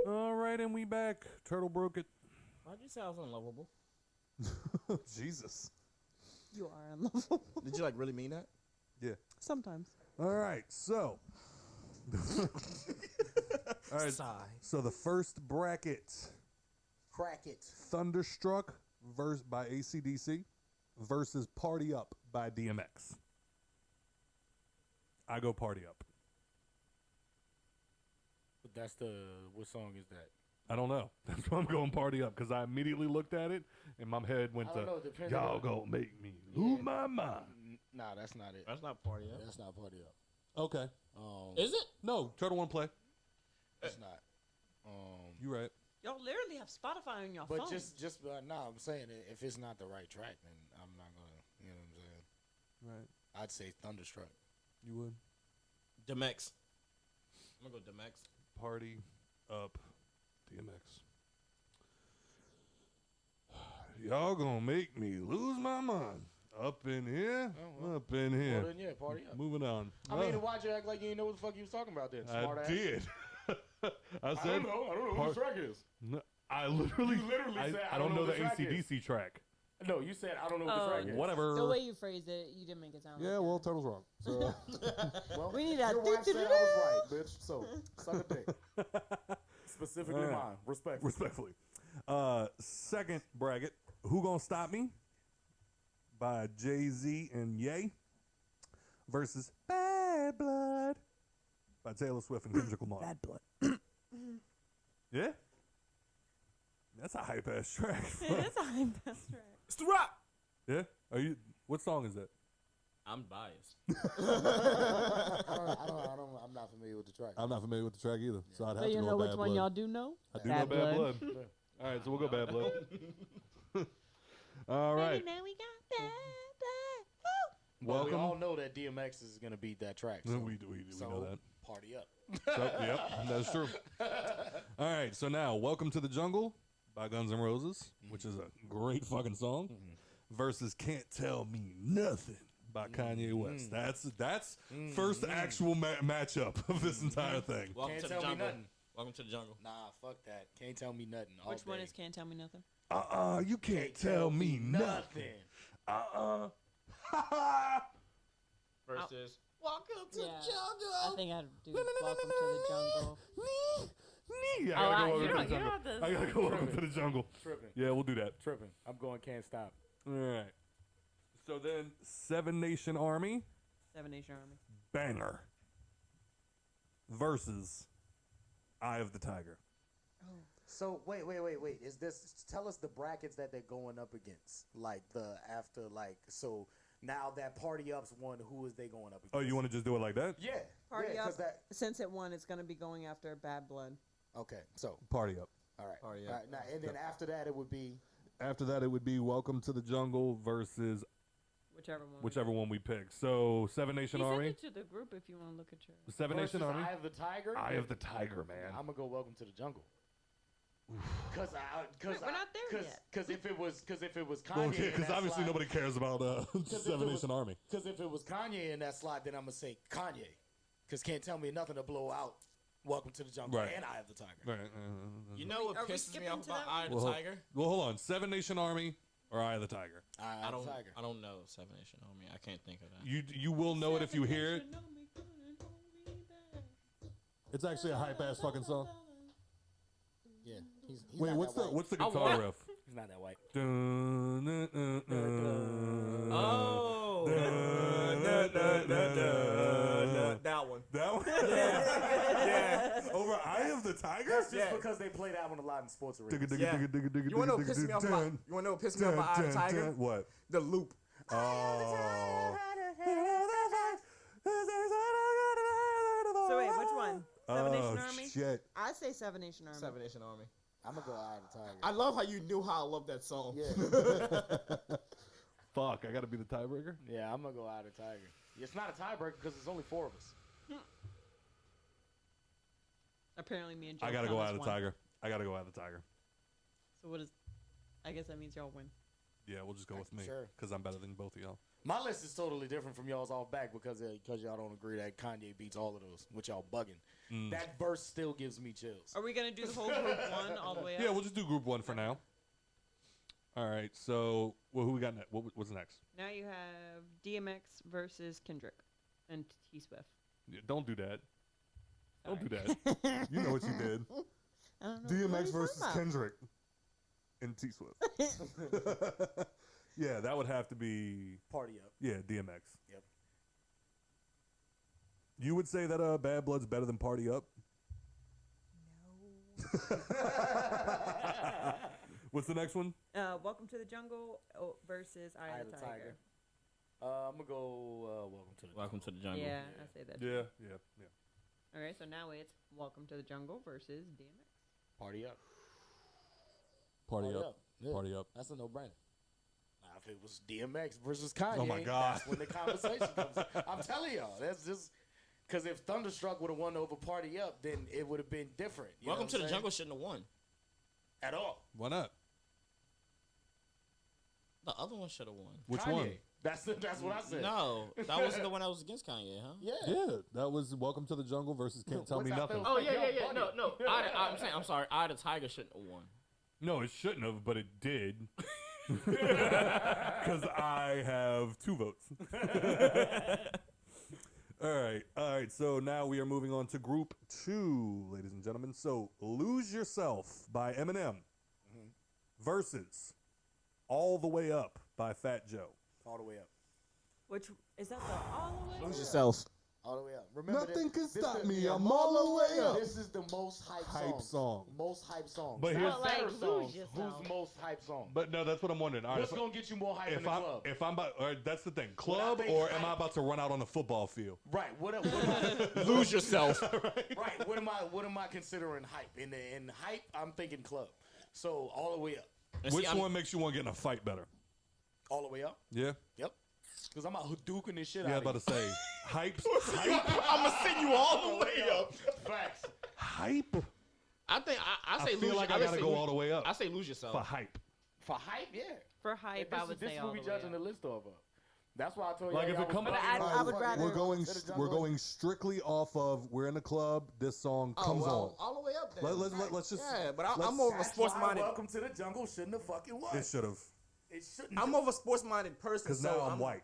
Alrighty. right, and we back. Turtle broke it. Why'd you say I was unlovable? Jesus. You are unlovable. Did you like really mean that? Yeah. Sometimes. All right, so. All right. Sigh. So the first bracket. Crack it. Thunderstruck by AC/DC versus Party Up by DMX. I go Party Up. But what song is that? I don't know. That's why I'm going Party Up, because I immediately looked at it and my head went I to, don't know, it depends y'all on- gonna make me lose my mind. Nah, that's not it. That's not Party Up. That's not Party Up. Okay. Is it? No, Turtle One play. It's not. You right. Y'all literally have Spotify on your But phone. I'm saying if it's not the right track, then I'm not gonna. You know what I'm saying? Right. I'd say Thunderstruck. You would. DMX. I'm gonna go DMX. Party Up, DMX. Y'all gonna make me lose my mind. Up in here, up in here. Well, then, yeah, Party Up. Moving on. I mean, why'd you act like you didn't know what the fuck you was talking about then? I Smart ass. did. I said. I don't know what the track is. No, I literally. You literally said, I don't know the what track is. AC/DC track. No, you said I don't know what the track is. Whatever. The way you phrased it, you didn't make it sound Yeah, like well, Turtle's wrong. So. Well, we need that. Your wife said I was right, bitch. So, suck a dick. Specifically All right. mine. Respectfully. Second bracket. Who Gonna Stop Me? By Jay-Z and Ye versus Bad Blood by Taylor Swift and Kendrick Lamar. Bad Blood. Yeah? That's a hype ass track. It is a hype ass track. It's the rock. Yeah? What song is that? I'm biased. I'm not familiar with the track. I'm not familiar with the track either. So I'd have So to you go know Bad which one Blood. y'all do know? I do know Bad Blood. All right, so we'll go Bad Blood. All right. Now we got Bad Blood. Well, we Welcome. all know that DMX is gonna beat that track. So, We so know that. Party up. So, yep, that's true. All right, so now, Welcome to the Jungle by Guns N' Roses, which is a great fucking song, versus Can't Tell Me Nothing by Kanye West. That's first actual matchup of this entire thing. Welcome Can't to the tell me jungle. nothing. Welcome to the jungle. Nah, fuck that. Can't tell me nothing. All Which one day. is Can't Tell Me Nothing? You can't tell me nothing. Versus. Welcome to the Jungle. I think I'd do Welcome to the Jungle. Yeah, I gotta go Welcome to the Jungle. I gotta go Welcome to the Jungle. Tripping. Yeah, we'll do that. Tripping. I'm going Can't Stop. All right. So then, Seven Nation Army. Seven Nation Army. Banger versus Eye of the Tiger. So wait. Is this? Tell us the brackets that they're going up against. Like so. Now that Party Up's won, who is they going up against? Oh, you want to just do it like that? Yeah. Party yeah, Up. That, Since it won, it's going to be going after Bad Blood. okay. So. Party Up. All right. Party All Up. right. Now, and then after that, it would be. After that, it would be Welcome to the Jungle versus Whichever one we pick. So Seven Nation He Army. sent it to the group if you want to look at your. Seven Nation versus Army. Eye of the Tiger. Eye of the Tiger, man. I'm gonna go Welcome to the Jungle. Cause we're not there yet. Because if it was Kanye, Well, yeah, because obviously nobody cares about Seven it Nation Army. Because if it was Kanye in that slot, then I'm gonna say Kanye. Because Can't Tell Me Nothing to blow out Welcome to the Jungle Right. and Eye of the Tiger. Right. You know what pisses me off about Eye of the Well, Tiger? Well, hold on. Seven Nation Army or Eye of the Tiger? Eye of the Tiger. I don't know Seven Nation Army. I can't think of that. You will know it if you hear it. It's actually a hype ass fucking song. Yeah. He's Wait, not what's that white. the guitar riff? He's not that white. Oh. That one. That one? Yeah. Over Eye of the Tiger? That's just because they play that one a lot in sports arenas. You wanna know what pissed me off about? You wanna know what pissed me off about Eye of the Tiger? What? The loop. Oh. So wait, which one? Seven Nation Oh, Army? shit. I say Seven Nation Army. Seven Nation Army. I'm gonna go Eye of the Tiger. I love how you knew how I love that song. Yeah. Fuck, I gotta be the tiebreaker? Yeah, I'm gonna go Eye of the Tiger. It's not a tiebreaker because it's only 4 of us. Apparently, me and Joe. I gotta go count Eye as of the one. Tiger. I gotta go Eye of the Tiger. So what is? I guess that means y'all win. Yeah, we'll just go with me. Sure. Because I'm better than both of y'all. My list is totally different from y'all's off back because y'all don't agree that Kanye beats all of those, which y'all bugging. That verse still gives me chills. Are we gonna do the whole group one all the way up? Yeah, we'll just do group one for now. All right, so who we got next? What's next? Now you have DMX versus Kendrick and T Swift. Yeah, don't do that. Don't do Sorry. that. You know what you did. I don't know what DMX he's versus talking about. Kendrick and T Swift. Yeah, that would have to be Party Up. Yeah, DMX. Yep. You would say that Bad Blood's better than Party Up? No. What's the next one? Welcome to the Jungle versus Eye of the Tiger. I'm gonna go. Welcome to the Jungle. Yeah, I say that. Yeah. All right, so now it's Welcome to the Jungle versus DMX. Party Up. Party Up. Yeah. Party Up. That's a no-brainer. Now, if it was DMX versus Kanye, Oh my God. that's when the conversation comes. I'm telling y'all, that's just because if Thunderstruck would have won over Party Up, then it would have been different. You Welcome know to what the I'm Jungle shouldn't have won saying? At all. Why not? The other one should have won. Which Kanye. one? That's what I said. No, that wasn't the one that was against Kanye, huh? Yeah, that was Welcome to the Jungle versus Can't Tell Me Nothing. Oh yeah. No. I'm sorry. Eye of the Tiger shouldn't have won. No, it shouldn't have, but it did. Because I have 2 votes. All right. So now we are moving on to Group 2, ladies and gentlemen. So Lose Yourself by Eminem versus All the Way Up by Fat Joe. All the way up. Which is that the all the way? Lose yourself. All the way up. Remember Nothing can this stop the- me. yeah, I'm all the way up. This is the most hype song. Most hype song. But Not here's- better Like, lose songs. yourself. Who's most hype song? But no, that's what I'm wondering. All right, What's gonna get you more hype in if the I'm club? if I'm about, or that's the thing, club think or am I hype- about to run out on the football field? Right. What Lose yourself. Right. What am I considering hype? In hype, I'm thinking club. So all the way up. Which one makes you want to get in a fight better? All the way up. Yeah. Yep. Because I'm out duking this shit Yeah, I out. was about to say hype. I'm gonna send you all the way up. Facts. Hype. I think I say I feel lose. like I I would gotta say go lose- all the way up. I say lose yourself. For hype. For hype, yeah. For hype, I would this say is all what we the way judging up. the list off of. That's why I told you. Like if it comes, But I would rather- we're going strictly off of we're in the club. This song comes on. All the way up there. Let's just. Yeah, but I'm more of a sports-minded. Welcome to the Jungle shouldn't have fucking won. It should have. It shouldn't. I'm more of a sports-minded person. Because so now I'm white.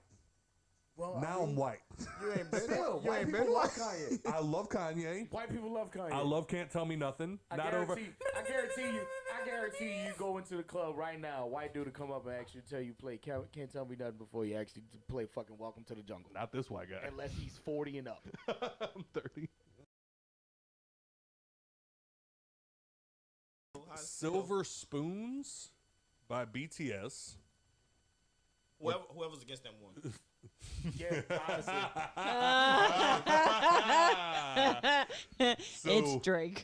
Well, Now I'm white. You ain't been. Still, You white ain't people been. love Kanye. I love Kanye. White people love Kanye. I love Can't Tell Me Nothing. I guarantee you go into the club right now, a white dude to come up and actually tell you play Can't Tell Me Nothing before you actually play fucking Welcome to the Jungle. Not this white guy. Unless he's 40 and up. I'm 30. Silver Spoons by BTS. Whoever's against them won. Yeah, honestly. It's Drake.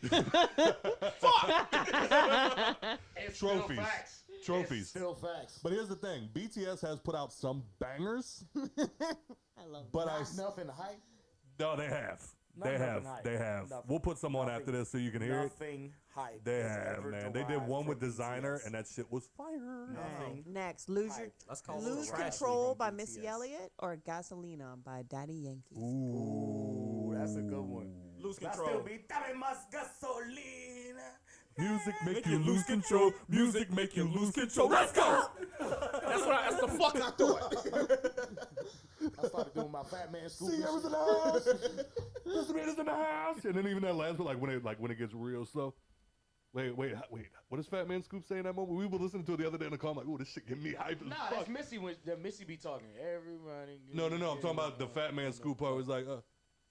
It's Trophies. Still facts. Trophies. It's still facts. But here's the thing: BTS has put out some bangers. I love But Not nothing hype. no, they have. Not They nothing have. hype. They have. Nothing. We'll put some on Nothing. after this so you can hear it. Nothing hype. They has have, ever man. They did derived one with from Designer, BTS. and that shit was fire. Nothing. Next, Lose hype. Lose Control by Missy Elliott or Gasolina by Daddy Yankee. Ooh, that's a good one. Lose That control. still be Dame Mas Gasolina. Music make you lose control. Music make you lose control. Let's go. That's the fuck I thought. I started doing my Fat Man Scoop. See, everything in the house. Mr. Man is in the house. And then even that last one, when it gets real slow. Wait. What does Fat Man Scoop say in that moment? We were listening to it the other day in the car. I'm like, ooh, this shit get me hyped as Nah, fuck. that's Missy. That Missy be talking. Everybody. No. I'm talking about the Fat Man Scoop part. It was like,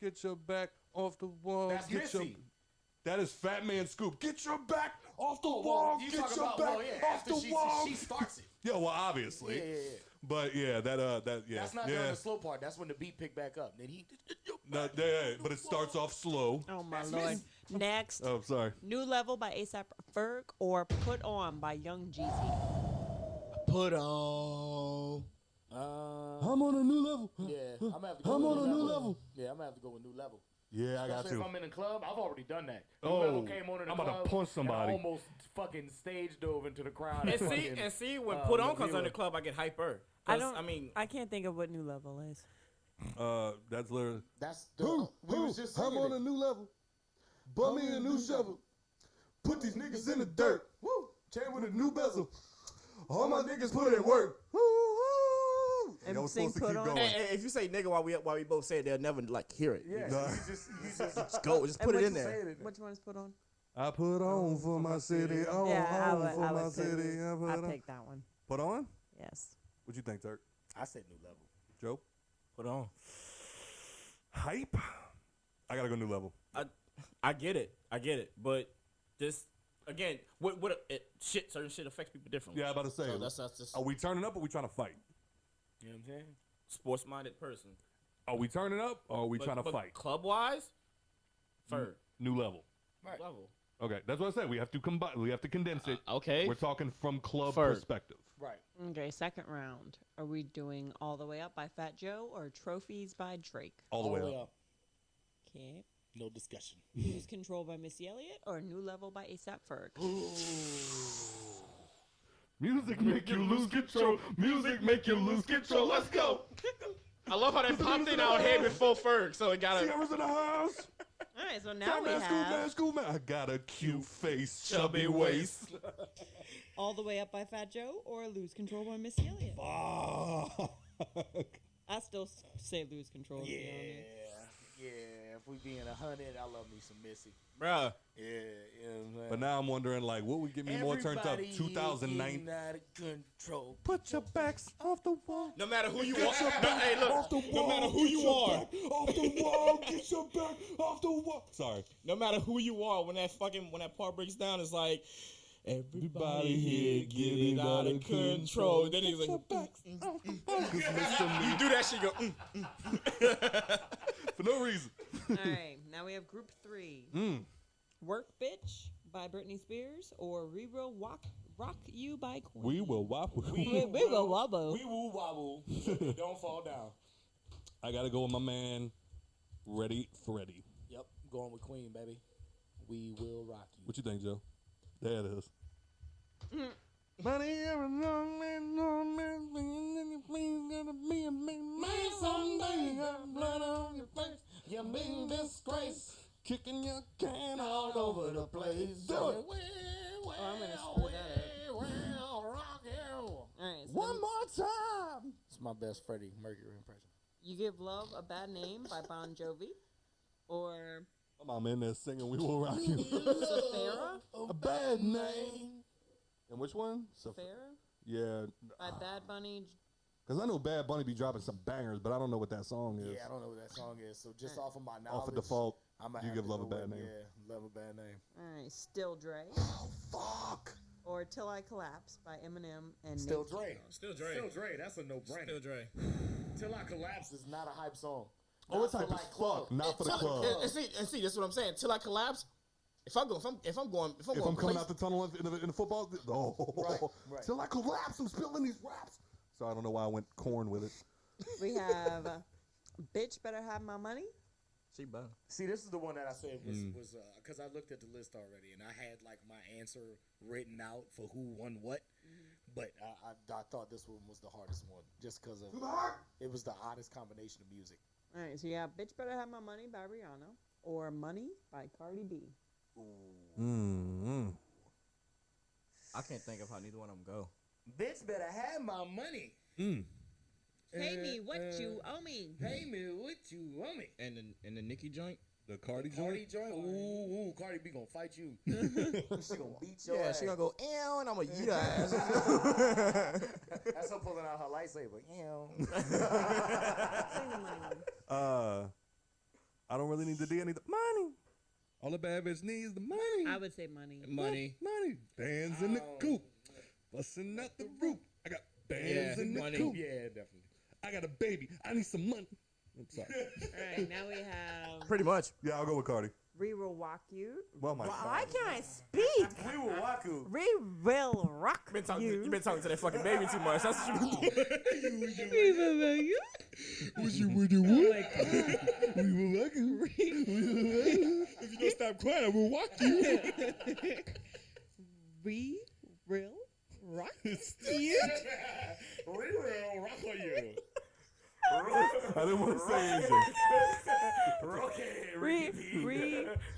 get your back off the wall. That's get Missy. That is Fat Man Scoop. Get your back off the Oh, wall. you Get talking your about, back well, yeah, off after the wall. she starts it. Yeah, well, obviously. Yeah. But yeah, that yeah. That's not yeah. during the slow part. That's when the beat pick back up. Then he. No, yeah, but it starts off slow. Oh my That's lord. Missy. Next, Oh, sorry. New Level by ASAP Ferg or Put On by Young Jeezy. Put on. I'm on a new level. Yeah, I'm gonna have to go I'm with on a new level. Yeah, I'm gonna have to go with New Level. Yeah, I got Especially you. if I'm in a club, I've already done that. Oh, Level came on in the I'm about to club, punch somebody. And I almost fucking stage dove into the crowd. And see, when Put On comes on the club, I get hyper. I can't think of what New Level is. That's literally. That's the. We was just I'm singing on it. a new level. Bought me a new shovel. Put these niggas in the dirt. Woo! Chain with a new bezel. All my niggas put in work. Woo! Woo! And I was supposed to keep going. And if you say nigga while we both say it, they'll never like hear it. Yeah, No. you just go, just put it in there. Which one is Put On? I put on for my city. On, Yeah, on for my would city. I'd take that one. Put on? Yes. What you think, Turk? I said New Level. Joe? Put On. Hype? I gotta go New Level. I get it, but this again, certain shit affects people differently. Yeah, I'm about to say. So that's just Are we turning up or are we trying to fight? You know what I'm saying? Sports-minded person. Are we turning up or are we trying to fight? Club-wise, Ferg. New Level. Right. Level. Okay, that's what I said. We have to combine. We have to condense it. Okay. We're talking from club Ferg. perspective. Right. Okay, second round. Are we doing All the Way Up by Fat Joe or Trophies by Drake? All the way up. Okay. No discussion. Lose Control by Missy Elliott or New Level by ASAP Ferg? Music make you lose control. Music make you lose control. Let's go. I love how that popped in our head before Ferg, so it got Sierra's in the house. All right, so now we have School man. I got a cute face, chubby waist. All the Way Up by Fat Joe or Lose Control by Missy Elliott? I still say Lose Control. To be honest. Yeah. If we being 100, I love me some Missy. Bruh. Yeah, you know what I'm saying? But now I'm wondering, like, what would get me more turned up? 2009. Out of control. Put your backs off the wall. No matter who you are. Hey, look. Off the wall. No matter who you are. Off the wall. Get your back off the wall. Sorry. No matter who you are, when that part breaks down, it's like everybody here getting out of control. Then he's like, you do that shit, go. For no reason. All right, now we have Group 3. Work Bitch by Britney Spears or We Will Rock You by Queen? We will wobble. We will wobble. We will wobble. Don't fall down. I gotta go with my man, Ready Freddy. Yep, going with Queen, baby. We will rock you. What you think, Joe? There it is. Money, every long man, man, someday you got blood on your face. You mean disgrace, kicking your can all over the place. Do it. I'm gonna screw that up. Rock you. All right, so One more time. It's my best Freddie Mercury impression. You Give Love a Bad Name by Bon Jovi or I'm in there singing We Will Rock You. Safara A bad name. And which one? Safara Yeah. by Bad Bunny. Because I know Bad Bunny be dropping some bangers, but I don't know what that song is. Yeah, I don't know what that song is. So just off of my knowledge, Off of default, I'ma You have Give to Love a go Bad with, Name. Yeah, Love a Bad Name. All right, Still Dre. Oh, fuck. Or Till I Collapse by Eminem and Still Nate Dre. King. Still Dre. Still Dre. That's a no-brainer. Still Dre. Till I Collapse is not a hype song. Oh, it's Not hype for, as like, club. fuck. Not for the club. And see, that's what I'm saying. Till I collapse. If I'm coming out the tunnel in the football, Right. Till I collapse, I'm spilling these raps. So I don't know why I went corn with it. We have Bitch Better Have My Money. She better. See, this is the one that I said was because I looked at the list already and I had like my answer written out for who won what. But I thought this one was the hardest one just because of it was the oddest combination of music. All right, so you have Bitch Better Have My Money by Rihanna or Money by Cardi B. I can't think of how neither one of them go. Bitch better have my money. Pay me what you owe me. Pay me what you owe me. And the Nikki joint. The Cardi Cardi joint? Ooh, Cardi B gonna fight you. She gonna beat your ass. She gonna go, ew, and I'm gonna eat her ass. That's her pulling out her lightsaber. Ew. I don't really need the D. I need the money. All the bad bitch needs the money. I would say Money. Money. Money. Bands in the coop. Busting out the roof. I got bands in the money. coop. Yeah, definitely. I got a baby. I need some money. I'm sorry. All right, now we have Pretty much. Yeah, I'll go with Cardi. We will rock you. Well, my Why can't I speak? We will rock you. We will rock you. You've been talking to that fucking baby too much. That's what you We will rock you. What you would do? What? We will rock you. If you don't stop crying, I will walk you. We will rock you. We will rock you. I didn't want to say anything.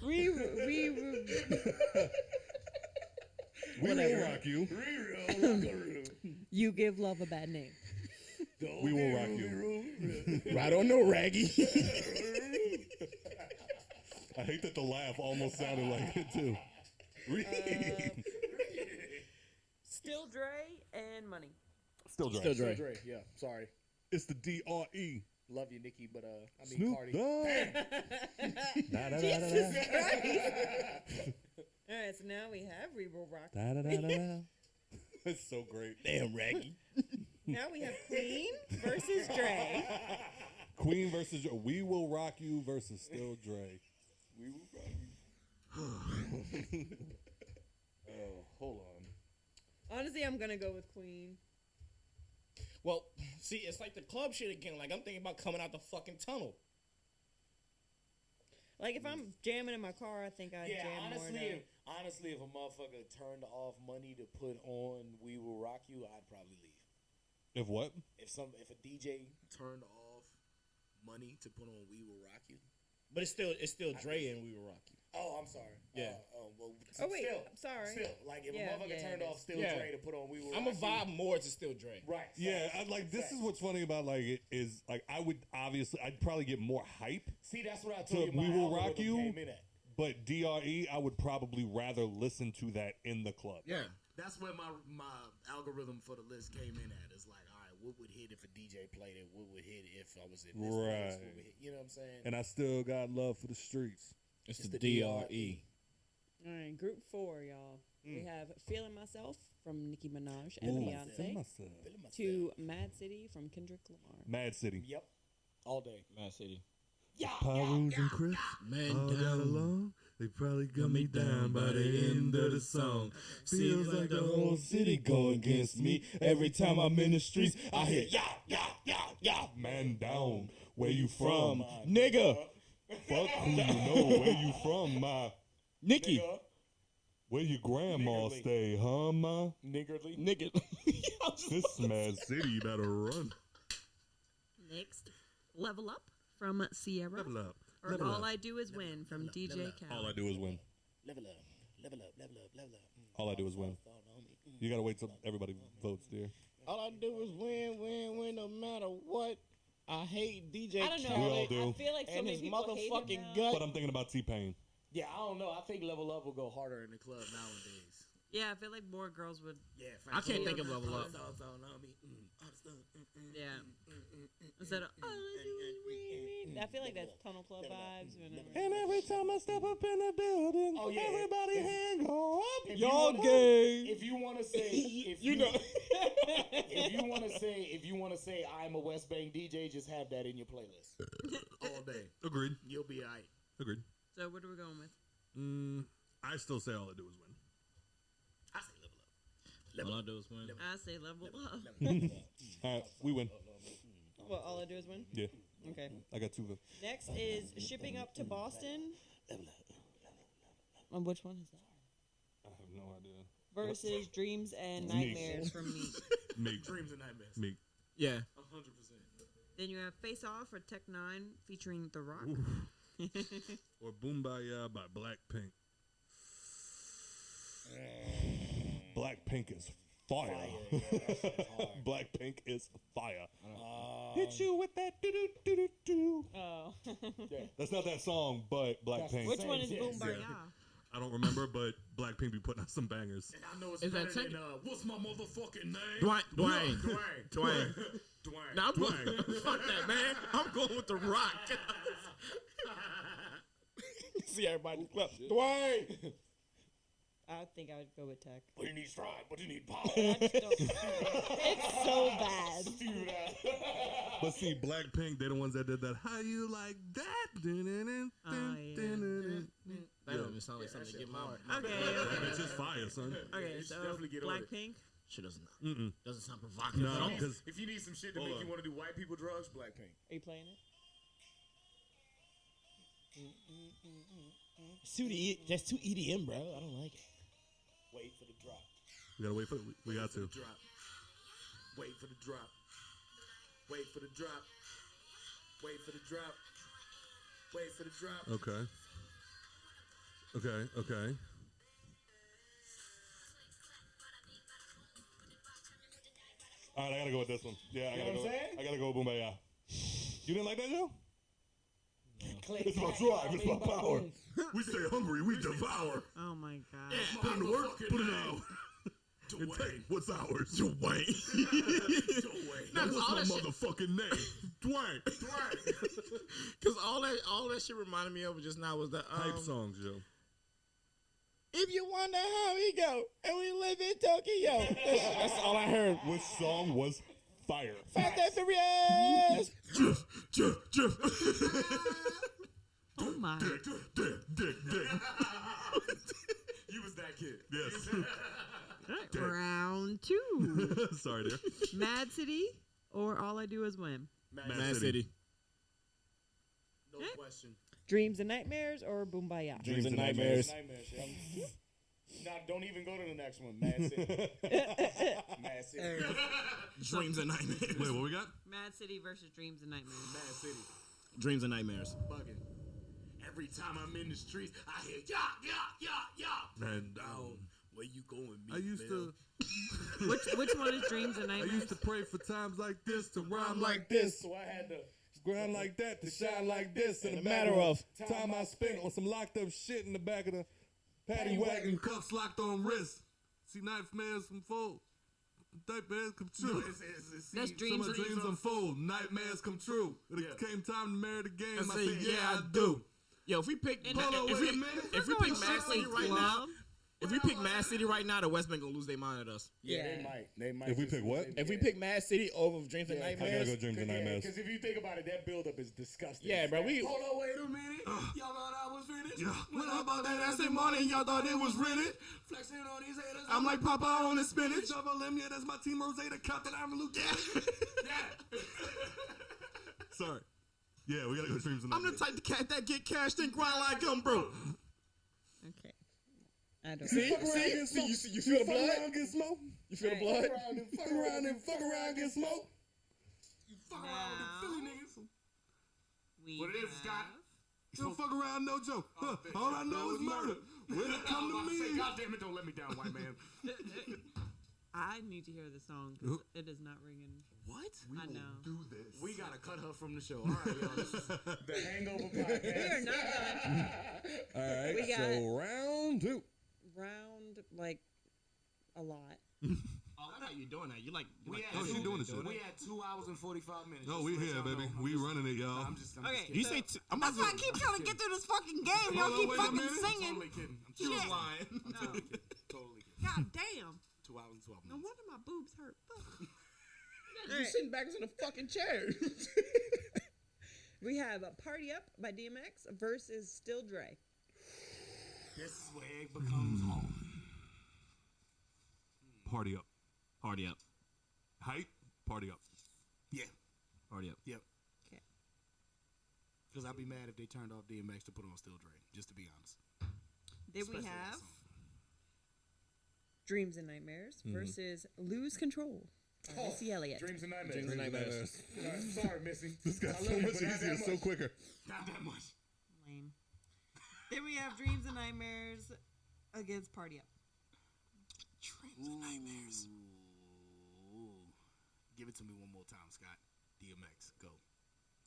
We will rock you. You give love a bad name. We will rock you. Right on no raggy. I hate that the laugh almost sounded like it too. Still Dre and Money. Still Dre. Still Dre. Yeah, sorry. It's the DRE. Love you, Nikki, but I mean Snoop Cardi. Dogg. Jesus Christ. All right, so now we have We Will Rock You. It's so great. Damn raggy. Now we have Queen versus Dre. Queen versus Dre. We Will Rock You versus Still Dre. We will rock you. Oh, hold on. Honestly, I'm gonna go with Queen. Well, see, it's like the club shit again. Like, I'm thinking about coming out the fucking tunnel. Like if I'm jamming in my car, I think I jam honestly, if a motherfucker turned off Money to put on We Will Rock You, I'd probably leave. If what? If a DJ turned off Money to put on We Will Rock You. But it's still Dre and We Will Rock You. Oh, I'm sorry. Yeah. Oh wait, I'm sorry. Still, like if a motherfucker turned off Still Dre to put on We Will Rock I'm You. a vibe more to Still Dre. Right. Yeah, this is what's funny about like it is like I'd probably get more hype. See, that's what I told you. We Will Rock You. Came in at. But DRE, I would probably rather listen to that in the club. Yeah. That's where my algorithm for the list came in at. It's like, all right, what would hit if a DJ played it? What would hit if I was in this place? What would hit? You know what I'm saying? And I still got love for the streets. It's the DRE. All right, group 4, y'all. We have Feeling Myself from Nicki Minaj and Ooh, Beyonce to Mad City from Kendrick Lamar. Mad City. Yep. All day. Mad City. Pyrus and Chris, Man all down. got along. They probably got me down by the end of the song. Feels like the whole city go against me. Every time I'm in the streets, I hear yeah. Man down, where you from, Nigga. Fuck who you know, where you from, ma. Nikki. Where your grandma stay, huh, ma? Niggardly. Nigga. This Mad City better run. Next, Level Up from Sierra. Level up. Or Level All up. I Do Is Win from DJ Khaled. All I do is win. Level up. Level up. Level up. Level up. All I do is win. You gotta wait till everybody votes, dear. All I do is win no matter what. I hate DJ I don't know. We all do. I feel like so and many his people hate him motherfucking now. gut. But I'm thinking about T-Pain. Yeah, I don't know. I think Level Up will go harder in the club nowadays. Yeah, I feel like more girls would. Yeah, I can't think of Level Up. Yeah. Instead of All I Do Is Win. I feel like that's Tunnel Club vibes. And every time I step up in the building, everybody hand go up. Y'all gay. If you want to say, if you want to say, I'm a West Bank DJ, just have that in your playlist all day. Agreed. You'll be alright. Agreed. So what are we going with? I still say all I do is win. I say Level Up. All I do is win. I say Level Up. All right, we win. What, All I Do Is Win? Yeah. Okay. I got 2 of them. Next is Shipping Up to Boston. And which one is that? I have no idea. Versus Dreams and Nightmares from Meek. Meek. Dreams and Nightmares. Meek. Yeah. 100%. Then you have Face Off for Tech 9 featuring The Rock. Or Boombayah by Blackpink. Blackpink is fire. Blackpink is fire. Hit you with that do-do-do-do-do. Oh. That's not that song, but Blackpink. Which one is Boombayah? I don't remember, but Blackpink be putting out some bangers. And I know it's Is better that than, what's my motherfucking name? Dwayne. Dwayne. Now, fuck that, man. I'm going with The Rock. See everybody in the club. Dwayne. I think I would go with tech. But you need strive, but you need power. It's so bad. But see, Blackpink, they're the ones that did that. How you like that? That don't even sound like something to get my. Okay. It's just fire, son. Okay, so Blackpink. Shit doesn't Mm-mm. sound provocative. No, because If you need some shit to make you want to do white people drugs, Blackpink. Are you playing it? That's too EDM, bro. I don't like it. Wait for the drop. we gotta wait for. We got to. Drop. Wait for the drop. Wait for the drop. Wait for the drop. Wait for the drop. Okay. All right, I gotta go with this one. Yeah, I gotta go with Boombayah. You didn't like that, Joe? It's my drive. It's my power. We stay hungry. We devour. Oh my god. Put in the work. Put it out. And take what's ours. Dwayne. What's my motherfucking name? Dwayne. Because all that shit reminded me of just now was the Hype songs, Joe. If you wonder how we go, and we live in Tokyo. That's all I heard. Which song was fire? Fast and Furious. Jeff. Oh my. Dick. You was that kid. Yes. Round 2. Sorry, dear. Mad City or All I Do Is Win? Mad City. No question. Dreams and Nightmares or Boombayah? Dreams and Nightmares. Nah, don't even go to the next one. Mad City. Mad City. Dreams and Nightmares. Wait, what we got? Mad City versus Dreams and Nightmares. Mad City. Dreams and Nightmares. Bugging. Every time I'm in the streets, I hear Man down. Where you going, me? I used to. Which one is Dreams and I Nightmares? used to pray for times like this to rhyme like this, so I had to grind like that to shine like this. In a matter of time I spent on some locked up shit in the back of the paddy wagon, cuffs locked on wrist. See nightmares unfold. Nightmares come true. That's dreams. Some dreams unfold. Nightmares come true. It came time to marry the game. I say, said, yeah, I do. Yo, if we pick If we pick Mad City right now, if we pick Mad City right now, the West Bank gonna lose their mind at us. Yeah, they might. If we pick what? If we pick Mad City over Dreams and I Nightmares, gotta go Dreams and Nightmares. Because if you think about it, that buildup is disgusting. Yeah, bro. Hold on, wait a minute. Y'all thought I was finished? Yeah. When I bought that ass in money, y'all thought it was rented? Flexing on these haters. I'm like Papa on the spinach. Double M, yeah, that's my team. Rosetta, Captain Avenue. Yeah. Sorry. Yeah, we gotta go Dreams and I'm the Nightmares. type of cat that get cashed and grind like gum, bro. Okay. I don't See, you feel the blood? Get smoke. You feel the blood? Fuck around and get smoke. You fuck around with them Philly niggas. What it is, Scott? Don't fuck around, no joke. All I know is murder. When it come to me. God damn it, don't let me down, white man. I need to hear the song because it is not ringing. What? I know. Do this. We gotta cut her from the show. All right, y'all. This is the Hangover podcast. We are not done. All right, We got- so round 2. Round, like, a lot. Oh, I thought you doing that. You like she doing this shit. We had 2 hours and 45 minutes. No, Just we to let here, y'all baby. know. We running it, y'all. I'm just Okay. kidding. You say I'm That's why I keep trying to get through this fucking game. Hold Y'all on, keep wait a fucking minute. singing. Totally kidding. I'm you was Shit. lying. totally kidding. Totally kidding. God damn. 2 hours and 12 No minutes. wonder my boobs hurt. Fuck. You sitting back in the fucking chair. We have Party Up by DMX versus Still Dre. This is where it becomes home. Party up. Party up. Hype. Party up. Yeah. Party up. Yep. Okay. Because I'd be mad if they turned off DMX to put on Still Dre, just to be honest. Then Especially we that have song. Dreams and Nightmares versus Lose Control by Missy Elliott. Dreams and Nightmares. Dreams and Nightmares. Sorry, Missy. This got I so love you, much but not easier, that so much. quicker. Not that much. Lame. Then we have Dreams and Nightmares against Party Up. Dreams and Nightmares. Ooh. Give it to me one more time, Scott. DMX, go.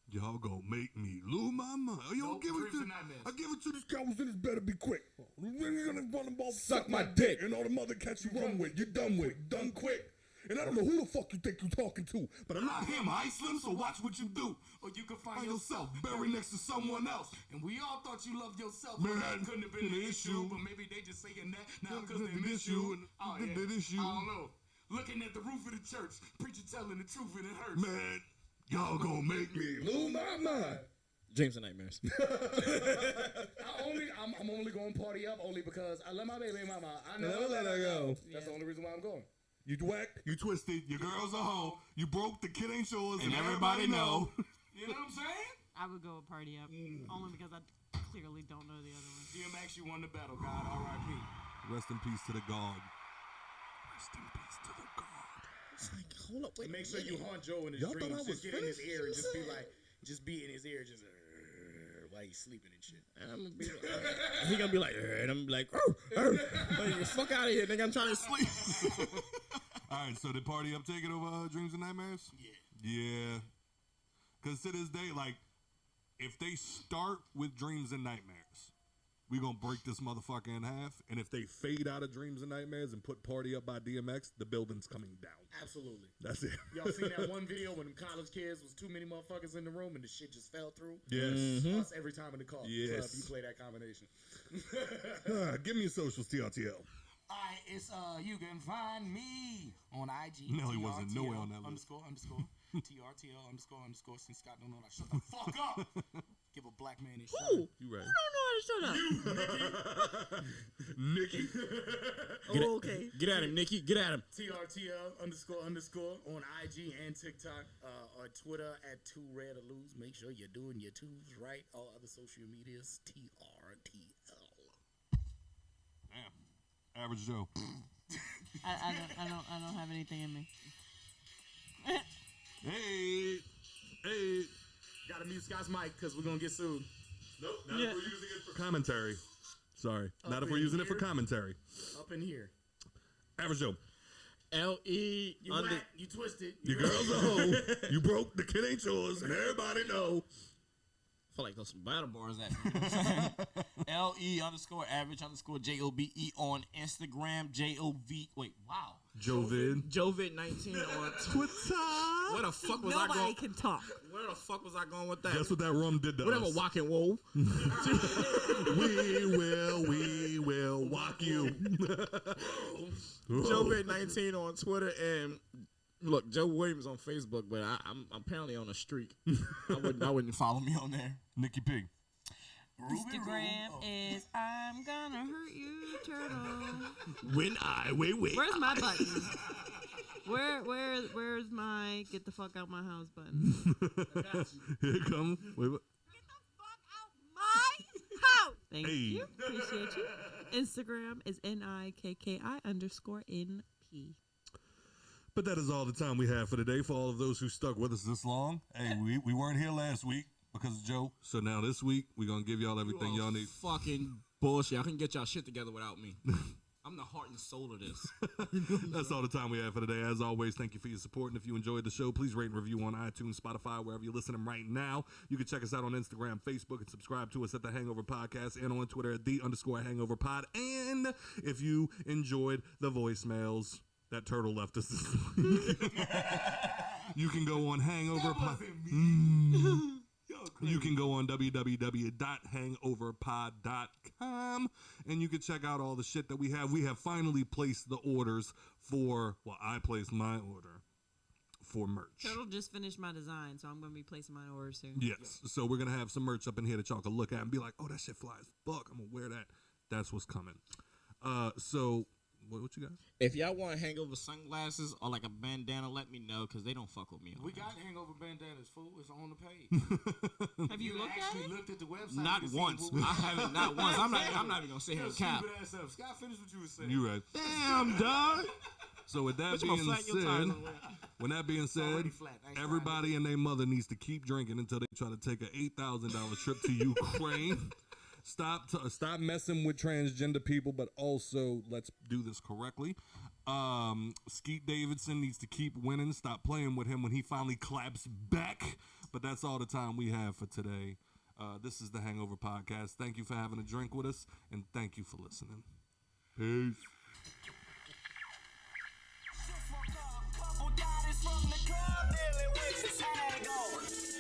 Y'all gonna make me lose my mind. Oh, y'all Nope, give it Dreams to and Nightmares. I give it to this cowboys and this better be quick. We're gonna run the ball, suck my dick, and all the mother cats you run with, you done with, done quick. And I don't know who the fuck you think you talking to, but I'm not him. I ain't Slim, so watch what you do. Or you can find yourself buried next to someone else. And we all thought you loved yourself. Man, that couldn't have been an issue, but maybe they just saying that now because they miss you. Oh, yeah. I don't know. Looking at the roof of the church, preacher telling the truth and it hurts. Man, y'all gonna make me lose my mind. Dreams and nightmares. I'm only going party up only because I love my baby mama. I never let her go. That's the only reason why I'm going. You whacked, you twisted, your girl's a hoe, you broke, the kid ain't yours, and everybody know. You know what I'm saying? I would go with party up only because I clearly don't know the other one. DMX, you won the battle, God. R.I.P. Rest in peace to the God. Rest in peace to the God. It's like, hold up, wait. Make sure you haunt Joe in his dreams. Just get in his ear and just be like, just be in his ear, just while he's sleeping and shit. And I'm gonna be like, he gonna be like, and I'm like, like, fuck out of here, nigga. I'm trying to sleep. All right, so did Party Up take it over Dreams and Nightmares? Yeah. Because to this day, like, if they start with Dreams and Nightmares, we gonna break this motherfucker in half. And if they fade out of Dreams and Nightmares and put Party Up by DMX, the building's coming down. Absolutely. That's it. Y'all seen that one video when college kids was too many motherfuckers in the room and the shit just fell through? Yes. Us every time in the car. Yes. You play that combination. Give me your socials, TRTL. Alright, it's you can find me on IG. Nelly wasn't nowhere on that list. ___ TRTL __ since Scott don't know how to shut the fuck up. Give a black man his shot. You right. I don't know how to shut up. Nikki. Okay. Get at him, Nikki. Get at him. TRTL __ on IG and TikTok, or Twitter at 2RedOlose. Make sure you're doing your twos right. All other social medias, TRTL. Damn. Average Joe. I don't have anything in me. Hey. Gotta mute Scott's mic because we're gonna get sued. Nope, not if we're using it for commentary. Sorry. Not if we're using it for commentary. Up in here. Average Joe. L-E. You whack, you twisted. Your girl's a hoe. You broke, the kid ain't yours, and everybody know. I feel like there's some battle bars at LE _average _ JOBE on Instagram. Jovid19 on Twitter. Where the fuck was I going? Nobody can talk. Where the fuck was I going with that? Guess what that rum did to Whatever, us. walk and woe. We will walk you. Jovid19 on Twitter, and look, Joe Williams on Facebook, but I'm apparently on a streak. I wouldn't follow me on there. Nikki P. Instagram is I'm gonna hurt you, turtle. When I wait. Where's my button? Where's my get the fuck out my house button? Here it comes. Wait, what? My house. Thank Hey. you. Appreciate you. Instagram is NIKKI_NP. But that is all the time we have for today. For all of those who stuck with us this long, hey, we weren't here last week because of Joe. So now this week, we're going to give y'all everything y'all need. Fucking bullshit. I can get y'all shit together without me. I'm the heart and soul of this. That's all the time we have for today. As always, thank you for your support. And if you enjoyed the show, please rate and review on iTunes, Spotify, wherever you're listening right now. You can check us out on Instagram, Facebook, and subscribe to us at The Hangover Podcast and on Twitter at _hangoverpod. And if you enjoyed the voicemails that Turtle left us this week, you can go on Hangover Pod. You can go on www.hangoverpod.com and you can check out all the shit that we have. We have finally placed the orders I placed my order for merch. Turtle just finished my design, so I'm going to be placing my order soon. Yes. So we're going to have some merch up in here that y'all can look at and be like, oh, that shit flies. Fuck, I'm going to wear that. That's what's coming. So what you got? If y'all want hangover sunglasses or like a bandana, let me know because they don't fuck with me. We got hangover bandanas, fool. It's on the page. Have you looked at it? Looked at the website? Not once. I haven't. Not once. I'm not even gonna sit here and cap. Scott, finish what you were saying. You right. Damn, dog. So with that being said, everybody and their mother needs to keep drinking until they try to take an $8,000 trip to Ukraine. Stop messing with transgender people, but also let's do this correctly. Skeet Davidson needs to keep winning. Stop playing with him when he finally claps back. But that's all the time we have for today. This is the Hangover Podcast. Thank you for having a drink with us, and thank you for listening. Peace. from the club dealing with this hangover.